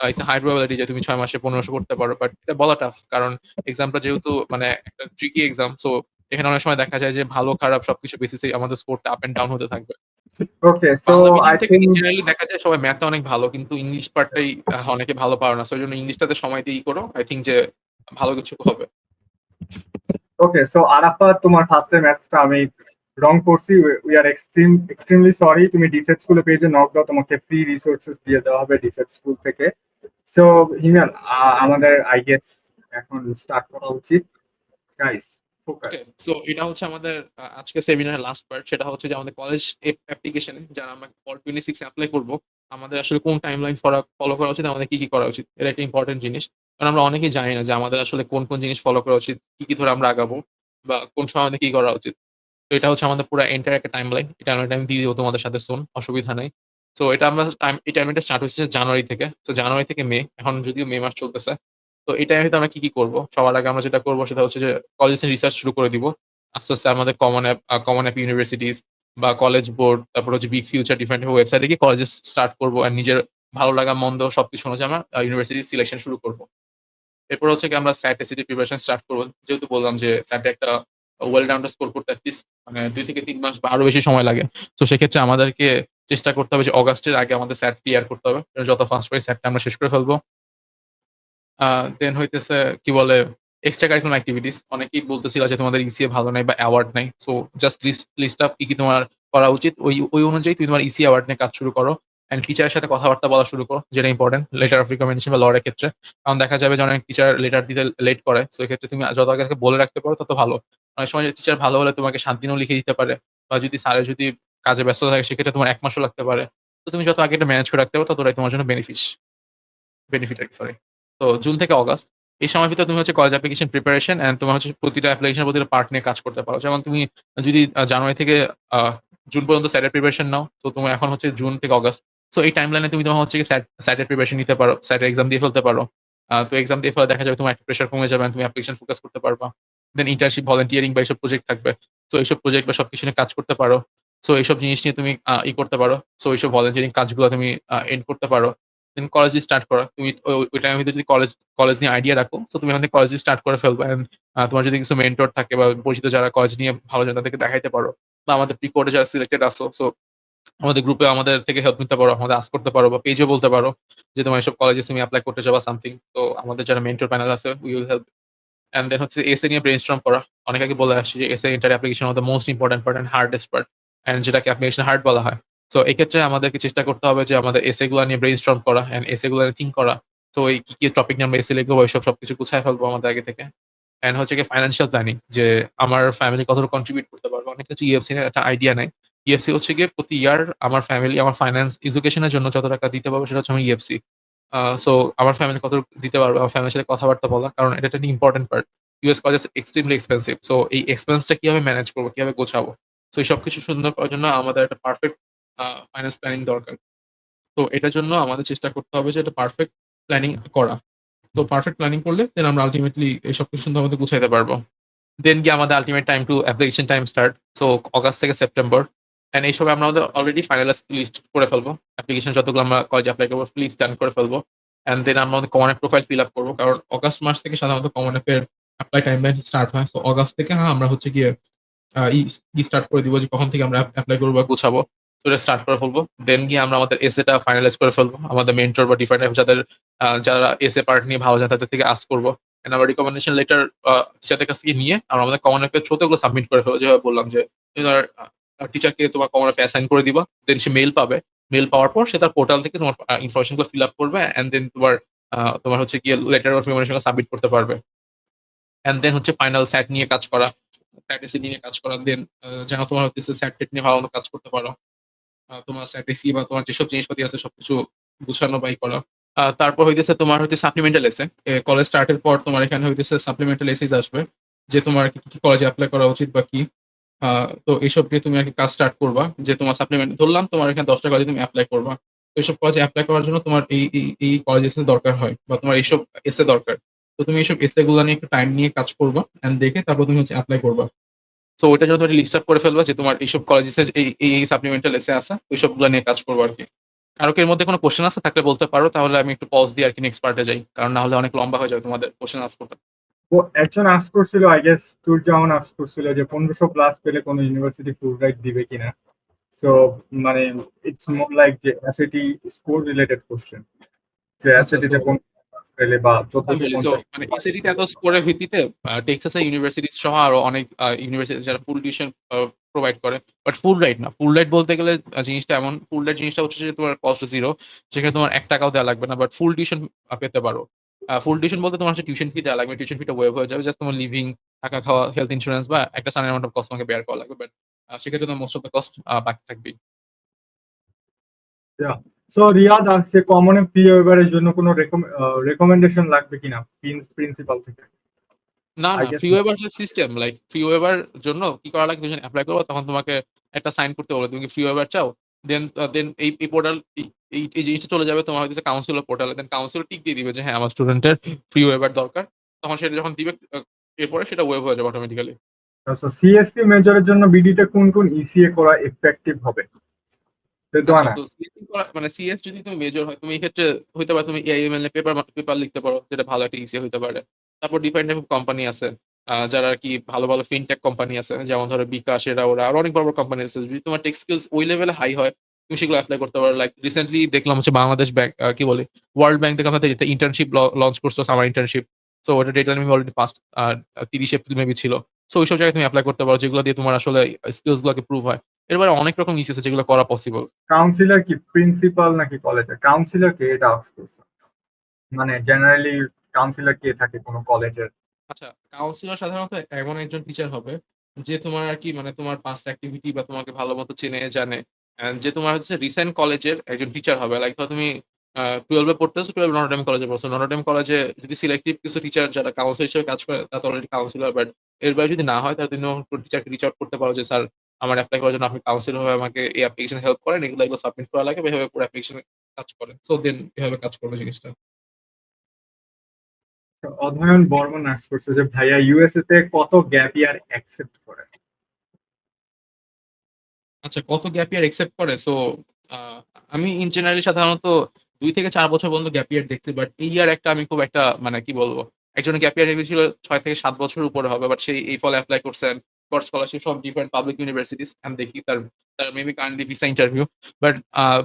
ইটস আ হাই প্রবাবিলিটি যে তুমি ৬ মাসে ১৫০০ করতে পারো। বাট এটা বলা টাফ। কারণ এক্সামটা যেহেতু মানে একটা ট্রিকি এক্সাম, সো এখানে অনেক সময় দেখা যায় যে ভালো খারাপ সবকিছু বেসিসেই আমাদের স্কোরটা আপ অ্যান্ড ডাউন হতে থাকবে। ওকে, সো বাংলা মিডিয়াম আই থেকে থিঙ্ক, জেনারেলি দেখা যায় সবাই ম্যাথে অনেক ভালো কিন্তু ইংলিশ পার্টটাই অনেকে ভালো পারে না। সো এজন্য ইংলিশটাতে সময় দিয়ে করো। আই থিংক যে ভালো কিছু হবে। ওকে, সো আরাফাত, তোমার ফার্স্টের ম্যাচটা আমি রং করছি, উই আর এক্সট্রিমলি সরি। তুমি ডিসেট স্কুলে পেজে নক দাও, তোমাকে ফ্রি রিসোর্সেস দিয়ে দেওয়া হবে ডিসেট স্কুল থেকে। সো হিমেল, আমাদের আই গেস এখন স্টার্ট করা উচিত। গাইস, ওকে, ফোকাস। সো এটা হচ্ছে আমাদের আজকে সেমিনারের লাস্ট পার্ট। সেটা হচ্ছে যে আমাদের কলেজ অ্যাপ্লিকেশনে যারা আমরা ফর 26 এপ্লাই করব, আমাদের আসলে কোন টাইমলাইন ফলো করা উচিত, আমাদের কি করা উচিত। এটা একটা ইম্পোর্টেন্ট জিনিস। কারণ আমরা অনেকেই জানি না যে আমাদের আসলে কোন জিনিস ফলো করা উচিত, কি ধরে আমরা আগাবো বা কোন সময় আমাদের কি করা উচিত। তো এটা হচ্ছে আমাদের পুরা এন্টায়ার একটা টাইমলাইন। এই টাইমলাইনটা আমি দিয়ে দিব তোমাদের সাথে সুন, অসুবিধা নাই। সো এটা আমরা এই টাইমলাইনটা স্টার্ট হচ্ছে জানুয়ারি থেকে। তো জানুয়ারি থেকে মে, এখন যদিও মে মাস চলতেছে। তো এই টাইমে আমরা কি করব? সবার আগে আমরা যেটা করব সেটা হচ্ছে যে কলেজে রিসার্চ শুরু করে দিব। আস্তে আমাদের কমন অ্যাপ ইউনিভার্সিটিস বা কলেজ বোর্ড, তারপর হচ্ছে বিগ ফিউচার ডিফারেন্ট ওয়েবসাইটে গিয়ে কলেজে স্টার্ট করব অ্যান্ড নিজের ভালো লাগা মন্দ সবকিছু অনুযায়ী আমরা ইউনিভার্সিটি সিলেকশন শুরু করব। এরপর হচ্ছে গিয়ে আমরা স্যাট এসএটি প্রিপারেশন স্টার্ট করব। যেহেতু বললাম যে স্যাটে একটা ওয়েল রাউন্ডার স্কোর করতে এটলিস্ট মানে ২ থেকে ৩ মাস বা আরো বেশি সময় লাগে। তো সেক্ষেত্রে আমাদেরকে চেষ্টা করতে হবে যে অগাস্টের আগে আমাদের স্যাট ক্লিয়ার করতে হবে। যত ফাস্ট পারি স্যাটটা আমরা শেষ করে ফেলবো। আ দেন হইতেছে কি বলে এক্সট্রা কারিকুলাম এক্টিভিটিস। অনেকেই বলতেছিল যে তোমাদের ইসিএ ভালো নাই বা অ্যাওয়ার্ড নাই। সো জাস্ট লিস্ট আপ কি তোমার করা উচিত। ওই অনুযায়ী তুমি তোমার ইসিএ অ্যাওয়ার্ড নিয়ে কাজ শুরু করো। অ্যান্ড টিচারের সাথে কথাবার্তা বলা শুরু করো। যেটা ইম্পোর্টেন্ট লেটার অফ রিকমেন্ডেশন বা লরের ক্ষেত্রে। কারণ দেখা যাবে যে অনেক টিচার লেটার দিতে লেট করে। সো এক্ষেত্রে তুমি যত আগে থেকে বলে রাখতে পারো তত ভালো। অনেক সময় টিচার ভালো হলে তোমাকে ৭ দিনেও লিখে দিতে পারে। বা যদি স্যারের যদি কাজে ব্যস্ত থাকে সেক্ষেত্রে তোমার ১ মাসও লাগতে পারে। তো তুমি যত আগে এটা ম্যানেজ করে রাখতে পারো ততটাই তোমার জন্য বেনিফিট আরকি সরি। তো জুন থেকে অগাস্ট এই সময়ের ভিতরে তুমি হচ্ছে কলেজ অ্যাপ্লিকেশন প্রিপারেশন অ্যান্ড তোমার হচ্ছে প্রতিটা অ্যাপ্লিকেশনের প্রতিটা পার্ট নিয়ে কাজ করতে পারো। যেমন তুমি যদি জানুয়ারি থেকে আ জুন পর্যন্ত স্যাটের প্রিপারেশন নাও। তো তোমার এখন হচ্ছে জুন থেকে অগাস্ট। সো এই টাইমলাইনে তুমি তোমার হচ্ছে গিয়ে স্যাটের প্রিপারেশন নিতে পারো। স্যাটের এক্সাম দিয়ে ফেলতে পারো। তো এক্সাম দিয়ে ফেলে দেখা যাবে তোমার একটা প্রেশার কমে যাবে and তুমি অ্যাপ্লিকেশন ফোকাস করতে পারবা। দেন ইন্টার্নশিপ, ভলান্টিয়ারিং বা এসব প্রজেক্ট থাকবে। সো এইসব প্রজেক্ট বা সবকিছু নিয়ে কাজ করতে পারো। সো এইসব জিনিস নিয়ে তুমি করতে পারো। সো এইসব ভলান্টিয়ারিং কাজগুলো তুমি এন্ড করতে পারো। দেন কলেজ স্টার্ট করা। তুমি ওই টাইমের ভিতরে যদি কলেজ নিয়ে আইডিয়া রাখো, সো তুমি এখান থেকে কলেজ স্টার্ট করে ফেলবা। অ্যান্ড তোমার যদি কিছু মেন্টর থাকে বা পরিচিত যারা কলেজ নিয়ে ভালো জানে তাদেরকে দেখাইতে পারো। বা আমাদের প্রি-কোডে যারা সিলেক্টেড আছো, সো আমাদের গ্রুপে আমাদের থেকে হেল্প নিতে পারো, আমাদের আস্ক করতে পারো বা পেজেও বলতে পারো যে তোমার এসব কলেজে তুমি এপ্লাই করতে চাও বা সামথিং। তো আমাদের যারা মেন্টর প্যানেল আছে we will help. And then হচ্ছে এসএ নিয়ে ব্রেইনস্টর্ম করা। অনেক আগে বলে আসছি যে SA inter application one of the most important part and hardest part. And যেটাকে অ্যাপ্লিকেশন হার্ড বলা হয়। সো এক্ষেত্রে আমাদেরকে চেষ্টা করতে হবে যে আমাদের এসএ গুলা নিয়ে ব্রেইনস্টর্ম করা অ্যান্ড এসএ গুলা নিয়ে থিংক করা। তো এই কি টপিক নিয়ে আমরা এসএ লিখবো ওইসব সবকিছু গুছায় ফেলবো আমাদের আগে থেকে। অ্যান্ড হচ্ছে গিয়ে ফাইন্যান্সিয়াল প্ল্যানিং যে আমার ফ্যামিলি কতটুকু কন্ট্রিবিউট করতে পারবে। অনেকে হচ্ছে ইএফসি এর একটা আইডিয়া নেয়। ইএফসি হচ্ছে গিয়ে প্রতি ইয়ার আমার ফ্যামিলি আমার ফাইন্যান্স এডুকেশন এর জন্য যত টাকা দিতে পারবে সেটা হচ্ছে আমার ইএফসি। সো আমার ফ্যামিলি কতটুকু দিতে পারবে, আমার ফ্যামিলির সাথে কথাবার্তা বলা। কারণ এটা একটা important part. US college extremely expensive. So এই এক্সপেন্সটা কিভাবে ম্যানেজ করব, কিভাবে গোছাবো? সো এই সবকিছু সুন্দর করার জন্য আমাদের একটা পারফেক্ট ফাইন্যান্স প্ল্যানিং দরকার। তো এটার জন্য আমাদের চেষ্টা করতে হবে যে এটা পারফেক্ট প্ল্যানিং করা। তো পারফেক্ট প্ল্যানিং করলে দেন আমরা আল্টিমেটলি এই সবকিছু সুন্দরভাবে গুছাইতে পারব। দেন গিয়ে আমাদের ultimate time to application time start. So August থেকে সেপ্টেম্বর। অ্যান্ড এই সময় আমরা আমাদের অলরেডি ফাইনালাইজ লিস্ট করে ফেলবো। অ্যাপ্লিকেশন যতগুলো আমরা কলেজে এপ্লাই করব লিস্ট ডান করে ফেলবো। অ্যান্ড দেন আমরা আমাদের common app profile fill up করব। কারণ অগাস্ট মাস থেকে সাধারণত কমন অ্যাপের এপ্লাই টাইমলাইন স্টার্ট হয়। সো অগাস্ট থেকে আমরা হচ্ছে গিয়ে আ ই স্টার্ট করে দিব যে কখন থেকে আমরা এপ্লাই করব বা গোছাবো। তো এটা স্টার্ট করে ফেলবো। দেন গিয়ে আমরা আমাদের এসএ টা ফাইনালাইজ করে ফেলবো। আমাদের মেন্টর বা ডিফারেন্ট যারা এসএ পার্ট নিয়ে ভালো জানে তাদের থেকে আস্ক করব। অ্যান্ড আমার রিকমেন্ডেশন লেটার টিচারদের কাছ থেকে নিয়ে আমরা আমাদের কমন অ্যাপের থ্রুতে ওগুলো সাবমিট করে ফেলবো। যেভাবে বললাম যে তুমি তোমার টিচারকে তোমার কমন অ্যাপে অ্যাসাইন করে দিবা। দেন সে মেইল পাবে। মেইল পাওয়ার পর সে তার পোর্টাল থেকে তোমার ইনফরমেশন গুলো ফিল আপ করবে। অ্যান্ড দেন তোমার হচ্ছে গিয়ে লেটার অফ রিকমেন্ডেশন সাবমিট করতে পারবে। অ্যান্ড দেন হচ্ছে ফাইনাল স্যাট নিয়ে কাজ করা। স্যাট এসি নিয়ে কাজ করা। দেন যেন তোমার হচ্ছে স্যাট টেট নিয়ে ভালো মতো কাজ করতে পারো। তোমার স্যাট এসি বা তোমার যেসব জিনিসপাতি আছে সবকিছু গুছানো বাই করা। তারপর হইতেছে তোমার হইতে সাপ্লিমেন্টাল এসে। কলেজ স্টার্ট এর পর তোমার এখানে হইতেছে সাপ্লিমেন্টাল এসেস আসবে। যে তোমার কি কলেজে এপ্লাই করা উচিত বা কি। আ তো এসব নিয়ে তুমি আরকি কাজ স্টার্ট করবা। যে তোমার সাপ্লিমেন্ট ধরলাম তোমার এখানে ১০ টা কলেজে তুমি এপ্লাই করবা। তো এসব কলেজে এপ্লাই করার জন্য তোমার এই কলেজ এসে দরকার হয় বা তোমার এইসব এসে দরকার। তো তুমি এইসব এসে গুলা নিয়ে একটু টাইম নিয়ে কাজ করবা। অ্যান্ড দেখে তারপর তুমি হচ্ছে এপ্লাই করবা। সো ওইটার জন্য তুমি লিস্ট আপ করে ফেলবা যে তোমার এইসব কলেজেসের এই সাপ্লিমেন্টাল এসে আছে। ওইসবগুলা নিয়ে কাজ করবো আরকি। কারো কি এর মধ্যে কোনো কোয়েশ্চেন আছে? থাকলে বলতে পারো। তাহলে আমি একটু পজ দিয়ে আরকি নেক্সট পার্টে যাই। কারণ না হলে অনেক লম্বা হয়ে যাবে তোমাদের কোয়েশ্চেন আস্ক করতে। ও একজন আস্ক করছিল, আই গেস তুরজামান আস্ক করছিল যে 1500 প্লাস পেলে কোনো ইউনিভার্সিটি ফুল রাইড দিবে কিনা। সো মানে ইটস মোর লাইক যে এসএটি স্কোর রিলেটেড কোশ্চেন, যে আচ্ছা এসএটি সো তে কোন পেলে বা আমি বলি সো 1450 মানে এসএটি তে এত স্কোরের ভিত্তিতে টেক্সাসের ইউনিভার্সিটিজ সহ আরো অনেক ইউনিভার্সিটি যারা ফুল টিউশন প্রোভাইড করে। বাট ফুল রাইড না। ফুল রাইড বলতে গেলে জিনিসটা এমন ফুল রাইড জিনিসটা হচ্ছে যে তোমার কস্ট 0 সেখানে তোমার ৳১ টাকাও দেওয়া লাগবে না। বাট ফুল টিউশন পেতে পারো। ফুল টিউশন বলতে তোমার হচ্ছে টিউশন ফি দেওয়া লাগবে। টিউশন ফিটা ওয়েভ হয়ে যাবে। জাস্ট তোমার লিভিং, থাকা, খাওয়া, হেলথ ইন্সুরেন্স বা একটা সার্টেন অ্যামাউন্ট অফ কস্ট তোমাকে বেয়ার করা লাগবে। বাট সেক্ষেত্রে তোমার মোস্ট অফ দ্যা কস্ট বাকি থাকবেই। সো রিয়াদ আসছে কমন ফি ওয়েভারের জন্য কোনো রেকমেন্ডেশন লাগবে কিনা প্রিন্সিপাল থেকে? না, আই না। গেস ফ্রি ওয়েভার হচ্ছে সিস্টেম। লাইক ফ্রি ওয়েভার জন্য কি করা লাগে? তুমি যখন এপ্লাই করবা তখন তোমাকে একটা সাইন করতে বলবে। তুমি কি ফ্রি ওয়েভার চাও? দেন এই পোর্টাল এই জিনিসটা চলে যাবে তোমার হইতেছে কাউন্সিলর পোর্টালে। দেন কাউন্সিলর টিক দিয়ে দিবে যে হ্যাঁ, আমার স্টুডেন্টের ফ্রি ওয়েভার দরকার। তখন সেটা যখন দিবে এরপরে সেটা ওয়েভ হয়ে যাবে অটোমেটিক্যালি। সো সিএসসি মেজরের জন্য বিডিতে কোন কোন ইসিএ করা এফেক্টিভ হবে? আচ্ছা রেদওয়ান সো আস। সিএসসি করা মানে সিএস যদি তুমি মেজর হয় তুমি এই ক্ষেত্রে হইতে পারে তুমি এআইএমএল এ পেপার লিখতে পারো যেটা ভালো একটা ইসি হইতে পারে। তারপর ডিফারেন্ট টাইপ অফ কোম্পানি আছে। যারা আরকি ভালো, ভালো ফিনটেক কোম্পানি আছে। যেমন ধরো বিকাশ এরা ওরা আরো অনেক বড়, বড় কোম্পানি আছে। যদি তোমার টেক স্কিলস ওই লেভেলে হাই হয়, তুমি সেগুলো এপ্লাই করতে পারো। লাইক রিসেন্টলি দেখলাম হচ্ছে বাংলাদেশ ব্যাংক কি বলে? ওয়ার্ল্ড ব্যাংক থেকে আমাদের একটা ইন্টার্নশিপ লঞ্চ করছিল সামার ইন্টার্নশিপ। সো ওটার deadline maybe already past ৩০ April maybe ছিল। সো ওইসব জায়গায় তুমি এপ্লাই করতে পারো যেগুলো দিয়ে তোমার আসলে স্কিলস গুলাকে প্রুভ হয়। এর বাইরে অনেক রকম ইসি আছে যেগুলো করা পসিবল। কাউন্সিলর কি প্রিন্সিপাল নাকি কলেজে? কাউন্সিলর কে এটা আস্ক করছে। মানে জেনারেলি কাউন্সিলর কে থাকে কোনো কলেজের? আচ্ছা, কাউন্সিলর সাধারণত এমন একজন টিচার হবে যে তোমার আরকি মানে তোমার পাস্ট অ্যাক্টিভিটি বা তোমাকে ভালোমতো চেনে জানে। যে তোমার হচ্ছে রিসেন্ট কলেজের একজন টিচার হবে। লাইক ধরো তুমি 12 এ পড়তেছো, 12 নটরডেম কলেজে পড়ছো। নটরডেম কলেজে যদি সিলেক্টিভ কিছু টিচার যারা কাউন্সিলর হিসেবে কাজ করে তারা তো অলরেডি কাউন্সিলর। বাট এর বাইরে যদি না হয় তাহলে তুমি টিচারকে রিচ আউট করতে পারো যে, "স্যার আমার এপ্লাই করার জন্য আপনি কাউন্সিলর হয়ে আমাকে এই অ্যাপ্লিকেশনে হেল্প করেন। এগুলো, এগুলো সাবমিট করা লাগে।" বা এভাবে পুরো অ্যাপ্লিকেশনে কাজ করে। সো দেন এভাবে কাজ করবে জিনিসটা। অধ্যয়ন বর্মন আস্ক করছে যে ভাইয়া ইউএসএ তে কত গ্যাপ ইয়ার অ্যাকসেপ্ট করে? আচ্ছা, কত গ্যাপ ইয়ার একসেপ্ট করে? সো আ আমি ইন জেনারেলি সাধারণত ২ থেকে ৪ বছর পর্যন্ত গ্যাপ ইয়ার দেখছি। বাট এই ইয়ার একটা আমি খুব একটা মানে কি বলবো? একজনের গ্যাপ ইয়ার ভেবেছিল ৬ থেকে ৭ বছরের উপরে হবে। বাট সে এই ফলে এপ্লাই করছে for scholarship from different public universities. And দেখি তার maybe currently visa interview. But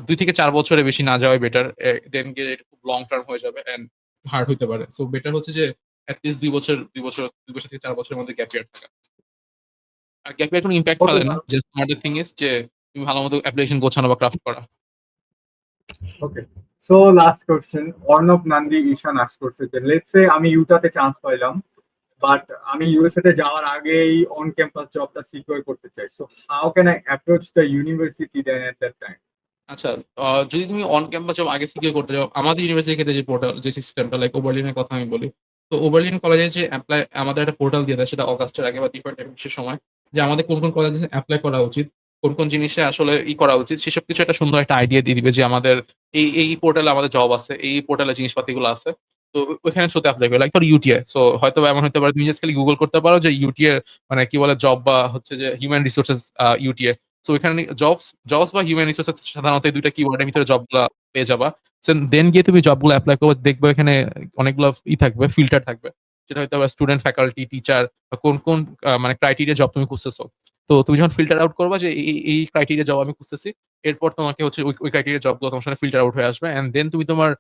২ থেকে ৪ বছরের বেশি না যাওয়াই বেটার। দেন গিয়ে এটা খুব লং টার্ম হয়ে যাবে অ্যান্ড হার্ড হইতে পারে। সো বেটার হচ্ছে যে এট লিস্ট ২ বছর থেকে ৪ বছরের মধ্যে গ্যাপ ইয়ার থাকা। আর গ্যাপ ইয়ার কোনো ইমপ্যাক্ট কত ফেলে না। ভালো। জাস্ট আমাদের থিং ইস যে তুমি ভালোমতো অ্যাপ্লিকেশন গোছানো বা ক্রাফট করা। Okay, so last question Arnab Nandi Ishan ask করছে যে লেটস সে আমি ইউটাতে চান্স পাইলাম, বাট আমি ইউএসএ তে যাওয়ার আগেই অন ক্যাম্পাস জবটা সিকিউর করতে চাই, so how can I approach the university then at that time? আচ্ছা, যদি তুমি অন ক্যাম্পাস জব আগে সিকিউর করতে চাও, আমাদের ইউনিভার্সিটির ক্ষেত্রে যে পোর্টাল যে সিস্টেমটা লাইক ওভারলিন এর কথা আমি বলি। তো ওভারলিন কলেজে যে এপ্লাই আমাদের একটা পোর্টাল দিয়ে দেয় সেটা অগাস্টের আগে বা ডিফারেন্ট এর সময় যে আমাদের কোন, কোন কলেজে এপ্লাই করা উচিত, কোন, কোন জিনিসে আসলে করা উচিত সেসব কিছু একটা সুন্দর একটা আইডিয়া দিয়ে দিবে যে আমাদের এই পোর্টালে আমাদের জব আছে, এই পোর্টালে জিনিসপাতিগুলো আছে। তো ওইখানে থ্রুতে এপ্লাই করি। Like for UTI. সো হয়তোবা এমন হতে পারে তুমি জাস্ট খালি গুগল করতে পারো যে ইউটিআই মানে কি বলে জব বা হচ্ছে যে হিউম্যান রিসোর্সেস ইউটিআই। সো এখানে জবস বা হিউম্যান রিসোর্সেস সাধারণত এই ২ টা কিওয়ার্ডের ভিতরে জবগুলা পেয়ে যাবা। দেন গিয়ে তুমি জবগুলো এপ্লাই করবে দেখবে এখানে অনেকগুলো থাকবে, ফিল্টার থাকবে। সেটা হয়তো বা স্টুডেন্ট, ফ্যাকাল্টি, টিচার বা কোন, কোন মানে ক্রাইটেরিয়া জব তুমি খুঁজতেছো। তো তুমি যখন ফিল্টার আউট করবা যে এই ক্রাইটেরিয়া জব আমি খুঁজতেছি। এরপর তোমাকে হচ্ছে ওই ক্রাইটেরিয়া জবগুলো তোমার সামনে ফিল্টার আউট হয়ে আসবে। অ্যান্ড দেন তুমি তোমার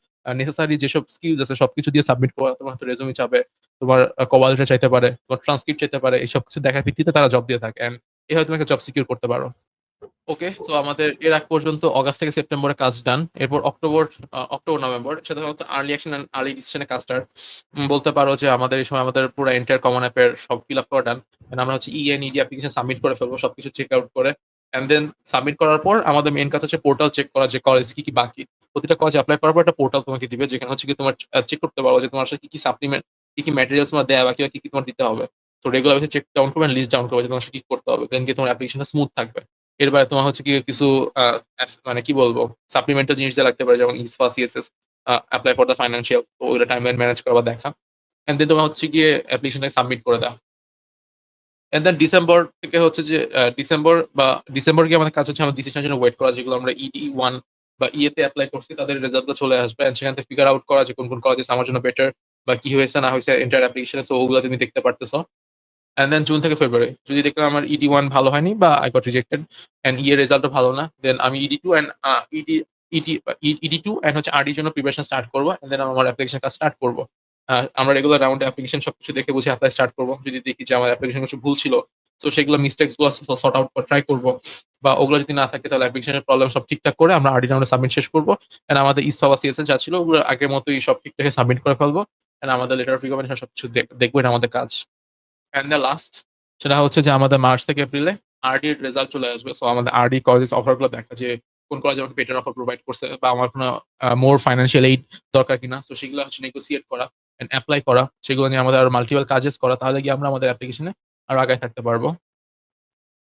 নেসেসারি যেসব স্কিলস আছে সবকিছু দিয়ে সাবমিট করবা। তোমার হয়তো রেজুমে চাবে, তোমার কভার লেটার চাইতে পারে, তোমার ট্রান্সক্রিপ্ট চাইতে পারে। এইসব কিছু দেখার ভিত্তিতে তারা জব দিয়ে থাকে। অ্যান্ড এভাবে তুমি একটা জব সিকিউর করতে পারো। ওকে। সো আমাদের এর আগ পর্যন্ত অগাস্ট থেকে সেপ্টেম্বরে কাজ ডান। এরপর অক্টোবর, নভেম্বর সাধারণত early action and early decision এ কাজ স্টার্ট। বলতে পারো যে আমাদের এই সময় আমাদের পুরা এন্টায়ার কমন অ্যাপ এর সব ফিল আপ করা ডান। এন্ড আমরা হচ্ছে ইএনইডি অ্যাপ্লিকেশন সাবমিট করে ফেলবো সবকিছু চেক আউট করে। অ্যান্ড দেন সাবমিট করার পর আমাদের মেইন কাজ হচ্ছে পোর্টাল চেক করা যে কলেজ কি, কি বাকি। প্রতিটা কলেজে এপ্লাই করার পর একটা পোর্টাল তোমাকে দিবে যেখানে হচ্ছে গিয়ে তোমার চেক করতে পারো যে তোমার আসলে কি, কি সাপ্লিমেন্ট, কি, কি ম্যাটেরিয়ালস তোমার দেয়া বাকি বা কি, কি তোমার দিতে হবে। তো রেগুলার বেসিস চেক ডাউন করবে, লিস্ট ডাউন করবে যে তোমার আসলে কি করতে হবে। দেন গিয়ে তোমার অ্যাপ্লিকেশনটা স্মুথ থাকবে। এর বাইরে তোমার হচ্ছে গিয়ে কিছু আ মানে কি বলবো? সাপ্লিমেন্টাল জিনিস যা লাগতে পারে যেমন ISFAA, CSS, apply for the financial তো ওগুলো টাইমলাইন ম্যানেজ করা বা দেখা। অ্যান্ড দেন তোমার হচ্ছে গিয়ে অ্যাপ্লিকেশনটাকে সাবমিট করে দেওয়া। অ্যান্ড দেন ডিসেম্বর থেকে হচ্ছে যে ডিসেম্বর গিয়ে আমাদের কাজ হচ্ছে আমাদের ডিসিশনের জন্য ওয়েট করা যেগুলো আমরা ইডি 1 বা ইএ তে এপ্লাই করছি তাদের রেজাল্ট গুলো চলে আসবে। অ্যান্ড সেখান থেকে ফিগার আউট করা যে কোন, কোন কলেজেস আমার জন্য বেটার বা কি হয়েছে না হয়েছে এন্টায়ার অ্যাপ্লিকেশন এ সো ওগুলা তুমি দেখতে পারতেছো। অ্যান্ড দেন জুন থেকে ফেব্রুয়ারি। যদি দেখলাম আমার ED1 ভালো হয়নি বা I got rejected অ্যান্ড ইএর রেজাল্টও ভালো না, দেন আমি ED2 অ্যান্ড ED2 অ্যান্ড হচ্ছে RD এর জন্য প্রিপারেশন স্টার্ট করব। অ্যান্ড দেন আমার অ্যাপ্লিকেশন কাজ স্টার্ট করব। আমরা রেগুলার রাউন্ডে অ্যাপ্লিকেশন সবকিছু দেখে বুঝে এপ্লাই স্টার্ট করব। যদি দেখি যে আমার অ্যাপ্লিকেশন কিছু ভুল ছিল, সো সেগুলো মিস্টেকস গুলো সর্ট আউট করার ট্রাই করব। বা ওগুলো যদি না থাকে তাহলে অ্যাপ্লিকেশনের প্রবলেম সব ঠিকঠাক করে আমরা RD রাউন্ডে সাবমিট শেষ করব। অ্যান্ড আমাদের ইস্তফা বা সিএসএস যা ছিল ওগুলো আগের মতোই সব ঠিক রেখে সাবমিট করে ফেলব। অ্যান্ড আমাদের লেটার অফ রিকমেন্ডেশন সবকিছু দেখব এটা আমাদের কাজ। অ্যান্ড দ্য লাস্ট সেটা হচ্ছে যে আমাদের মার্চ থেকে এপ্রিলে আরডি এর রেজাল্ট চলে আসবে। সো আমাদের আরডি কলেজেস অফার গুলো দেখা যে কোন কলেজ আমাকে বেটার অফার প্রোভাইড করছে বা আমার কোনো মোর ফাইন্যান্সিয়াল এইড দরকার কিনা। সো সেগুলো হচ্ছে নেগোশিয়েট করা অ্যান্ড এপ্লাই করা। সেগুলো নিয়ে আমাদের আরো মাল্টিপল কাজেস করা। তাহলে গিয়ে আমরা আমাদের অ্যাপ্লিকেশনে আরো আগায় থাকতে পারবো।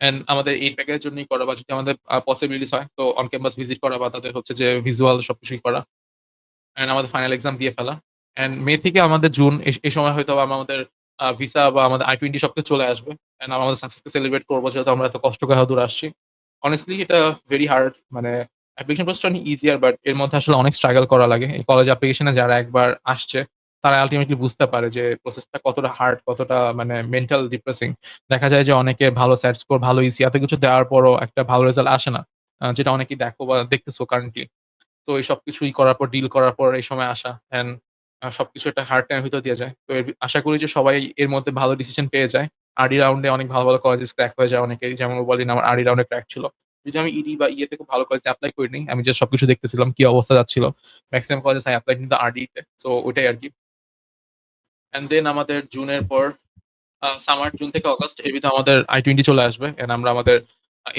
অ্যান্ড আমাদের এইড প্যাকেজের জন্যই করা বা যদি আমাদের পসিবিলিটিস হয় তো অন ক্যাম্পাস ভিজিট করা বা তাদের হচ্ছে যে ভিজুয়াল সবকিছুই করা। অ্যান্ড আমাদের ফাইনাল এক্সাম দিয়ে ফেলা। অ্যান্ড মে থেকে আমাদের জুন এই সময় হয়তোবা আমাদের ভিসা বা আমাদের I-20 সবকিছু চলে আসবে। অ্যান্ড আমরা আমাদের সাকসেসকে সেলিব্রেট করব যেহেতু আমরা এত কষ্ট করে এতদূর আসছি। honestly এটা ভেরি হার্ড মানে অ্যাপ্লিকেশন প্রসেসটা অনেক ইজিয়ার বাট এর মধ্যে আসলে অনেক স্ট্রাগল করা লাগে। এই কলেজ অ্যাপ্লিকেশনে যারা একবার আসছে তারা আল্টিমেটলি বুঝতে পারে যে প্রসেসটা কতটা হার্ড, কতটা মানে মেন্টাল ডিপ্রেসিং। দেখা যায় যে অনেকে ভালো স্যাট স্কোর, ভালো ইসি এত কিছু দেওয়ার পরও একটা ভালো রেজাল্ট আসে না। যেটা অনেকেই দেখো বা দেখতেছো কারেন্টলি। তো এই সবকিছুই করার পর, ডিল করার পর এই সময় আসা অ্যান্ড সবকিছু একটা হার্ড টাইম এর ভিতর দিয়ে যায়। তো আশা করি যে সবাই এর মধ্যে ভালো ডিসিশন পেয়ে যায়। আরডি রাউন্ডে অনেক ভালো, ভালো কলেজেস ক্র্যাক হয়ে যায় অনেকেরই। যেমন বলেন আমার আরডি রাউন্ডে ক্র্যাক ছিল। যদি আমি ইডি বা ইএ তে খুব ভালো কলেজে এপ্লাই করিনি। আমি জাস্ট সবকিছু দেখতেছিলাম কি অবস্থা যাচ্ছিল। Maximum colleges I applied in the RD তে। সো ওইটাই আরকি। অ্যান্ড দেন আমাদের জুনের পর সামার জুন থেকে অগাস্ট এর ভিতরে আমাদের I-20 চলে আসবে। অ্যান্ড আমরা আমাদের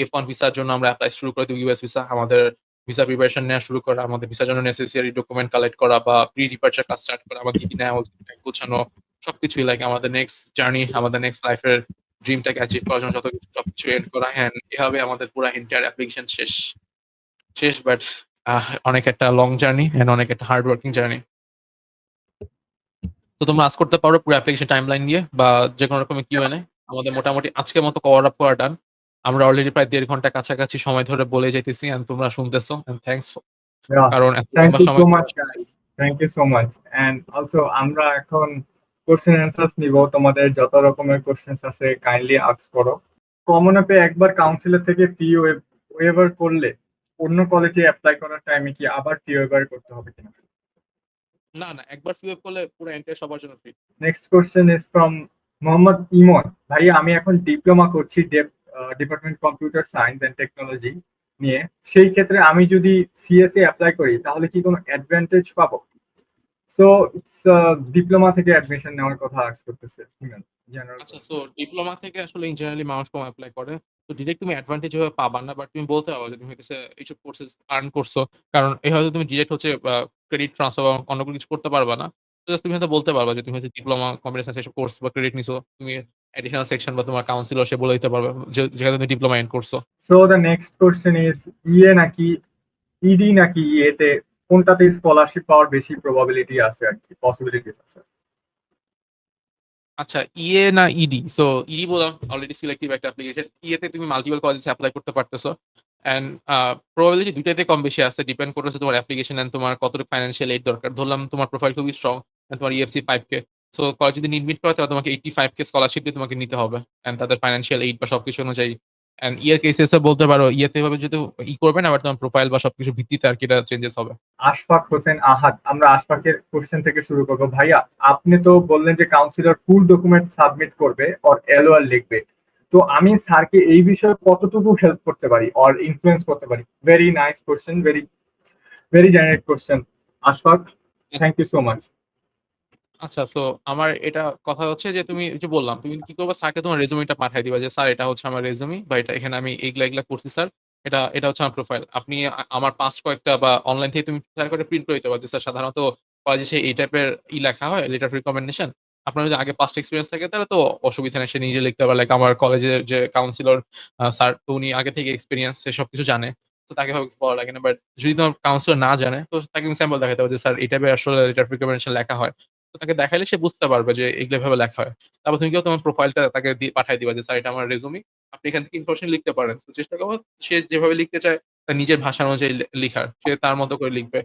F1 ভিসার জন্য আমরা এপ্লাই শুরু করে দেব ইউএস ভিসা। আমাদের ভিসা প্রিপারেশন নেওয়া শুরু করা, আমাদের ভিসার জন্য নেসেসারি ডকুমেন্ট কালেক্ট করা বা প্রি ডিপার্চার কাজ স্টার্ট করা, আমাদের কি, কি নেওয়া উচিত, ব্যাগ গোছানো সবকিছুই লাইক আমাদের নেক্সট জার্নি, আমাদের নেক্সট লাইফ এর ড্রিমটাকে অ্যাচিভ করার জন্য যত কিছু সবকিছু এন্ড করা। হ্যান্ড এভাবে আমাদের পুরা এন্টায়ার অ্যাপ্লিকেশন শেষ। শেষ বাট অনেক একটা লং জার্নি অ্যান্ড অনেক একটা হার্ড ওয়ার্কিং জার্নি। তো তোমরা আজ করতে পারো পুরো অ্যাপ্লিকেশন টাইমলাইন নিয়ে বা যেকোনো রকমের কিউএনএ। আমাদের মোটামুটি আজকের মতো কভার আপ করা ডান। আমরা অলরেডি প্রায় ১.৫ ঘন্টা কাছাকাছি সময় ধরে বলে যাইতেছি অ্যান্ড তোমরা শুনতেছো অ্যান্ড থ্যাংকস Yeah, কারণ এত thank লম্বা you so সময় much, guys. Thank you so much. And also আমরা এখন কোশ্চেন অ্যান্সার্স নিব। তোমাদের যত রকমের কোশ্চেনস আছে কাইন্ডলি আস্ক করো। কমন অ্যাপে একবার কাউন্সিলর থেকে ফি ওয়েভার করলে অন্য কলেজে অ্যাপ্লাই করার টাইমে কি আবার ফি ওয়েভার করতে হবে কিনা? না, না একবার ফি ওয়েভ করলে পুরো এন্টায়ার সবার জন্য free. Next question is from Mohammad Emon. ভাইয়া আমি এখন ডিপ্লোমা করছি department computer science and technology নিয়ে। সেই ক্ষেত্রে আমি যদি সিএসএ অ্যাপ্লাই করি তাহলে কি কোনো অ্যাডভান্টেজ পাবো? সো ইটস ডিপ্লোমা থেকে অ্যাডমিশন নেওয়ার কথা আস্ক করতেছে হিমেল। জেনারেল আচ্ছা, সো কোশ্চেন। ডিপ্লোমা থেকে আসলে জেনারেলি মানুষ কম এপ্লাই করে। তো ডিরেক্ট তুমি অ্যাডভান্টেজ এভাবে পাবা না। বাট তুমি বলতে পারো যে তুমি হইতেছে এইসব কোর্সেস আর্ন করছো। কারণ এই হয়তো তুমি ডিরেক্ট হচ্ছে ক্রেডিট ট্রান্সফার বা অন্য কোনো কিছু করতে পারবা না। তো জাস্ট তুমি হয়তো বলতে পারবা যে তুমি হচ্ছে ডিপ্লোমা কম্পিউটার সায়েন্স এসব কোর্স বা ক্রেডিট নিছো। তুমি অ্যাডিশনাল সেকশন বা তোমার কাউন্সিলর সে বলে দিতে পারবে যেখানে তুমি ডিপ্লোমা এন্ড করছো। So the next question is EA নাকি ইডি নাকি ইএতে কোনটাতে স্কলারশিপ পাওয়ার বেশি প্রবাবিলিটি আছে আর কি পসিবিলিটিস আছে? আচ্ছা, ইএ না ইডি? সো ইডি বললাম অলরেডি সিলেক্টিভ একটা অ্যাপ্লিকেশন। ইএ তে তুমি মাল্টিপল কলেজে এপ্লাই করতে পারতেছো। অ্যান্ড প্রবাবিলিটি ২ টাইতে কম বেশি আছে। ডিপেন্ড করতেছে তোমার অ্যাপ্লিকেশন অ্যান্ড তোমার কতটুকু ফাইন্যান্সিয়াল এইড দরকার। ধরলাম তোমার প্রোফাইল খুবই স্ট্রং অ্যান্ড তোমার ইএফসি 5K। সো কলেজ যদি নিড মিট করে তাহলে তোমাকে 85K স্কলারশিপ দিয়ে তোমাকে নিতে হবে। অ্যান্ড তাদের ফাইন্যান্সিয়াল এইড বা সবকিছু অনুযায়ী। অ্যান্ড ইয়ের কেসেস এ বলতে পারো ইয়েতে এভাবে যেহেতু করবে না বাট তোমার প্রোফাইল বা সবকিছুর ভিত্তিতে আরকি এটা চেঞ্জেস হবে। আশফাক হোসেন আহাদ। আমরা আশফাকের কোশ্চেন থেকে শুরু করবো। ভাইয়া আপনি তো বললেন যে কাউন্সিলর ফুল ডকুমেন্ট সাবমিট করবে আর এলওআর লিখবে। তো আমি স্যারকে এই বিষয়ে কতটুকু হেল্প করতে পারি অর ইনফ্লুয়েন্স করতে পারি? Very nice question, very very generate question. Ashfaq, thank you so much. আচ্ছা, সো আমার এটা কথা হচ্ছে যে তুমি যে বললাম, তুমি কি করবা স্যারকে তোমার রেজুমেটা পাঠায় দিবা যে, "স্যার এটা হচ্ছে আমার রেজুমি বা এটা এখানে আমি এগুলা, এগুলা করছি স্যার। এটা হচ্ছে আমার প্রোফাইল। আপনি আমার পাস্ট কয়েকটা বা অনলাইন থেকে তুমি ট্রাই করে প্রিন্ট করে দিতে পারো যে, স্যার সাধারণত কলেজে এসে এই টাইপের লেখা হয়, লেটার অফ রিকমেন্ডেশন। আপনার যদি আগে পাস্ট এক্সপেরিয়েন্স থাকে তাহলে তো অসুবিধা নেই। সে নিজে লিখতে পারে। লাইক আমার কলেজের যে কাউন্সিলর স্যার তো উনি আগে থেকে এক্সপেরিয়েন্স সে সবকিছু জানে। তো তাকে এভাবে কিছু বলা লাগে না। বাট যদি তোমার কাউন্সিলর না জানে তো তাকে তুমি স্যাম্পল দেখাতে হবে যে, স্যার এই টাইপের আসলে লেটার অফ রিকমেন্ডেশন লেখা হয়। তো তাকে দেখাইলে সে বুঝতে পারবে যে এগুলো এভাবে লেখা হয়। তারপর তুমি কি তোমার প্রোফাইলটা তাকে পাঠায় দিবা যে, "স্যার এটা আমার রেজুমি। আপনি এখান থেকে ইনফরমেশন লিখতে পারেন।" তো চেষ্টা করব সে যেভাবে লিখতে চায় তার নিজের ভাষা অনুযায়ী লিখার। সে তার মতো করে লিখবে।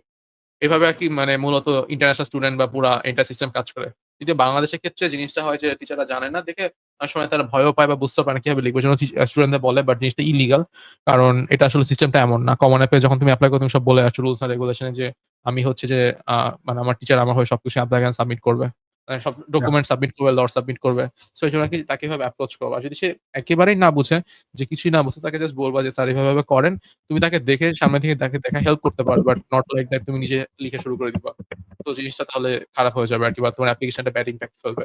এভাবে আরকি মানে মূলত ইন্টারন্যাশনাল স্টুডেন্ট বা পুরা এন্টায়ার সিস্টেম কাজ করে। কিন্তু বাংলাদেশের ক্ষেত্রে জিনিসটা হয় যে টিচাররা জানে না দেখে অনেক সময় তারা ভয়ও পায় বা বুঝতেও পারে না কিভাবে লিখবে। এজন্য স্টুডেন্টদের বলে বাট জিনিসটা ইলিগাল। কারণ এটা আসলে সিস্টেমটা এমন না। কমন অ্যাপে যখন তুমি এপ্লাই করো তুমি সব বলে আসছো রুলস অ্যান্ড রেগুলেশন এ যে আমি হচ্ছে যে মানে আমার টিচার আমার হয়ে সবকিছু আপনার সাবমিট করবে। সব ডকুমেন্ট সাবমিট করবে, লট সাবমিট করবে। সো এজন্য আরকি তাকে এভাবে অ্যাপ্রোচ করো। আর যদি সে একেবারেই না বুঝে যে কিছুই না বুঝে তাকে জাস্ট বলবা যে, "স্যার এভাবে, এভাবে করেন।" তুমি তাকে দেখে সামনে থেকে তাকে দেখা হেল্প করতে পারো। বাট নট লাইক দ্যাট তুমি নিজে লিখে শুরু করে দিবা। তো জিনিসটা তাহলে খারাপ হয়ে যাবে আরকি বা তোমার অ্যাপ্লিকেশনটা ব্যাড ইমপ্যাক্ট ফেলবে।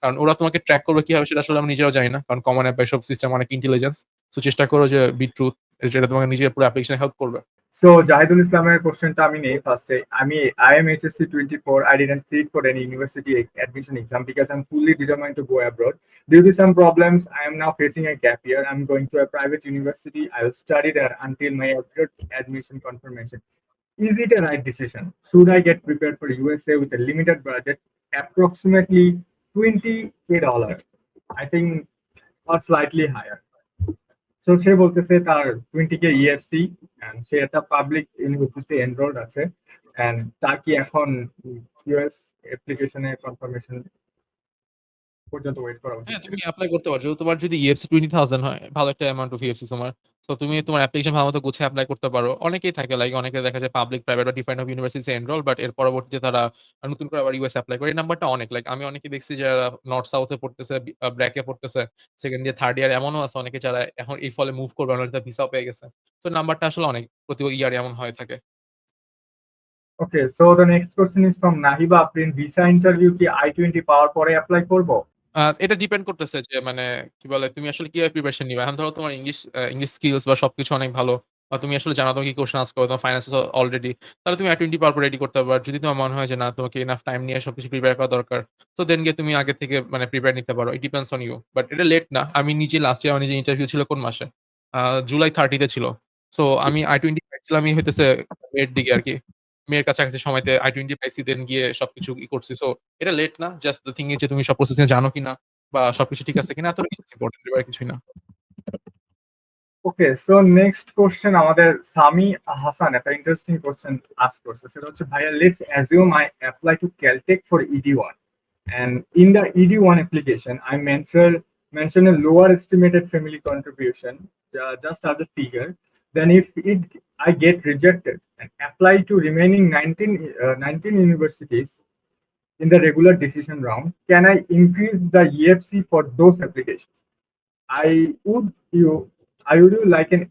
কারণ ওরা তোমাকে ট্র্যাক করবে কিভাবে সেটা আসলে আমি নিজেও জানি না। কারণ কমন অ্যাপ বা এসব সিস্টেম অনেক ইন্টেলিজেন্স। সো চেষ্টা করো যে বি ট্রুথ যেটা তোমাকে নিজের পুরো অ্যাপ্লিকেশনে হেল্প করবে। সো জাহিদুল ইসলামের কোশ্চেনটা আমি নেই ফার্স্টে। I am HSC 24. I didn't sit for any university admission exam because I'm fully determined to go abroad. Due to some problems, I am now facing a gap year. I'm going to a private university. I will study there until my abroad admission confirmation. Is it a right decision? Should I get prepared for USA with a limited budget, approximately $20K, I think, or slightly higher? So সে বলতেছে তার 20K EFC and সে একটা public university enrolled আছে and তার কি এখন US অ্যাপ্লিকেশনের কনফার্মেশন পর্যন্ত ওয়েট করা উচিত? হ্যাঁ, তুমি এপ্লাই করতে পারো। যেহেতু তোমার যদি ইএফসি 20,000 হয়, ভালো একটা অ্যামাউন্ট অফ ইএফসি তোমার। সো তুমি তোমার অ্যাপ্লিকেশন ভালোমতো গুছিয়ে এপ্লাই করতে পারো। অনেকেই থাকে লাইক অনেকে দেখা যায় পাবলিক, প্রাইভেট বা ডিফারেন্ট অফ ইউনিভার্সিটিতে এনরোল বাট এর পরবর্তীতে তারা নতুন করে আবার ইউএস এপ্লাই করে। এই নাম্বারটা অনেক লাইক আমি অনেকে দেখছি যারা নর্থ সাউথ এ পড়তেছে, ব্র্যাক এ পড়তেছে, সেকেন্ড ইয়ার, থার্ড ইয়ার এমনও আছে অনেকে যারা এখন এই ফলে মুভ করবে অলরেডি তারা ভিসাও পেয়ে গেছে। তো নাম্বারটা আসলে অনেক প্রতি ইয়ার এমন হয়ে থাকে। Okay, so the next question is from Nahiba Afrin, visa interview কি I-20 পাওয়ার পরে অ্যাপ্লাই করব? এটা ডিপেন্ড করতেছে যে মানে কি বলে তুমি আসলে কিভাবে প্রিপারেশন নিবা। এখন ধরো তোমার ইংলিশ স্কিলস বা সবকিছু অনেক ভালো। বা তুমি আসলে জানো তুমি কি কোয়েশ্চেন আস্ক করবে, তোমার ফাইন্যান্স অলরেডি। তাহলে তুমি I-20 পাওয়ার পর রেডি করতে পারবা। আর যদি তোমার মনে হয় যে না তোমাকে এনাফ টাইম নিয়ে সবকিছু প্রিপেয়ার করা দরকার। সো দেন গিয়ে তুমি আগে থেকে মানে প্রিপেয়ার নিতে পারো। It depends on you. But এটা লেট না। আমি নিজে লাস্ট ইয়ার আমার নিজের ইন্টারভিউ ছিল কোন মাসে? জুলাই 30 তে ছিল। সো আমি I-20 পাইছিলাম হইতেছে মের দিকে আরকি। মের কাছাকাছি সময়তে I-20 পাইছি দেন গিয়ে সবকিছু করছি। সো এটা লেট না। জাস্ট দ্যা থিং ইস যে তুমি সব প্রসেসিং জানো কিনা বা সবকিছু ঠিক আছে কিনা এতটুকুই ইম্পোর্টেন্ট এর বাইরে কিছুই না। ওকে, সো নেক্সট কোশ্চেন আমাদের সামি হাসান একটা ইন্টারেস্টিং কোশ্চেন আস্ক করছে, সেটা হচ্ছে ভাইয়া let's assume I apply to Caltech for ED1 and in the ED1 application I mention a lower estimated family contribution just as a figure. Then if I get rejected and apply to remaining 19 universities in the regular decision round, can I increase the EFC for those applications? I would you I would you like an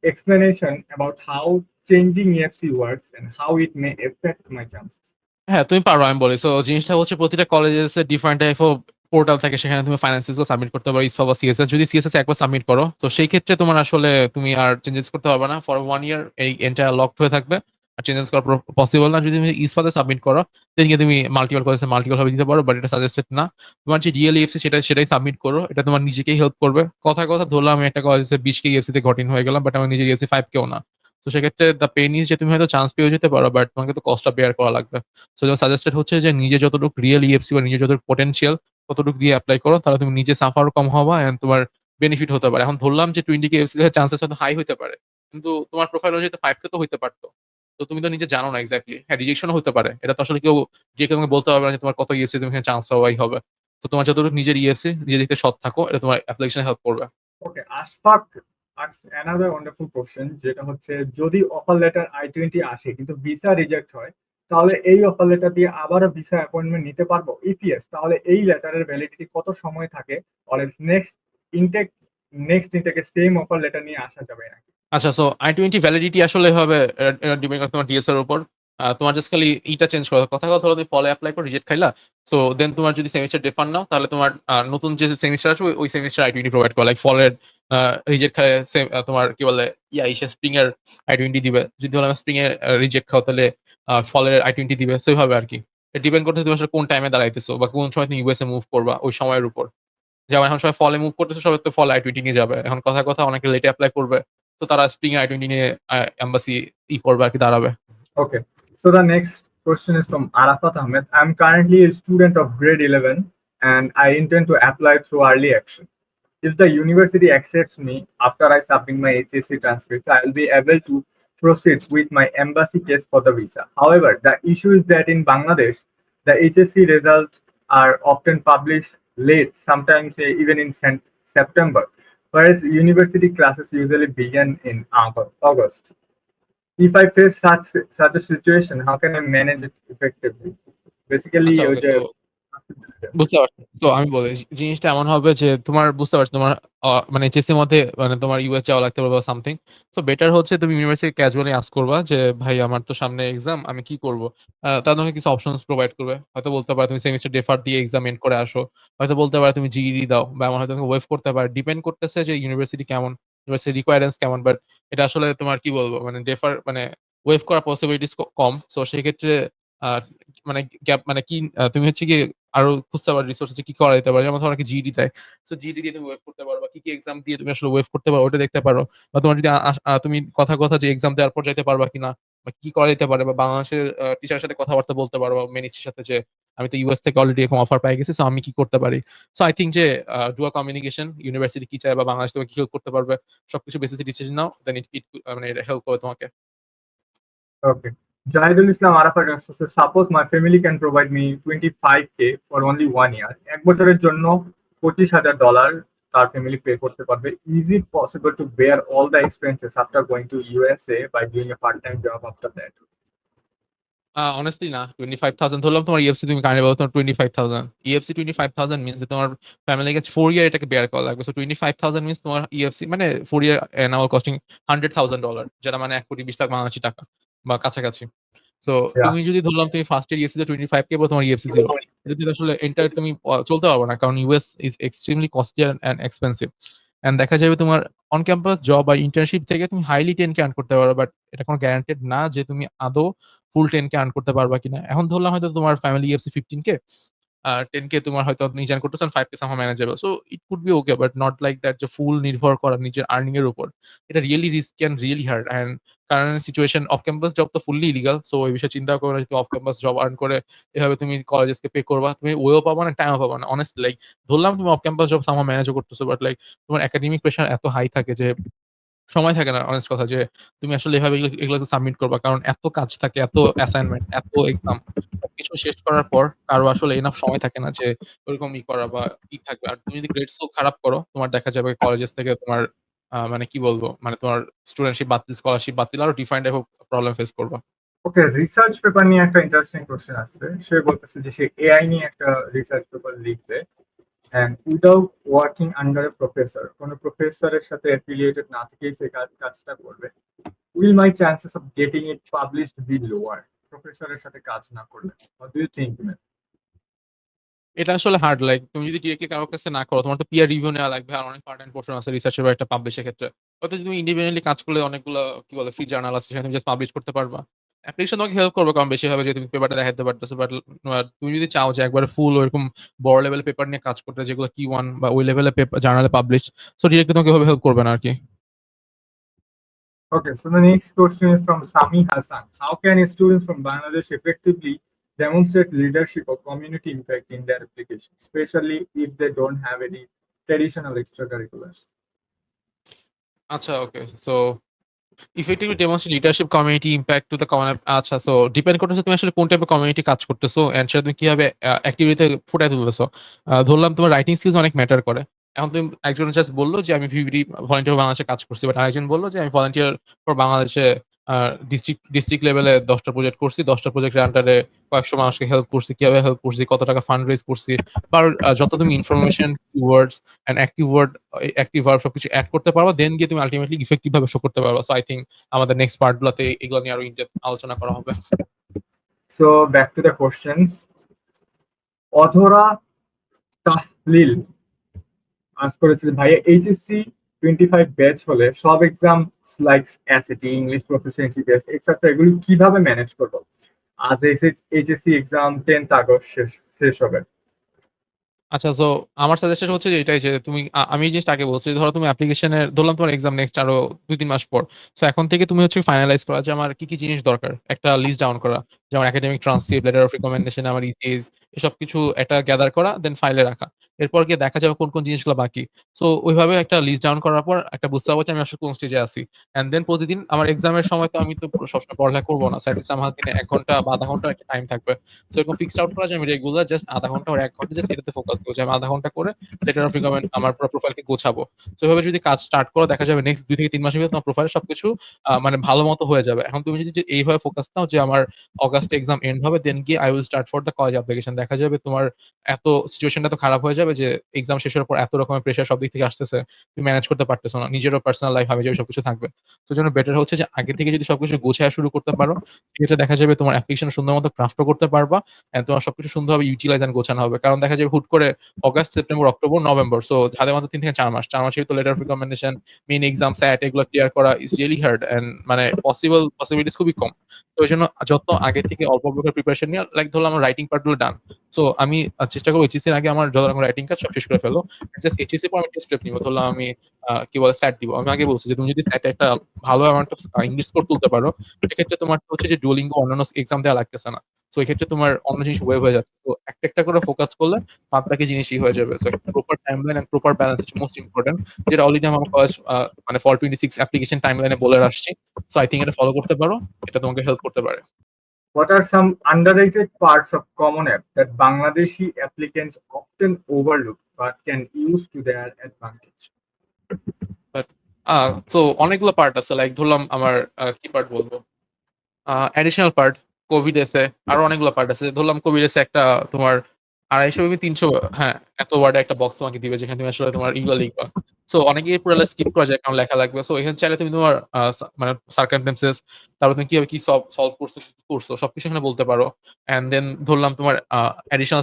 explanation about how changing EFC works and how it may affect my chances. হ্যাঁ, তুমি পারো আমি বলি। So জিনিসটা হচ্ছে প্রতিটা কলেজেসে different type of portal থাকে। সেখানে তুমি ফাইন্যান্সিস গুলো সাবমিট করতে পারো ইসফা বা সিএসএস। যদি সিএসএস একবার সাবমিট করো, তো সেই ক্ষেত্রে তোমার আসলে তুমি আর চেঞ্জেস করতে পারবে না। ফর 1 ইয়ার এই এন্টায়ার লকড হয়ে থাকবে। আর চেঞ্জেস করা পসিবল না। যদি তুমি ইসফাতে সাবমিট করো, দেন গিয়ে তুমি মাল্টিপল কলেজে মাল্টিপল ভাবে দিতে পারো। বাট এটা সাজেস্টেড না। তোমার যে রিয়েল ইএফসি সেটাই সাবমিট করো। এটা তোমার নিজেকেই হেল্প করবে। কথায় কথা ধরলাম আমি একটা কলেজে 20 কে ইএফসি তে ঘট ইন হয়ে গেলাম। বাট আমার নিজের ইএফসি 5 কেও না। তো সেক্ষেত্রে দ্যা পেইন ইস যে তুমি হয়তো চান্স পেয়েও যেতে পারো। বাট তোমাকে তো কস্টটা বেয়ার করা লাগবে। সো সাজেস্টেড হচ্ছে যে নিজে যতটুকু রিয়েল ইএফসি বা নিজে যতটুকু পটেনশিয়াল ততটুকু দিয়ে এপ্লাই করো। তাহলে তুমি নিজে সাফারও কম হবা অ্যান্ড তোমার বেনিফিট হতে পারে। এখন ধরলাম যে 20 কে ইএফসি এর চান্সেস হয়তো হাই হইতে পারে। কিন্তু তোমার প্রোফাইল অনুযায়ী তো 5 কে তো হইতে পারত। তো তুমি তো নিজে জানো না এক্সাক্টলি। হ্যাঁ, রিজেকশন ও হতে পারে। এটা তো আসলে কেউ যে কেউ তোমাকে বলতে পারবে না যে তোমার কত ইএফসি তুমি এখানে চান্স পাবাই হবে। তো তোমার যতটুকু নিজের ইএফসি নিজে দিকে সৎ থাকো। এটা তোমার অ্যাপ্লিকেশনে হেল্প করবে। ওকে, Ashfaq asked another wonderful question, যেটা হচ্ছে যদি অফার লেটার I-20 আসে কিন্তু ভিসা রিজেক্ট হয়, তাহলে এই অফার লেটার দিয়ে আবারও ভিসা অ্যাপয়েন্টমেন্ট নিতে পারবো? ইফ ইয়েস, তাহলে এই লেটারের ভ্যালিডিটি কত সময় থাকে? অর ইনটেক নেক্সট ইনটেকে সেম অফার লেটার নিয়ে আসা যাবে নাকি? আচ্ছা, সো I-20 ভ্যালিডিটি আসলে এভাবে এটা ডিপেন্ড করে তোমার ডিএস এর উপর। তোমার জাস্ট খালি ইটা চেঞ্জ করা। কথা ধরো তুমি ফলে এপ্লাই করে রিজেক্ট খাইলা। সো দেন তোমার যদি সেমিস্টার ডিফার নাও তাহলে তোমার নতুন যে সেমিস্টার আসবে ওই সেমিস্টার I-20 প্রোভাইড করে। লাইক ফলের রিজেক্ট খায় তোমার কি বলে স্প্রিং এর I-20 দিবে। যদি বলে স্প্রিং এর রিজেক্ট খাও তাহলে ফলের I-20 দিবে। সো এভাবে আরকি। এটা ডিপেন্ড করতেছে তুমি আসলে কোন টাইমে দাঁড়াইতেছো বা কোন সময় তুমি ইউএস এ মুভ করবা ওই সময়ের উপর। যেমন এখন সবাই ফলে মুভ করতেছে, সবাই তো ফলে I-20 নিয়ে যাবে। এখন কথা অনেকে লেটে এপ্লাই করবে। তো তারা স্প্রিং এ I-20 নিয়ে এম্বাসি করবে আরকি দাঁড়াবে। Okay, so the next question is from Arafat Ahmed. I'm currently a student of grade 11 and I intend to apply through early action. If the university accepts me after I submit my HSC transcript, I will be able to proceed with my embassy case for the visa. However, the issue is that in Bangladesh, the HSC results are often published late, sometimes even in September, whereas university classes usually begin in August. If I face such a situation, how can I manage it effectively? Basically, আচ্ছা, ওকে। So বুঝতে পারছি। তো আমি বলি জিনিসটা এমন হবে যে তোমার বুঝতে পারছি তোমার মানে এইচএসসি এর মধ্যে মানে তোমার ইউএস যাওয়া লাগতে পারে বা সামথিং। সো বেটার হচ্ছে তুমি ইউনিভার্সিটি ক্যাজুয়ালি আস্ক করবা যে, "ভাই আমার তো সামনে এক্সাম, আমি কি করব?" তারা তোমাকে কিছু অপশনস প্রোভাইড করবে। হয়তো বলতে পারে তুমি সেমিস্টার ডেফার দিয়ে এক্সাম এন্ড করে আসো। হয়তো বলতে পারে তুমি জিইডি দাও বা এমন হয়তো ওয়েভ করতে পারে। ডিপেন্ড করতেছে যে ইউনিভার্সিটি কেমন, ইউনিভার্সিটি রিকোয়ারমেন্টস কেমন। বাট এটা আসলে তোমার কি বলবো মানে মানে ওয়েভ করার পসিবিলিটিস কম। সো সেক্ষেত্রে আ মানে গ্যাপ মানে কি তুমি হচ্ছে গিয়ে আরো খুঁজতে পারো রিসোর্স আছে কি করা যেতে পারে। যেমন ধরো অনেকে জিইডি দেয়। সো জিইডি দিয়ে তুমি ওয়েভ করতে পারো বা কি এক্সাম দিয়ে তুমি আসলে ওয়েভ করতে পারো ওটা দেখতে পারো। বা তোমার যদি তুমি কথা যে এক্সাম দেওয়ার পর যাইতে পারবা কিনা বা কি করা যেতে পারে বা বাংলাদেশের টিচারের সাথে কথাবার্তা বলতে পারো বা মেনেজারের সাথে যে আমি তো ইউএস থেকে অলরেডি এরকম অফার পেয়ে গেছি। সো আমি কি করতে পারি? সো আই থিংক যে ডুয়াল কমিউনিকেশন ইউনিভার্সিটি কি চায় বা বাংলাদেশ তোমাকে কি হেল্প করতে পারবে সবকিছু বেসিস এ ডিসিশন নাও। দেন ইট ইট মানে এটা হেল্প করবে তোমাকে। Okay. Jahidul Islam Arafat says, suppose my family can provide me 25K for only 1 year. এক বছরের জন্য $25,000 তার ফ্যামিলি পে করতে পারবে। Is it possible to bear all the expenses after going to USA by doing a part-time job after that? Honestly না, 25,000 ধরলাম তোমার EFC তুমি কাইন্ডলি বলো তোমার 25,000 ইএফসি 25,000 মিন্স যে তোমার ফ্যামিলি কাছে 4 ইয়ার এটাকে বেয়ার করা লাগবে। সো 25,000 মিন্স তোমার ইএফসি মানে 4 ইয়ার অ্যানুয়াল কস্টিং $100,000 যেটা মানে 1,20,00,000 বাংলাদেশী টাকা বা কাছাকাছি। So Yeah. তুমি যদি ধরলাম তুমি ফার্স্ট ইয়ার ইএফসি তে 25K বলো তোমার ইএফসি 0। এটা দিয়ে আসলে এন্টায়ার তুমি চলতে পারবে না। কারণ US is extremely costly and expensive. And দেখা যাবে তোমার অন ক্যাম্পাস জব বা ইন্টার্নশিপ থেকে তুমি হাইলি 10K আর্ন করতে পারো। বাট এটা কোন গ্যারান্টেড না যে তুমি আদৌ ফুল 10K আর্ন করতে পারবা কিনা। এখন ধরলাম হয়তো তোমার ফ্যামিলি ইএফসি 15K 10K তোমার হয়তো নিজে earn করতেছেন, 5K somehow manageable. So it could be okay, but not like that যে ফুল নির্ভর করা নিজের আর্নিং এর উপর। এটা really risky and really hard. And current situation of campus job তো ফুললি ইলিগাল। সো এই বিষয়ে চিন্তা করো না যে অফ ক্যাম্পাস জব আর্ন করে এভাবে তুমি কলেজেসকে পে করবা। তুমি ওয়েও পাবা না, টাইমও পাবা না। honestly লাইক ধরলাম তুমি অফ ক্যাম্পাস জব somehow ম্যানেজও করতেছো, বাট লাইক তোমার একাডেমিক প্রেশার এত হাই থাকে যে সময় থাকে না অনেস্ট কথা যে তুমি আসলে এভাবে এগুলোকে সাবমিট করবা। কারণ এত কাজ থাকে, এত অ্যাসাইনমেন্ট, এত এক্সাম সবকিছু শেষ করার পর কারো আসলে এনাফ সময় থাকে না যে ওরকম করা বা থাকবে। আর তুমি যদি গ্রেডসও খারাপ করো, তোমার দেখা যাবে কলেজেস থেকে তোমার মানে কি বলবো? মানে তোমার স্টুডেন্টশিপ বাতিল, স্কলারশিপ বাতিল আরো different type of problem face করবা। ওকে, রিসার্চ পেপার নিয়ে একটা ইন্টারেস্টিং কোশ্চেন আসছে। সে বলতেছে যে সে এআই নিয়ে একটা রিসার্চ পেপার লিখবে, and without working under a professor, কোনো প্রফেসরের সাথে অ্যাফিলিয়েটেড না থেকেই সে কাজটা করবে, will my chances of getting it published be lower প্রফেসরের সাথে কাজ না করলে? What do you think, man? এটা আসলে হার্ড লাইক তুমি যদি ডিরেক্টলি কারো কাছে না করো, তোমার তো পিয়ার রিভিউ নেওয়া লাগবে। আর অনেক পার্ট এন্ড পোরশন আছে রিসার্চ পেপার একটা পাবলিশের ক্ষেত্রে। হয়তো তুমি ইন্ডিপেন্ডেন্টলি কাজ করলে অনেকগুলো কি বলে ফ্রি জার্নাল আছে সেখানে তুমি জাস্ট পাবলিশ করতে পারবা। অ্যাপ্লিকেশন তোমাকে হেল্প করবে কারণ বেশি হবে যে তুমি পেপারটা দেখাতে পারতেছো। বাট তুমি যদি চাও যে একবারে ফুল ওইরকম বড় লেভেলের পেপার নিয়ে কাজ করতে যেগুলো কি ওয়ান বা ওই লেভেলের পেপার জার্নালে পাবলিশ, সো ডিরেক্টলি তোমাকে এভাবে হেল্প করবে না আর কি। Okay, so the next question is from Sami Hassan. How can students from Bangladesh effectively demonstrate leadership or community impact in their application, especially if they don't have any traditional extracurriculars? আচ্ছা, ওকে। So effectively demonstrate leadership community impact to the আচ্ছা, so depend করতেছে তুমি আসলে কোন টাইপের community কাজ করতেছো এন্ড সেটা তুমি কিভাবে অ্যাক্টিভিটিতে ফুটায় তুলতেছো। ধরলাম তোমার রাইটিং স্কিলস অনেক ম্যাটার করে। এখন তুমি একজন জাস্ট বললো যে আমি ভিভিডি ভলান্টিয়ার ফর বাংলাদেশে কাজ করছি, বাট আরেকজন বললো যে আমি ভলান্টিয়ার ফর বাংলাদেশে ডিস্ট্রিক্ট লেভেলে 10টা প্রজেক্ট করছি, 10টা প্রজেক্টের আন্ডারে কয়েকশো মানুষকে হেল্প করছি, কিভাবে হেল্প করছি, কত টাকা ফান্ড রেজ করছি। বা যত তুমি information, keywords and active verb সবকিছু এড করতে পারবা, দেন গিয়ে তুমি আলটিমেটলি ইফেক্টিভ ভাবে শো করতে পারবা। সো আই থিংক আমাদের নেক্সট পার্ট গুলোতে এগুলো নিয়ে আরো ইনডেপথ আলোচনা করা হবে। So back to the questions. অধরা তাহলিল আজ করেছে যে, ভাইয়া এইচএসসি 25 ব্যাচ হলে সব exam like SAT, English proficiency test etcetera এগুলো কিভাবে ম্যানেজ করবো? আজ এইচএসসি এক্সাম 10th আগস্ট শেষ হবে। আচ্ছা, সো আমার সাজেশন হচ্ছে যে এটাই যে তুমি আমি এই জিনিসটা আগে বলছি। ধরো তুমি অ্যাপ্লিকেশনের ধরলাম তোমার এক্সাম নেক্সট আরো ২-৩ মাস পর। সো এখন থেকে তুমি হচ্ছে ফাইনালাইজ করা যে আমার কি জিনিস দরকার। একটা লিস্ট ডাউন করা। যেমন academic transcript, letter of recommendation, আমার ইসিএস এসব কিছু একটা গ্যাদার করা, দেন ফাইলে রাখা। এরপর গিয়ে দেখা যাবে কোন জিনিসগুলো বাকি। সো ওইভাবে একটা লিস্ট ডাউন করার পর একটা বুঝতে পারবো যে আমি আসলে কোন স্টেজে আছি। অ্যান্ড দেন প্রতিদিন আমার এক্সামের সময় তো আমি তো সবসময় পড়ালেখা করব না। সো এটলিস্ট আমার দিনে ১ ঘন্টা বা ০.৫ ঘন্টা একটা টাইম থাকবে। সো এরকম ফিক্সড আউট করা যে আমি রেগুলার জাস্ট ০.৫ ঘন্টা or ১ ঘন্টা জাস্ট এটাতে ফোকাস করব। যে আমি ০.৫ ঘন্টা করে লেটার অফ রিকমেন্ড আমার পুরো প্রোফাইলকে গোছাবো। সো এভাবে যদি কাজ স্টার্ট করো দেখা যাবে নেক্সট ২ থেকে ৩ মাসের ভিতরে তোমার প্রোফাইলে সবকিছু মানে ভালো মতো হয়ে যাবে। এখন তুমি যদি এইভাবে ফোকাস নাও যে আমার অগাস্টে এক্সাম এন্ড হবে, দেন গিয়ে I will start for the college application. দেখা যাবে তোমার সিচুয়েশনটা এত খারাপ হয়ে যাবে যে এক্সাম শেষের পর এত রকমের প্রেশার সব দিক থেকে আসতেছে। তুমি ম্যানেজ করতে পারতেছো না। নিজেরও পার্সোনাল লাইফ হাবিজাবি সবকিছু থাকবে। তো এজন্য বেটার হচ্ছে যে আগে থেকে যদি সবকিছু গোছায়া শুরু করতে পারো, সেক্ষেত্রে দেখা যাবে তোমার অ্যাপ্লিকেশন সুন্দর মতো ক্রাফটও করতে পারবা। তোমার সবকিছু সুন্দরভাবে ইউটিলাইজ এন্ড গোছানো হবে। কারণ দেখা যাবে হুট করে August, September, October, November. So হাতে মাত্র ৩ থেকে ৪ মাস। ৪ মাসের ভিতর letter of recommendation, main exam, SAT এগুলো ক্লিয়ার করা ইস রিয়ালি হার্ড অ্যান্ড মানে পসিবিলিটিস খুবই কম। তো এজন্য যত আগে থেকে অল্প, অল্প করে প্রিপারেশন নিয়া লাইক ধরলাম আমার রাইটিং পার্ট গুলো ডান। সো আমি চেষ্টা করব এইচএসসি এর আগে আমার যত রকম রাইটিং কাজ সব শেষ করে ফেলবো। জাস্ট এইচএসসি এর পর আমি টেস্ট প্রেপ নিবো। ধরলাম আমি কি বলে স্যাট দিব। আমি আগে বলছি যে তুমি যদি স্যাটে একটা ভালো অ্যামাউন্ট অফ ইংলিশ স্কোর তুলতে পারো, সেক্ষেত্রে তোমার হচ্ছে যে ডুওলিঙ্গো অন্যান্য এক্সাম দেওয়া লাগতেছে না। সো এক্ষেত্রে তোমার অন্য জিনিস ওয়েভ হয়ে যাচ্ছে। তো একটা, একটা করে ফোকাস করলে বাদ বাকি জিনিসই হয়ে যাবে। সো একটা proper timeline and proper balance হচ্ছে মোস্ট ইম্পোর্টেন্ট। যেটা অলরেডি আমি আমার কলেজ মানে ফল 26 অ্যাপ্লিকেশন টাইমলাইনে বলে আসছি। সো আই থিংক এটা ফলো করতে পারো। এটা তোমাকে হেল্প করতে পারে। What are some underrated parts of Common App that Bangladeshi applicants often overlook but can use to their advantage? But so অনেকগুলো পার্ট আছে। লাইক ধরলাম আমার কি পার্ট বলবো? অ্যাডিশনাল পার্ট কোভিড এসে আরো অনেকগুলো পার্ট আছে। ধরলাম কোভিড এসে একটা তোমার ২৫০ মেবি ৩০০ হ্যাঁ, এত ওয়ার্ডের একটা বক্স তোমাকে দিবে যেখানে তুমি আসলে তোমার ইগুলা লিখবা। সো অনেকেই পুরা স্কিপ করা যায় কারণ লেখা লাগবে। সো এখানে চাইলে তুমি তোমার মানে সার্কামস্টেন্সেস তারপর তুমি কিভাবে কি সলভ করছো সবকিছু এখানে বলতে পারো। অ্যান্ড দেন ধরলাম তোমার অ্যাডিশনাল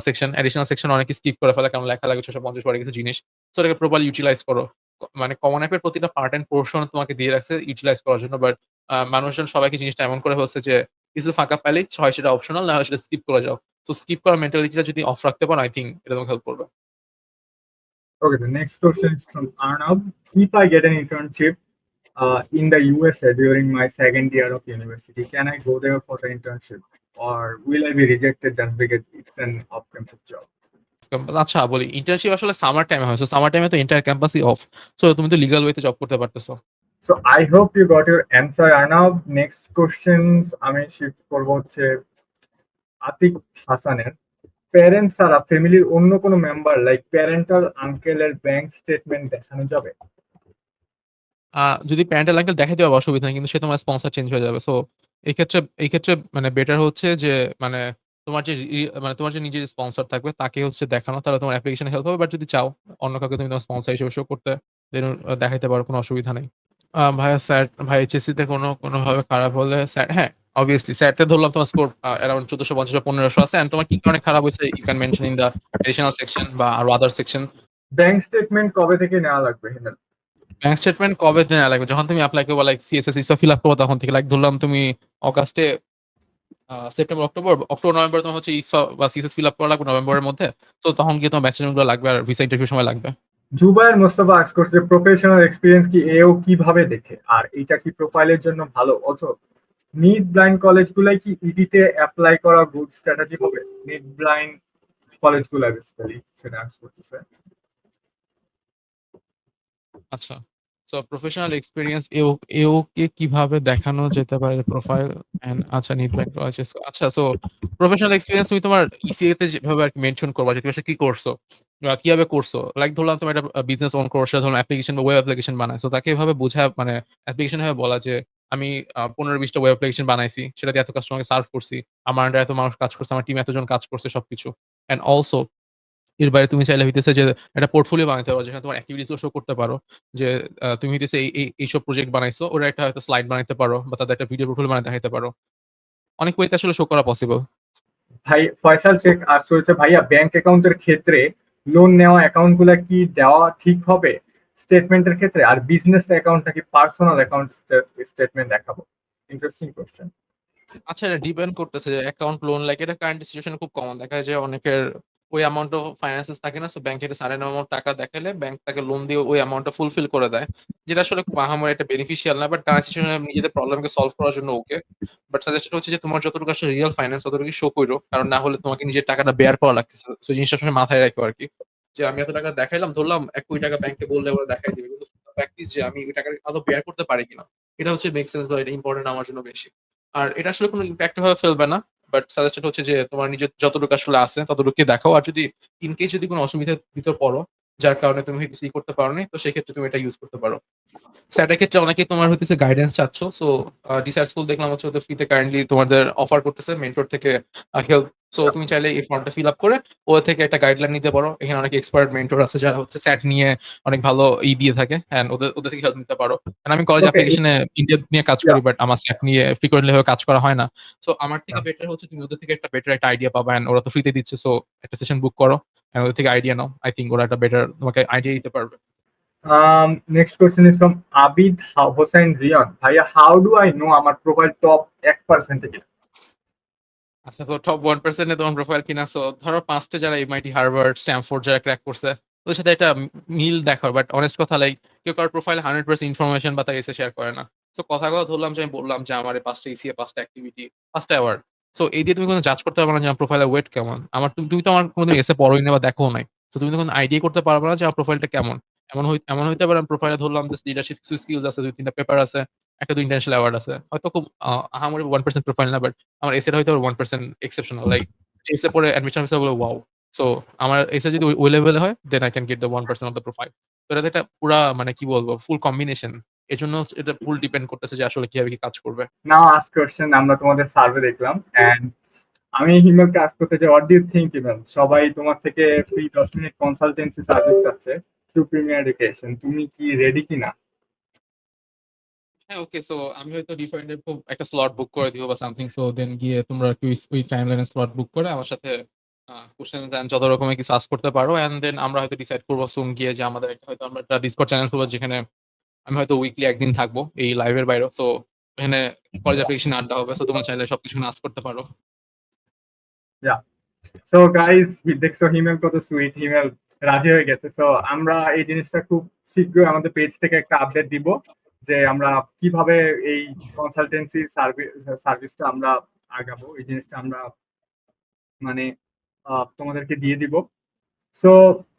সেকশন অনেকে স্কিপ করে ফেলে কারণ লেখা লাগে ৬৫০ ওয়ার্ডের কিছু জিনিস। সো এটাকে প্রপারলি ইউটিলাইজ করো। মানে কমন অ্যাপ এর প্রতিটা পার্ট অ্যান্ড পোরশন তোমাকে দিয়ে রাখছে ইউটিলাইজ করার জন্য। বাট মানুষজন সবাইকে জিনিসটা এমন করে ফেলছে যে কিছু ফাঁকা পেলেই হয় সেটা অপশনাল না হয় সেটা স্কিপ করে যাও। তো স্কিপ করার মেন্টালিটিটা যদি অফ রাখতে পারো, আই থিংক এটা তোমাকে হেল্প করবে। Okay, the next question is from Arnav. If I get an internship in the USA during my second year of university, can I go there for the internship? Or will I be rejected just because it's an off-campus job? আচ্ছা বলি internship আসলে summer টাইমে হয়। So summer টাইমে তো entire ক্যাম্পাসই of. So তুমি তো legal ওয়েতে জব করতে পারতেছো। So I hope you got your answer, Arnav. Next questions আমি শিফট করব হচ্ছে আতিক হাসানের। প্যারেন্টস ছাড়া ফ্যামিলির অন্য কোনো মেম্বার লাইক প্যারেন্টাল আঙ্কেলের ব্যাংক স্টেটমেন্ট দেখানো যাবে? আ যদি প্যারেন্টাল আঙ্কেল দেখাইতে পারো অসুবিধা নাই। কিন্তু সে তোমার স্পন্সর চেঞ্জ হয়ে যাবে। সো এই ক্ষেত্রে মানে বেটার হচ্ছে যে মানে তোমার যে মানে তোমার যে নিজের স্পন্সর থাকবে তাকে হচ্ছে দেখানো। তাহলে তোমার অ্যাপ্লিকেশন হেল্প হবে। বাট যদি চাও অন্য কাউকে তুমি তোমার স্পন্সর হিসেবে শো করতে দেন দেখাইতে পারো কোনো অসুবিধা নাই। ভাইয়া স্যার ভাই এইচএসসি তে কোনোভাবে খারাপ হলে স্যার হ্যাঁ, obviously স্যারটা ধরলাম তোমার স্কোর অ্যারাউন্ড ১৪৫০ বা ১৫০০ আছে অ্যান্ড তোমার কি কারণে খারাপ হইছে you can mention in the additional section বা আরো আদার সেকশন। ব্যাংক স্টেটমেন্ট কবে থেকে নেওয়া লাগবে হিমেল? ব্যাংক স্টেটমেন্ট কবে দেয়া লাগবে? যখন তুমি এপ্লাই করবা লাইক সিএসএস এসব ফিল আপ করবা তখন থেকে। লাইক ধরলাম তুমি অগাস্টে সেপ্টেম্বর, নভেম্বর তোমার হচ্ছে ইসফা বা সিএসএস ফিল আপ করা লাগবে নভেম্বরের মধ্যে। সো তখন গিয়ে তোমার ব্যাংক স্টেটমেন্ট গুলো লাগবে আর ভিসা ইন্টারভিউ সময় লাগবে। জুবায়ের মোস্তফা আস্ক করছে প্রফেশনাল এক্সপিরিয়েন্স কি এও কিভাবে দেখে আর এটা কি প্রোফাইলের জন্য ভালো? অথবা নিট ব্লাইন্ড কলেজগুলাই কি ইডিতে অ্যাপ্লাই করা গুড স্ট্র্যাটেজি হবে? নিট ব্লাইন্ড কলেজগুলা বেসিক্যালি সেটা আস্ক করতেছে। আচ্ছা। সো প্রফেশনাল এক্সপেরিয়েন্স কে কিভাবে দেখানো যেতে পারে প্রোফাইল অ্যান্ড আচ্ছা নিড ব্যাংক আচ্ছা আচ্ছা সো প্রফেশনাল এক্সপেরিয়েন্স তুমি তোমার ইসিএ তে যেভাবে আরকি মেনশন করবা যে তুমি আসলে কি করছো, কিভাবে করছো। লাইক ধরলাম তুমি একটা বিজনেস অন করো সেটা ধরুন অ্যাপ্লিকেশন বা ওয়েব অ্যাপ্লিকেশন বানাইছো। তাকে এভাবে বুঝায় মানে অ্যাপ্লিকেশন এভাবে বলা যে আমি ১৫-২০ টা ওয়েব অ্যাপ্লিকেশন বানাইছি। সেটা দিয়ে এত কাস্টমারকে সার্ভ করছি। আমার আন্ডারে এত মানুষ কাজ করছে। আমার টিমে এতজন কাজ করছে সবকিছু। অ্যান্ড অলসো এর বাইরে তুমি চাইলে হইতেছে যে একটা পোর্টফোলিও বানাইতে পারো যেখানে তোমার এক্টিভিটিস গুলো শো করতে পারো। যে তুমি হইতেছে এইসব প্রজেক্ট বানাইছো। ওরা একটা হয়তো স্লাইড বানাইতে পারো বা তাদের একটা ভিডিও পোর্টফোলিও বানায় দেখাইতে পারো। অনেক ওয়েতে আসলে শো করা পসিবল। ভাই ফয়সাল শেখ আস্ক করেছে ভাইয়া ব্যাংক অ্যাকাউন্টের ক্ষেত্রে লোন নেওয়া অ্যাকাউন্ট গুলা কি দেওয়া ঠিক হবে স্টেটমেন্টের ক্ষেত্রে? আর বিজনেস অ্যাকাউন্ট নাকি পার্সোনাল অ্যাকাউন্ট স্টেটমেন্ট দেখাবো? Interesting question. আচ্ছা এটা ডিপেন্ড করতেছে যে অ্যাকাউন্ট লোন লাইক এটা কারেন্ট সিচুয়েশন এ খুব কমন দেখা যায় যে অনেকের ওই অ্যামাউন্ট অফ ফাইন্যান্সেস থাকে না। সো ব্যাংকে একটা সার্টেন অ্যামাউন্ট টাকা দেখাইলে ব্যাংক তাকে লোন দিয়ে ওই অ্যামাউন্টটা ফুলফিল করে দেয়। যেটা আসলে খুব আহামরি একটা বেনিফিশিয়াল না। বাট কারেন্ট সিচুয়েশন এ নিজেদের প্রবলেমকে সলভ করার জন্য ওকে। বাট সাজেশন হচ্ছে যে তোমার যতটুকু আসলে রিয়াল ফাইন্যান্স ততটুকুই শো কইরো। কারণ না হলে তোমাকে নিজের টাকাটা বেয়ার করা লাগতেছে। সো জিনিসটা আসলে মাথায় রাখো আরকি। যে আমি এত টাকা দেখাইলাম ধরলাম ৳১,০০,০০,০০০ ব্যাংকে বললে ওরা দেখাই দিবে। কিন্তু ফ্যাক্ট ইস যে আমি ওই টাকাটা আদৌ বেয়ার করতে পারি কিনা। এটা হচ্ছে মেক সেন্স বা এটা ইম্পোর্টেন্ট আমার জন্য বেশি। আর এটা আসলে কোনো ইমপ্যাক্ট ভাবে ফেলবে না। বাট সাজেশন হচ্ছে যে তোমার নিজের যতটুকু আসলে আছে ততটুকুই দেখাও। আর যদি ইন কেস যদি কোনো অসুবিধার ভিতর পড়ো, যার কারণে তুমি হইতেছে করতে পারোনি, তো সেক্ষেত্রে তুমি এটা ইউজ করতে পারো। স্যাটের ক্ষেত্রে অনেকেই তোমার হইতেছে গাইডেন্স চাচ্ছ। সো রিসার্চ স্কুল দেখলাম হচ্ছে ওদের ফ্রিতে কারেন্টলি তোমাদের অফার করতেছে মেন্টর থেকে হেল্প। সো তুমি চাইলে এই ফর্মটা ফিল আপ করে ওদের থেকে একটা গাইডলাইন নিতে পারো। এখানে অনেক এক্সপার্ট মেন্টর আছে যারা হচ্ছে স্যাট নিয়ে অনেক ভালো দিয়ে থাকে। অ্যান্ড ওদের থেকে হেল্প নিতে পারো। কারণ আমি কলেজ ওকে, অ্যাপ্লিকেশন এ ইন্ডিয়া নিয়ে কাজ করি বাট আমার স্যাট নিয়ে ফ্রিকোয়েন্টলি ভাবে কাজ করা হয় না। সো আমার থেকে বেটার হচ্ছে তুমি ওদের থেকে একটা বেটার একটা আইডিয়া পাবা অ্যান্ড ওরা তো ফ্রিতে দিচ্ছে। সো একটা সেশন বুক করো অ্যান্ড ওদের থেকে আইডিয়া নাও। আই থিংক ওরা একটা বেটার তোমাকে আইডিয়া দিতে পারবে। Next question is from Abid Hossain Rion. Bhaiya, how do I know আমার প্রোফাইল টপ 1% কিনা? আচ্ছা তো টপ 1% এ তোমার প্রোফাইল কিনা। সো ধরো ৫ টা যারা MIT, হার্ভার্ড, স্ট্যামফোর্ড যারা ক্র্যাক করছে, ওদের সাথে একটা মিল দেখাও। বাট অনেস্ট কথা লাইক কেউ কারো প্রোফাইলে 100% ইনফরমেশন বা তার এসে শেয়ার করে না। সো কথা ধরলাম যে আমি বললাম যে আমার এই ৫ টা ইসিএ, ৫ টা অ্যাক্টিভিটি, ৫ টা অ্যাওয়ার্ড। সো এই দিয়ে তুমি কোন জাজ করতে পারবে না যে আমার প্রোফাইলের ওয়েট কেমন। তুমি তো আমার কোনদিন এসে পড়োই না বা দেখোও নাই। সো তুমি তো কোন আইডিয়া করতে পারবে না যে আমার প্রোফাইলটা কেমন। এমন হইতে পারে আমি প্রোফাইলে ধরলাম জাস্ট লিডারশিপ কিছু স্কিলস আছে, ২-৩ টা পেপার আছে। একটা-দুই ইন্টারন্যাশনাল অ্যাওয়ার্ড আছে। হয়তো খুব আহামরি 1% প্রোফাইল না, বাট আমার এসেটা হয়তো 1% এক্সেপশনাল। লাইক এসে পড়ে অ্যাডমিশন হইছে বলে ওয়াও! সো আমার এসে যদি ওই লেভেলে হয়, then I can get the 1% of the profile. তো এটাতে একটা পুরা মানে কি বলবো ফুল কম্বিনেশন। এজন্য এটা ফুল ডিপেন্ড করতেছে যে আসলে কিভাবে কি কাজ করবে। নাও আস্ক কোয়েশ্চেন, আমরা তোমাদের সার্ভে দেখলাম এন্ড আমি হিমেলকে আস্ক করতে চাই, হোয়াট ডু ইউ থিংক হিমেল? সবাই তোমার থেকে ফ্রি 10 মিনিট কনসালটেন্সি সার্ভিস চাচ্ছে থ্রু প্রিমিয়ার এডুকেশন। তুমি কি রেডি কিনা? হ্যাঁ, ওকে। সো আমি হয়তো ডিফারেন্ট এর খুব একটা স্লট বুক করে দিব বা সামথিং। সো দেন গিয়ে তোমরা একটু ওই টাইমলাইন এ স্লট বুক করে আমার সাথে কোয়েশ্চেনস এন্ড যত রকমের কিছু আস্ক করতে পারো। অ্যান্ড দেন আমরা হয়তো ডিসাইড করব সুন গিয়ে যে আমাদের একটা হয়তো আমরা একটা ডিসকর্ড চ্যানেল খুলব যেখানে আমি হয়তো উইকলি একদিন থাকবো এই লাইভের বাইরেও। সো এখানে কলেজ অ্যাপ্লিকেশন আড্ডা হবে। সো তোমরা চাইলে সবকিছু আস্ক করতে পারো। ইয়া, সো গাইস, দেখছো হিমেল কত সুইট, হিমেল রাজি হয়ে গেছে। সো আমরা এই জিনিসটা খুব শীঘ্রই আমাদের পেজ থেকে একটা আপডেট দিব যে আমরা কিভাবে এই কনসালটেন্সি সার্ভিসটা আমরা আগাবো, এই জিনিসটা আমরা মানে তোমাদেরকে দিয়ে দিব। সো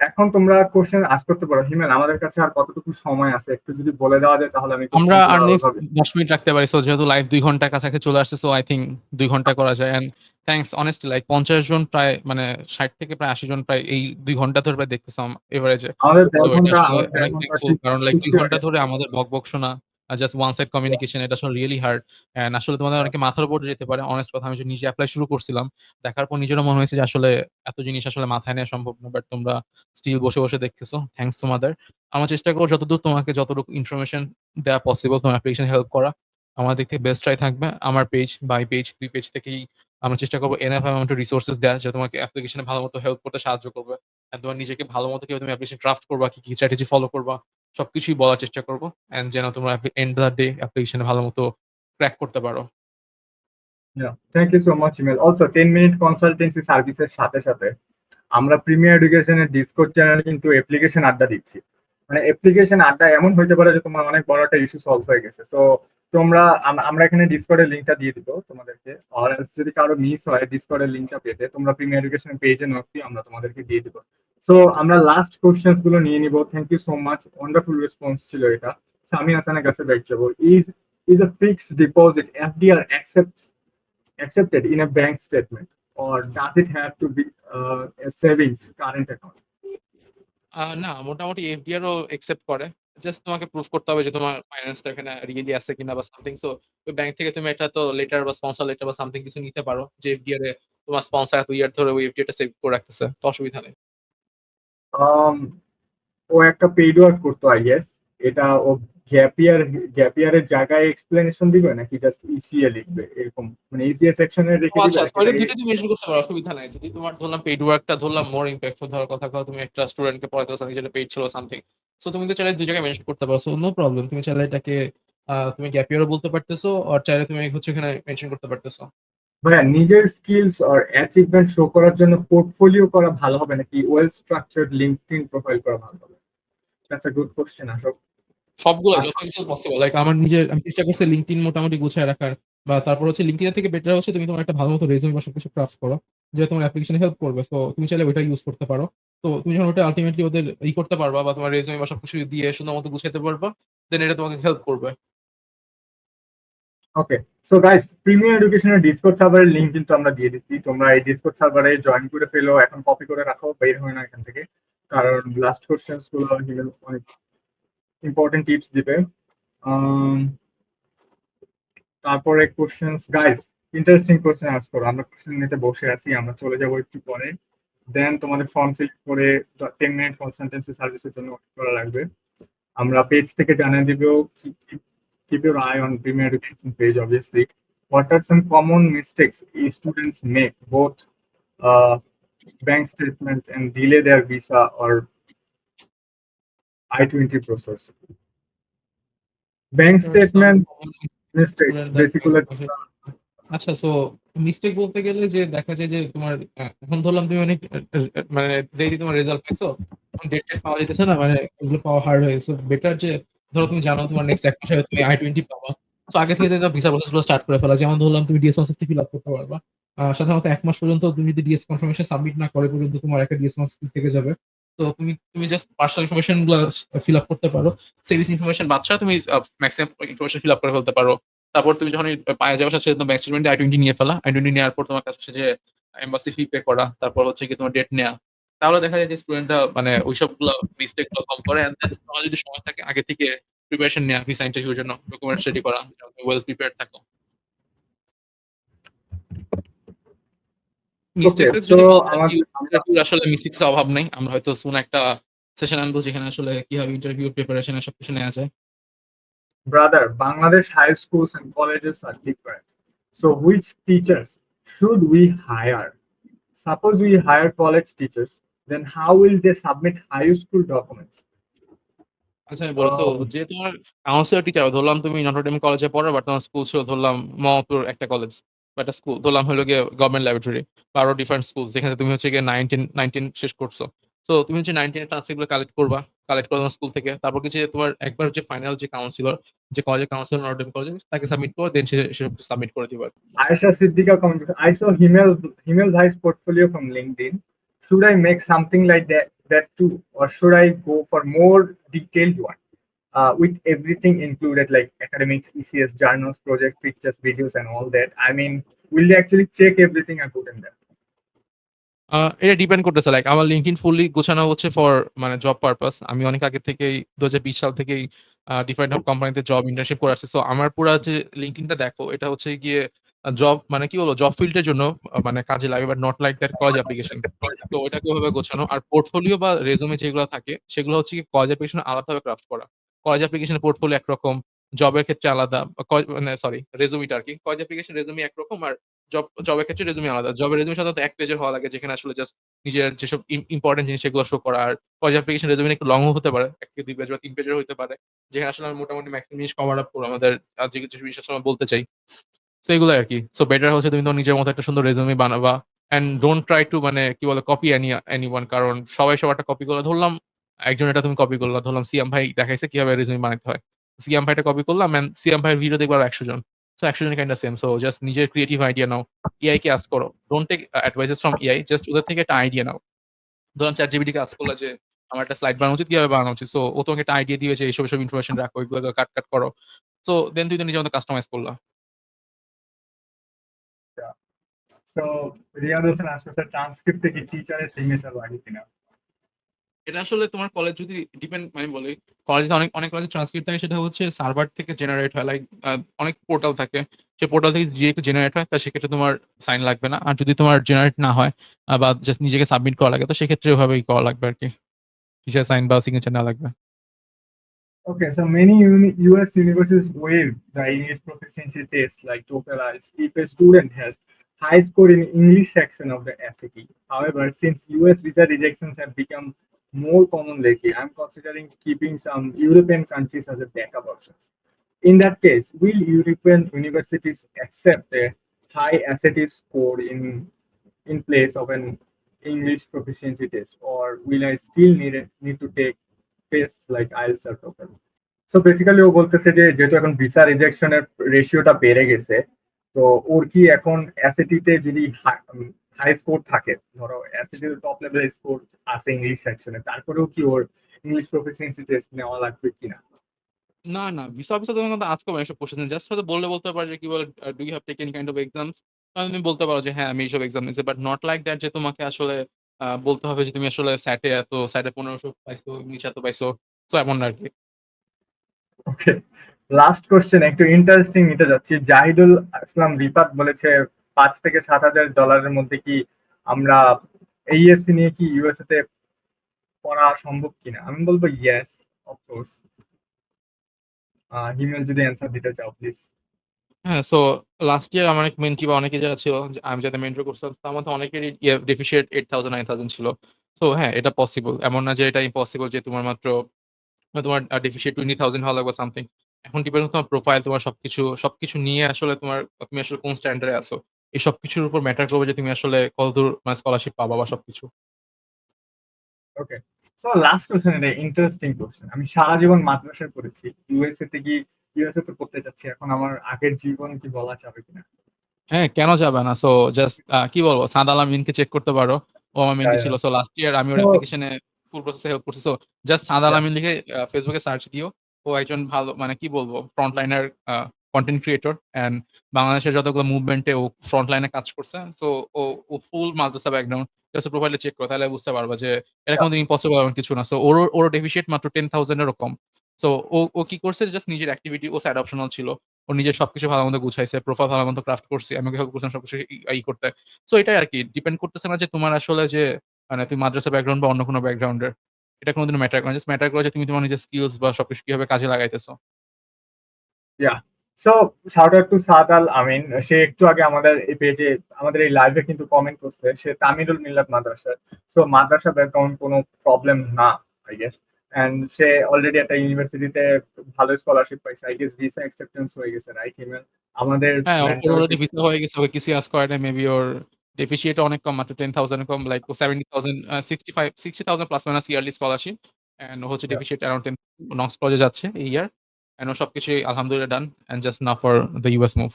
এখন তোমরা কোশ্চেন আস্ক করতে পারো। হিমেল, আমাদের কাছে আর কতটুকু সময় আছে একটু যদি বলে দেওয়া যায় তাহলে আমি আমরা কোশ্চেন আর গুলো নেক্সট ওইভাবে। ১০ মিনিট রাখতে পারি। সো যেহেতু লাইভ ২ ঘন্টার কাছাকাছি চলে আসছে, সো আই থিংক ২ ঘন্টা করা যায়। অ্যান্ড থ্যাংকস honestly লাইক ৫০ জন প্রায় মানে ৬০ থেকে প্রায় ৮০ জন প্রায় এই ২ ঘন্টা ধরে প্রায় দেখতেছো এভারেজে। সো এটা আসলে আমাদের অনেক ১.৫ ঘন্টা থ্যাঙ্কফুল। কারণ লাইক ২ 60 ঘন্টা হয়ে ধরে আমাদের বকবক শোনা জাস্ট ওয়ান সাইড কমিউনিকেশন এটা আসলে রিয়ালি হার্ড। অ্যান্ড আসলে তোমাদের গেছে। অনেকে মাথার উপর যেতে পারে। অনেস্ট কথা আমি যে নিজে এপ্লাই শুরু করছিলাম। দেখার পর নিজেরও মনে হয়েছে যে আসলে এত জিনিস আসলে মাথায় নেওয়া সম্ভব না। বাট তোমরা স্টিল বসে দেখতেছো। থ্যাংকস তোমাদের। আমার চেষ্টা করব যতদূর তোমাকে যতটুকু ইনফরমেশন দেয়া পসিবল তোমার অ্যাপ্লিকেশন হেল্প করা। আমার দিক থেকে বেস্ট ট্রাই থাকবে। আমার পেজ, বাই পেজ ২ পেজ থেকেই আমরা চেষ্টা করব এনাফ অ্যামাউন্ট অফ রিসোর্সেস দেয়া যেটা তোমাকে অ্যাপ্লিকেশনে ভালোমতো হেল্প করতে সাহায্য করবে। তোমার নিজেকে ভালোমতো কিভাবে তুমি অ্যাপ্লিকেশন ড্রাফট করবা, কি স্ট্র্যাটেজি ফলো করবা, সবকিছুই বলার চেষ্টা করব। অ্যান্ড যেন তোমরা এন্ড অফ দ্য ডে অ্যাপ্লিকেশনে ভালোমতো ক্র্যাক করতে পারো। থ্যাংক ইউ সো মাচ ইমেল। অলসো 10 মিনিট কনসালটেন্সি সার্ভিসের সাথে সাথে আমরা প্রিমিয়ার এডুকেশনের ডিসকর্ড চ্যানেলে কিন্তু অ্যাপ্লিকেশন আড্ডা দিচ্ছি। মানে অ্যাপ্লিকেশন আড্ডা এমন হইতে পারে যে তোমার অনেক বড় একটা ইস্যু সলভ হয়ে গেছে। তো তোমরা আমরা এখানে ডিসকর্ডের লিঙ্কটা দিয়ে দিব তোমাদেরকে। আর যদি কারো মিস হয় ডিসকর্ডের লিঙ্কটা পেতে তোমরা প্রিমিয়ার এডুকেশনের পেজে নোট দিয়ে আমরা তোমাদেরকে দিয়ে দিব। সো আমরা লাস্ট কোশ্চেন্স গুলো নিয়ে নিব। Thank you so much, wonderful response ছিল এটা। সামি হাসানের কাছে ব্যাক যাবো। Is a fixed deposit FDR accepted in a bank statement, or does it have to be a savings current account? না, মোটামুটি এফডিআর ও অ্যাকসেপ্ট করে। জাস্ট তোমাকে প্রুফ করতে হবে যে তোমার ফাইন্যান্সটা এখানে রিয়েলি আছে কিনা বা সামথিং। সো ওই ব্যাংক থেকে তুমি একটা তো লেটার বা স্পন্সর লেটার বা সামথিং কিছু নিতে পারো যে এফডিআর এ তোমার স্পন্সর এত ইয়ার ধরে ওই এফডিআর টা সেভ করে রাখতেছে। তো অসুবিধা নেই। Um, ও একটা পেইড ওয়ার্ক করতো আই গেস। এটা ও গ্যাপ ইয়ারের জায়গায় এক্সপ্লেনেশন দিবে নাকি জাস্ট ইসিএ লিখবে এরকম, মানে ইসিএ সেকশনে ও রেখে দিবে আচ্ছা, নাকি সো এটা এটা ২ টা তুমি মেনশন করতে পারো, অসুবিধা নাই। যদি তোমার ধরলাম পেইড ওয়ার্কটা ধরলাম মোর ইমপ্যাক্টফুল ধরার কথা কও তুমি একটা স্টুডেন্টকে পড়াইতেছো যেটা পেইড ছিল সামথিং। সো তুমি তো চাইলে ২ জায়গায় মেনশন করতে পারো। So no problem. তুমি চাইলে এটাকে তুমি গ্যাপ ইয়ার ও বলতে পারতেছো আর চাইলে তুমি হচ্ছে এখানে মেনশন করতে পারতেছো। ভাইয়া নিজের স্কিলস আর অ্যাচিভমেন্ট শো করার জন্য পোর্টফোলিও করা ভালো হবে নাকি ওয়েল স্ট্রাকচার্ড লিঙ্কডইন প্রোফাইল করা ভালো হবে? That's a good question. আসলে সবগুলাই যত কিছু পসিবল। লাইক আমার নিজের আমি চেষ্টা করছি LinkedIn মোটামুটি গুছায় রাখার। বা তারপর হচ্ছে LinkedIn এর থেকে বেটার হচ্ছে তুমি তোমার একটা ভালো মতো রেজুমে বা সবকিছু ক্রাফট করো। যেটা তোমার অ্যাপ্লিকেশনে হেল্প করবে। সো তুমি চাইলে ওইটা ইউজ করতে পারো। তো তুমি যখন ওটা আল্টিমেটলি ওদের করতে পারবা বা তোমার রেজুমে বা সবকিছু দিয়ে সুন্দর মতো গুছাইতে পারবা, দেন এটা তোমাকে হেল্প করবে। ওকে। সো গাইস, প্রিমিয়ার এডুকেশনের ডিসকর্ড সার্ভারের লিংক কিন্তু আমরা দিয়ে দিচ্ছি। তোমরা এই ডিসকর্ড সার্ভারে জয়েন করে ফেলো, এখন কপি করে রাখো, বের হয় না এখান থেকে। কারণ লাস্ট কোশ্চেন্স গুলো অনেক ইম্পর্টেন্ট টিপস দিবে। আম, তারপরে কোশ্চেন্স গাইস, ইন্টারেস্টিং কোশ্চেন আস করো। আমরা কোশ্চেন নিতে বসে আছি, আমরা চলে যাবো একটু পরে। দেন তোমাদের ফর্ম ফিল করে 10 মিনিট কনসালটেন্সি সার্ভিসের জন্য wait করা লাগবে। আমরা পেজ থেকে জানিয়ে দিব। Keep your eye on Premier Education page, obviously. What are some common mistakes students make, both uh, bank statement and delay their visa or I-20 process? Bank There are some statement common mistakes, student that basically. আচ্ছা, so mistake বলতে গেলে যে দেখা যায় যে তোমার এখন ধরলাম তুমি অনেক মানে যেই তোমার রেজাল্ট পাইছো, এখন ডেট টেট পাওয়া যাইতেছে না, মানে এগুলো পাওয়া হার্ড হয়ে গেছে। বেটার যে ধরো তুমি জানো তোমার নেক্সট ১ মাসে তুমি I-20 পাবা। সো আগে থেকে ভিসা প্রসেস গুলো স্টার্ট করে ফেলা। যেমন ধরলাম তুমি DS-160 ফিল আপ করতে পারবা। সাধারণত ১ মাস পর্যন্ত তুমি যদি ডিএস কনফার্মেশন সাবমিট না করে পর্যন্ত তোমার একটা DS-160 থেকে যাবে। তো তুমি জাস্ট পার্সোনাল ইনফরমেশন গুলা ফিল আপ করতে পারো। সেভিংস ইনফরমেশন বাদ ছাড়া তুমি মেক্সিমাম ইনফরমেশন ফিল আপ করে ফেলতে পারো। তারপর তুমি যখন পায়ে যাওয়ার সাথে সাথে তোমার ব্যাংক স্টেটমেন্ট দিয়ে I-20 নিয়ে ফেলা। I-20 নেওয়ার পর তোমার কাছে হচ্ছে যে এম্বাসি ফি পে করা। তারপর হচ্ছে গিয়ে তোমার ডেট নেয়া। তাহলে দেখা যায় যে স্টুডেন্টরা মানে ওইসবগুলা মিস্টেক গুলো কম করে অ্যান্ড দেন তোমার যদি সময় থাকে আগে থেকে প্রিপারেশন নেয়া ভিসা ইন্টারভিউ এর জন্য ডকুমেন্টস রেডি করা। যেন তুমি ওয়েল প্রিপেয়ার্ড থাকো। ওকে, মিস্টেক্স এর সো যদি আমরা ইন্টারভিউর আসলে মিস্টেক্স এর অভাব নাই। আমরা হয়তো সুন একটা সেশন আনবো যেখানে আসলে কিভাবে ইন্টারভিউ প্রিপারেশন এর সবকিছু নেয়া যায়। brother, Bangladesh high schools and colleges are different. So which teachers should we hire? Suppose we hire college teachers, then how will they submit high school documents? আচ্ছা আমি বলছি সো Um, যে তোমার councillor teacher ধরলাম তুমি Notre Dame কলেজে পড়ো but তোমার স্কুল ছিল ধরলাম মোহাম্মদপুর একটা কলেজ বা একটা স্কুল ধরলাম হলো গিয়ে গভর্নমেন্ট ল্যাবরেটরি বা আরো ডিফারেন্ট স্কুল যেখানে তুমি হচ্ছে গিয়ে 19 শেষ করছো। তো তুমি হচ্ছে 19 এর ট্রান্সক্রিপ্ট গুলো কালেক্ট করবা। কালেক্ট করে তোমার স্কুল থেকে। তারপর কিছু তোমার একবার হচ্ছে ফাইনাল যে কাউন্সিলর যে কলেজের কাউন্সিলর নটরডেম কলেজে তাকে সাবমিট করে দেন সে সাবমিট করে দিবা। Aisha Siddika comment. I saw Himel Bhai's portfolio from LinkedIn. Should I make something like that too, or should I go for more detailed one with everything included, like academics, ECS, journals, project pictures, videos, and all that? I mean, will they actually check everything I put in there? আ এটা depend করতেছে। Like আমার LinkedIn fully গোছানো হচ্ছে for মানে job purpose. আমি অনেক আগে থেকেই ২০২০ সাল থেকেই ডিফারেন্ট কোম্পানিতে জব ইন্টার্নশিপ করে আসছি। সো আমার পুরা যে LinkedIn টা দেখো এটা হচ্ছে গিয়ে জব মানে কি বলবো জব ফিল্ড এর জন্য মানে কাজে লাগে but not like that college application. তো ওইটাকে ওভাবে গোছানো। আর পোর্টফোলিও বা রেজুমে যেগুলো থাকে সেগুলো হচ্ছে গিয়ে কলেজ অ্যাপ্লিকেশন আলাদাভাবে ক্রাফট করা। কলেজ অ্যাপ্লিকেশন পোর্টফোলিও একরকম, জবের ক্ষেত্রে আলাদা। মানে সরি রেজুমিটা আরকি। কলেজ অ্যাপ্লিকেশন রেজুমি একরকম আর জবের ক্ষেত্রে রেজুমি আলাদা। জবের রেজুমি সাধারণত ১ পেজের হওয়া লাগে যেখানে আসলে জাস্ট নিজের যেসব ইম্পোর্টেন্ট জিনিস সেগুলো শো করা। আর কলেজ অ্যাপ্লিকেশন রেজুমি একটু লং ও হতে পারে। ১ থেকে ২ পেজ বা ৩ পেজের হইতে পারে। যেখানে আসলে আমি মোটামুটি মেক্সিমাম জিনিস কভার আপ করব আমাদের যে জিনিস আসলে আমরা বলতে চাই। সো এগুলাই আরকি। সো বেটার হচ্ছে তুমি তোমার নিজের মতো একটা সুন্দর রেজুমি বানাবা। অ্যান্ড ডোন্ট ট্রাই টু মানে কি বলে কপি এনিওয়ান কারণ সবাই সবারটা কপি করে ধরলাম একজন এটা তুমি কপি করলা। ধরলাম সিয়াম ভাই দেখাইছে কিভাবে রেজুমি বানাইতে হয়। সিয়াম ভাইটা কপি করলাম অ্যান্ড সিয়াম ভাইয়ের ভিডিও দেখবে আরো ১০০ জন। সো ১০০ জনই kind of same. So just নিজের ক্রিয়েটিভ আইডিয়া নাও। এআই কে আস্ক করো। Don't take advices from AI just ওদের থেকে একটা আইডিয়া নাও। ধরলাম ChatGPT কে আস্ক করলা যে আমার একটা স্লাইড বানানো উচিত, কিভাবে বানানো উচিত? সো ও তোমাকে একটা আইডিয়া দিবে যে এসব ইনফরমেশন রাখো, এগুলো কাট করো। সো দেন তুমি তো নিজের মতো কাস্টমাইজ করলা। Yeah. So Riyad Hossain asked us a transcript কি টিচারের সিগনেচার লাগে কিনা? এটা আসলে তোমার কলেজ যদি ডিপেন্ড আমি বলি, কলেজে অনেক কলেজে ট্রান্সক্রিপ্ট থাকে সেটা হচ্ছে সার্ভার থেকে জেনারেট হয়। লাইক অনেক পোর্টাল থাকে। সেই পোর্টাল থেকে ডিরেক্ট জেনারেট হয়। তো সেক্ষেত্রে তোমার সাইন লাগবে না। আর যদি তোমার জেনারেট না হয় বা জাস্ট নিজেকে সাবমিট করা লাগে তো সেক্ষেত্রে ওভাবেই করা লাগবে আরকি। টিচার সাইন বা সিগনেচার নেওয়া লাগবে। Okay, so many US universities waive the English proficiency test like TOEFL IELTS if a student has high score in English section of the SAT. However, since US visa rejections have become more common lately, I'm considering keeping some European countries as a backup options. In that case, will European universities accept a high SAT score in place of an English proficiency test, or will I still need to take tests like IELTS or TOEFL? So basically ও বলতেছে যে যেহেতু এখন visa রিজেকশনের রেশিওটা বেড়ে গেছে, তো ওর কি এখন এসএটি তে যদি হাই স্কোর থাকে, ধরো এসএটি টপ লেভেলের স্কোর আছে ইংলিশ সেকশনে, তারপরেও কি ওর ইংলিশ প্রফিসিয়েন্সি টেস্ট নেওয়া লাগবে কিনা? না, ভিসা অফিসে তোমার কিন্তু আজকেও এসব কোশ্চেন জাস্ট হয়তো বলতে পারে যে কি বলে do you have taken kind of exams? তাহলে তুমি বলতে পারো যে হ্যাঁ, আমি এইসব এক্সাম দিয়েছি। বাট নট লাইক দ্যাট যে তোমাকে আসলে বলতে হবে যে তুমি আসলে স্যাটে ১৫০০ পাইছো, ইংলিশে এত পাইছো। সো এমন না আরকি। ওকে, লাস্ট কোশ্চেন একটু ইন্টারেস্টিং নিতে যাচ্ছি। জাহিদুল ইসলাম রিফাত বলেছে ৫ থেকে ৭ হাজার ডলারের মধ্যে কি আমরা এইএফসি নিয়ে কি ইউএসএ তে পড়া সম্ভব কিনা? আমি বলবো ইয়েস, অফকোর্স। হিমেল যদি অ্যান্সার দিতে চাও প্লিজ। হ্যাঁ, সো লাস্ট ইয়ার আমার এক মেন্টি বা অনেকে যারা ছিল যে আমি যাদের মেন্টর করছিলাম তার মধ্যে অনেকেরই ডেফিসিয়েট ৮,০০০ ৯,০০০ ছিল। সো হ্যাঁ, এটা পসিবল। এমন না যে এটা ইম্পসিবল যে তোমার মাত্র তোমার ডেফিসিয়েট 20,000 হওয়া লাগবে সামথিং। এখন ডিপেন্ড তোমার প্রোফাইল তোমার সবকিছু নিয়ে আসলে তুমি আসলে কোন স্ট্যান্ডার্ড এ আছো। এই সবকিছুর উপর ম্যাটার করবে যে তুমি আসলে কতদূর মানে স্কলারশিপ পাবা বা সবকিছু। ওকে, সো লাস্ট কোশ্চেন, এটা ইন্টারেস্টিং কোশ্চেন। আমি সারা জীবন মাদ্রাসায় পড়েছি, ইউএসএ তে কি ইউএসএ তে পড়তে চাচ্ছি, এখন আমার আগের জীবন কি বলা যাবে কিনা? হ্যাঁ, কেন যাবে না? সো জাস্ট কি বলবো সাদ আল আমিনকে চেক করতে পারো। ও আমার মেন্টি ছিল। সো লাস্ট ইয়ার আমি ওর তো অ্যাপ্লিকেশনে ফুল প্রসেসে হেল্প করছে। সো জাস্ট সাদ আল Yeah. আমিন লিখে ফেসবুকে সার্চ দিও। ও একজন ভালো মানে কি বলবো front liner content creator and বাংলাদেশের যতগুলো মুভমেন্টে ও ফ্রন্ট লাইনে কাজ করছে। সো ও ফুল মাদ্রাসা ব্যাকগ্রাউন্ড। জাস্ট প্রোফাইলে চেক করো তাহলে বুঝতে পারবা যে এটা Yeah. কোনদিন ইম্পসিবল এমন কিছু না। সো ওরও ডেফিশিয়েট মাত্র 10,000 এরও কম। সো ও কি করছে জাস্ট নিজের অ্যাক্টিভিটি ও সাইড অপশনাল ছিল। ও নিজের সবকিছু ভালোমতো গুছাইছে। প্রোফাইল ভালোমতো ক্রাফট করছে। আমি ওকে হেল্প করছিলাম সবকিছু করতে। সো এটাই আরকি। ডিপেন্ড করতেছে না যে তোমার আসলে যে মানে তুমি মাদ্রাসা ব্যাকগ্রাউন্ড বা অন্য কোনো ব্যাকগ্রাউন্ডের। এটা কোনদিনও ম্যাটার করে না। জাস্ট ম্যাটার করে যে তুমি তোমার নিজের স্কিলস বা সবকিছু কিভাবে কাজে লাগাইতেছো। Yeah. So shout out to সাদ আল আমিন। সে একটু আগে আমাদের এই পেজে আমাদের এই লাইভে কিন্তু কমেন্ট করছে। সে তামিরুল মিল্লাত মাদ্রাসার। সো মাদ্রাসা ব্যাকগ্রাউন্ড কোনো প্রবলেম না I guess. And say already একটা ইউনিভার্সিটিতে ভালো স্কলারশিপ পাইছে। আই গেস ভিসা অ্যাকসেপ্টেন্স হয়ে গেছে রাইট হিমেল? আমাদের হ্যাঁ, ওর মেন্টর অলরেডি ভিসা হয়ে গেছে। ওকে কিছুই আস্ক করে নাই। মেবি ওর ডেফিসিয়েট অনেক কম মাত্র 10,000 এর কম লাইক ও 70,000 60,000 plus minus yearly scholarship. And ও হচ্ছে ডেফিসিয়েট অ্যারাউন্ড 10 নক্স কলেজে যাচ্ছে এই ইয়ার। অ্যান্ড ও সবকিছুই আলহামদুলিল্লাহ done and just now for the US move.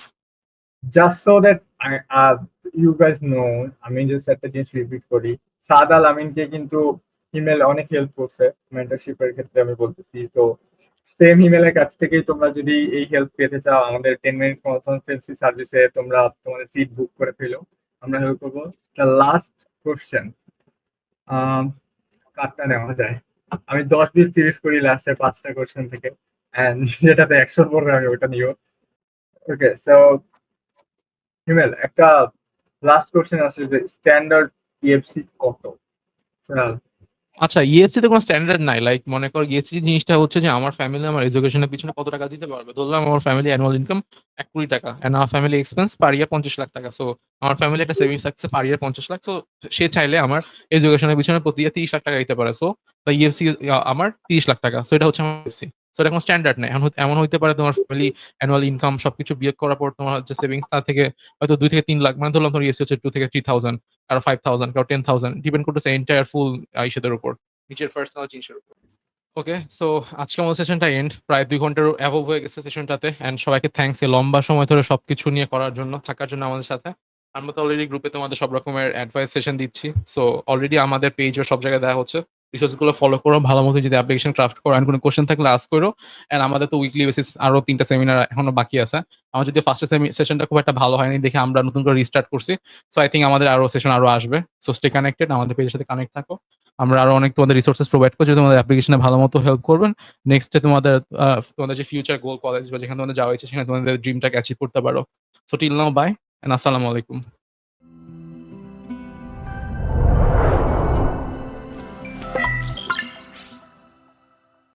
Just so that you guys know, আমি জাস্ট একটা জিনিস রিপিট করি। সাদ আল আমিনকে কিন্তু ইমেল অনেক হেল্প করছে মেন্টরশিপের ক্ষেত্রে আমি বলতেছি। তো সেম ইমেলের কাছ থেকেই তোমরা যদি এই হেল্প পেতে চাও আমাদের 10 মিনিট কনসালটেন্সি সার্ভিসে তোমরা তোমাদের সিট বুক করে ফেলো, আমরা হেল্প করবো। দ্য লাস্ট কোশ্চেন, কাটটা নেওয়া যায়? আমি 10 20 30 করি লাস্টের 5টা কোশ্চেন থেকে, এন্ড যেটাতে 100 পড়বে আমি ওটা নিও। ওকে, সো হিমেল একটা লাস্ট কোশ্চেন আছে যে স্ট্যান্ডার্ড ইএফসি কত? স্যার, আচ্ছা, ইএফসি তে কোনো স্ট্যান্ডার্ড নাই। লাইক মনে করো ইএফসি জিনিসটা হচ্ছে যে আমার ফ্যামিলি আমার এডুকেশন এর পিছনে কত টাকা দিতে পারবে। ধরলাম আমার ফ্যামিলি অ্যানুয়াল ইনকাম ৳১,০০,০০,০০০ অ্যান্ড আমার ফ্যামিলি এক্সপেন্স পার ইয়ার ৳৫০,০০,০০০। সো আমার ফ্যামিলি একটা সেভিংস রাখছে পার ইয়ার ৳৫০,০০,০০০। সো সে চাইলে আমার এডুকেশন এর পিছনে প্রতি ইয়ার ৳৩০,০০,০০০ দিতে পারে। সো দ্যা ইএফসি আমার ৳৩০,০০,০০০। সো এটা হচ্ছে আমার ইএফসি। সো এটা কোনো স্ট্যান্ডার্ড নাই। এমন হইতে পারে তোমার ফ্যামিলি অ্যানুয়াল ইনকাম সবকিছু বিয়োগ করার পর তোমার হচ্ছে সেভিংস তা থেকে হয়তো ২ থেকে ৩ লাখ মানে ধরলাম তোমার ইএফসি হচ্ছে 2 থেকে 3,000 কারো 5,000 কারো 10,000 ডিপেন্ড করতেছে এন্টায়ার ফুল ইসেদের উপর। নিজের পার্সোনাল জিনিসের উপর। ওকে, সো আজকে আমাদের সেশনটা এন্ড। প্রায় ২ ঘন্টারও অ্যাবভ হয়ে গেছে সেশনটাতে। অ্যান্ড সবাইকে থ্যাংকস এই লম্বা সময় ধরে সবকিছু নিয়ে করার জন্য, থাকার জন্য আমাদের সাথে। আমরা তো অলরেডি গ্রুপে তোমাদের সব রকমের অ্যাডভাইস সেশন দিচ্ছি। সো অলরেডি আমাদের পেজে সব জায়গায় দেওয়া হচ্ছে। রিসোর্স গুলো ফলো করো। ভালো মতো যদি অ্যাপ্লিকেশন ক্রাফট করো অ্যান্ড কোনো কোয়েশ্চেন থাকলে আস্ক করো। অ্যান্ড আমাদের তো উইকলি বেসিস আরো ৩ টা সেমিনার এখনো বাকি আছে। আমার যদিও ফার্স্ট সেশনটা খুব একটা ভালো হয়নি দেখে আমরা নতুন করে রিস্টার্ট করছি। সো আই থিংক আমাদের আরো সেশন আরো আসবে। সো স্টে কানেক্টেড, আমাদের পেজের সাথে কানেক্ট থাকো। আমরা আরো অনেক তোমাদের রিসোর্সেস প্রোভাইড করছি তোমাদের অ্যাপ্লিকেশনে ভালো মতো হেল্প করবেন। নেক্সট এ তোমাদের যে ফিউচার গোল কলেজ বা যেখানে তোমাদের যাওয়া ইচ্ছে সেখানে তোমাদের ড্রিমটাকে অ্যাচিভ করতে পারো। So till now bye and আসসালামু আলাইকুম।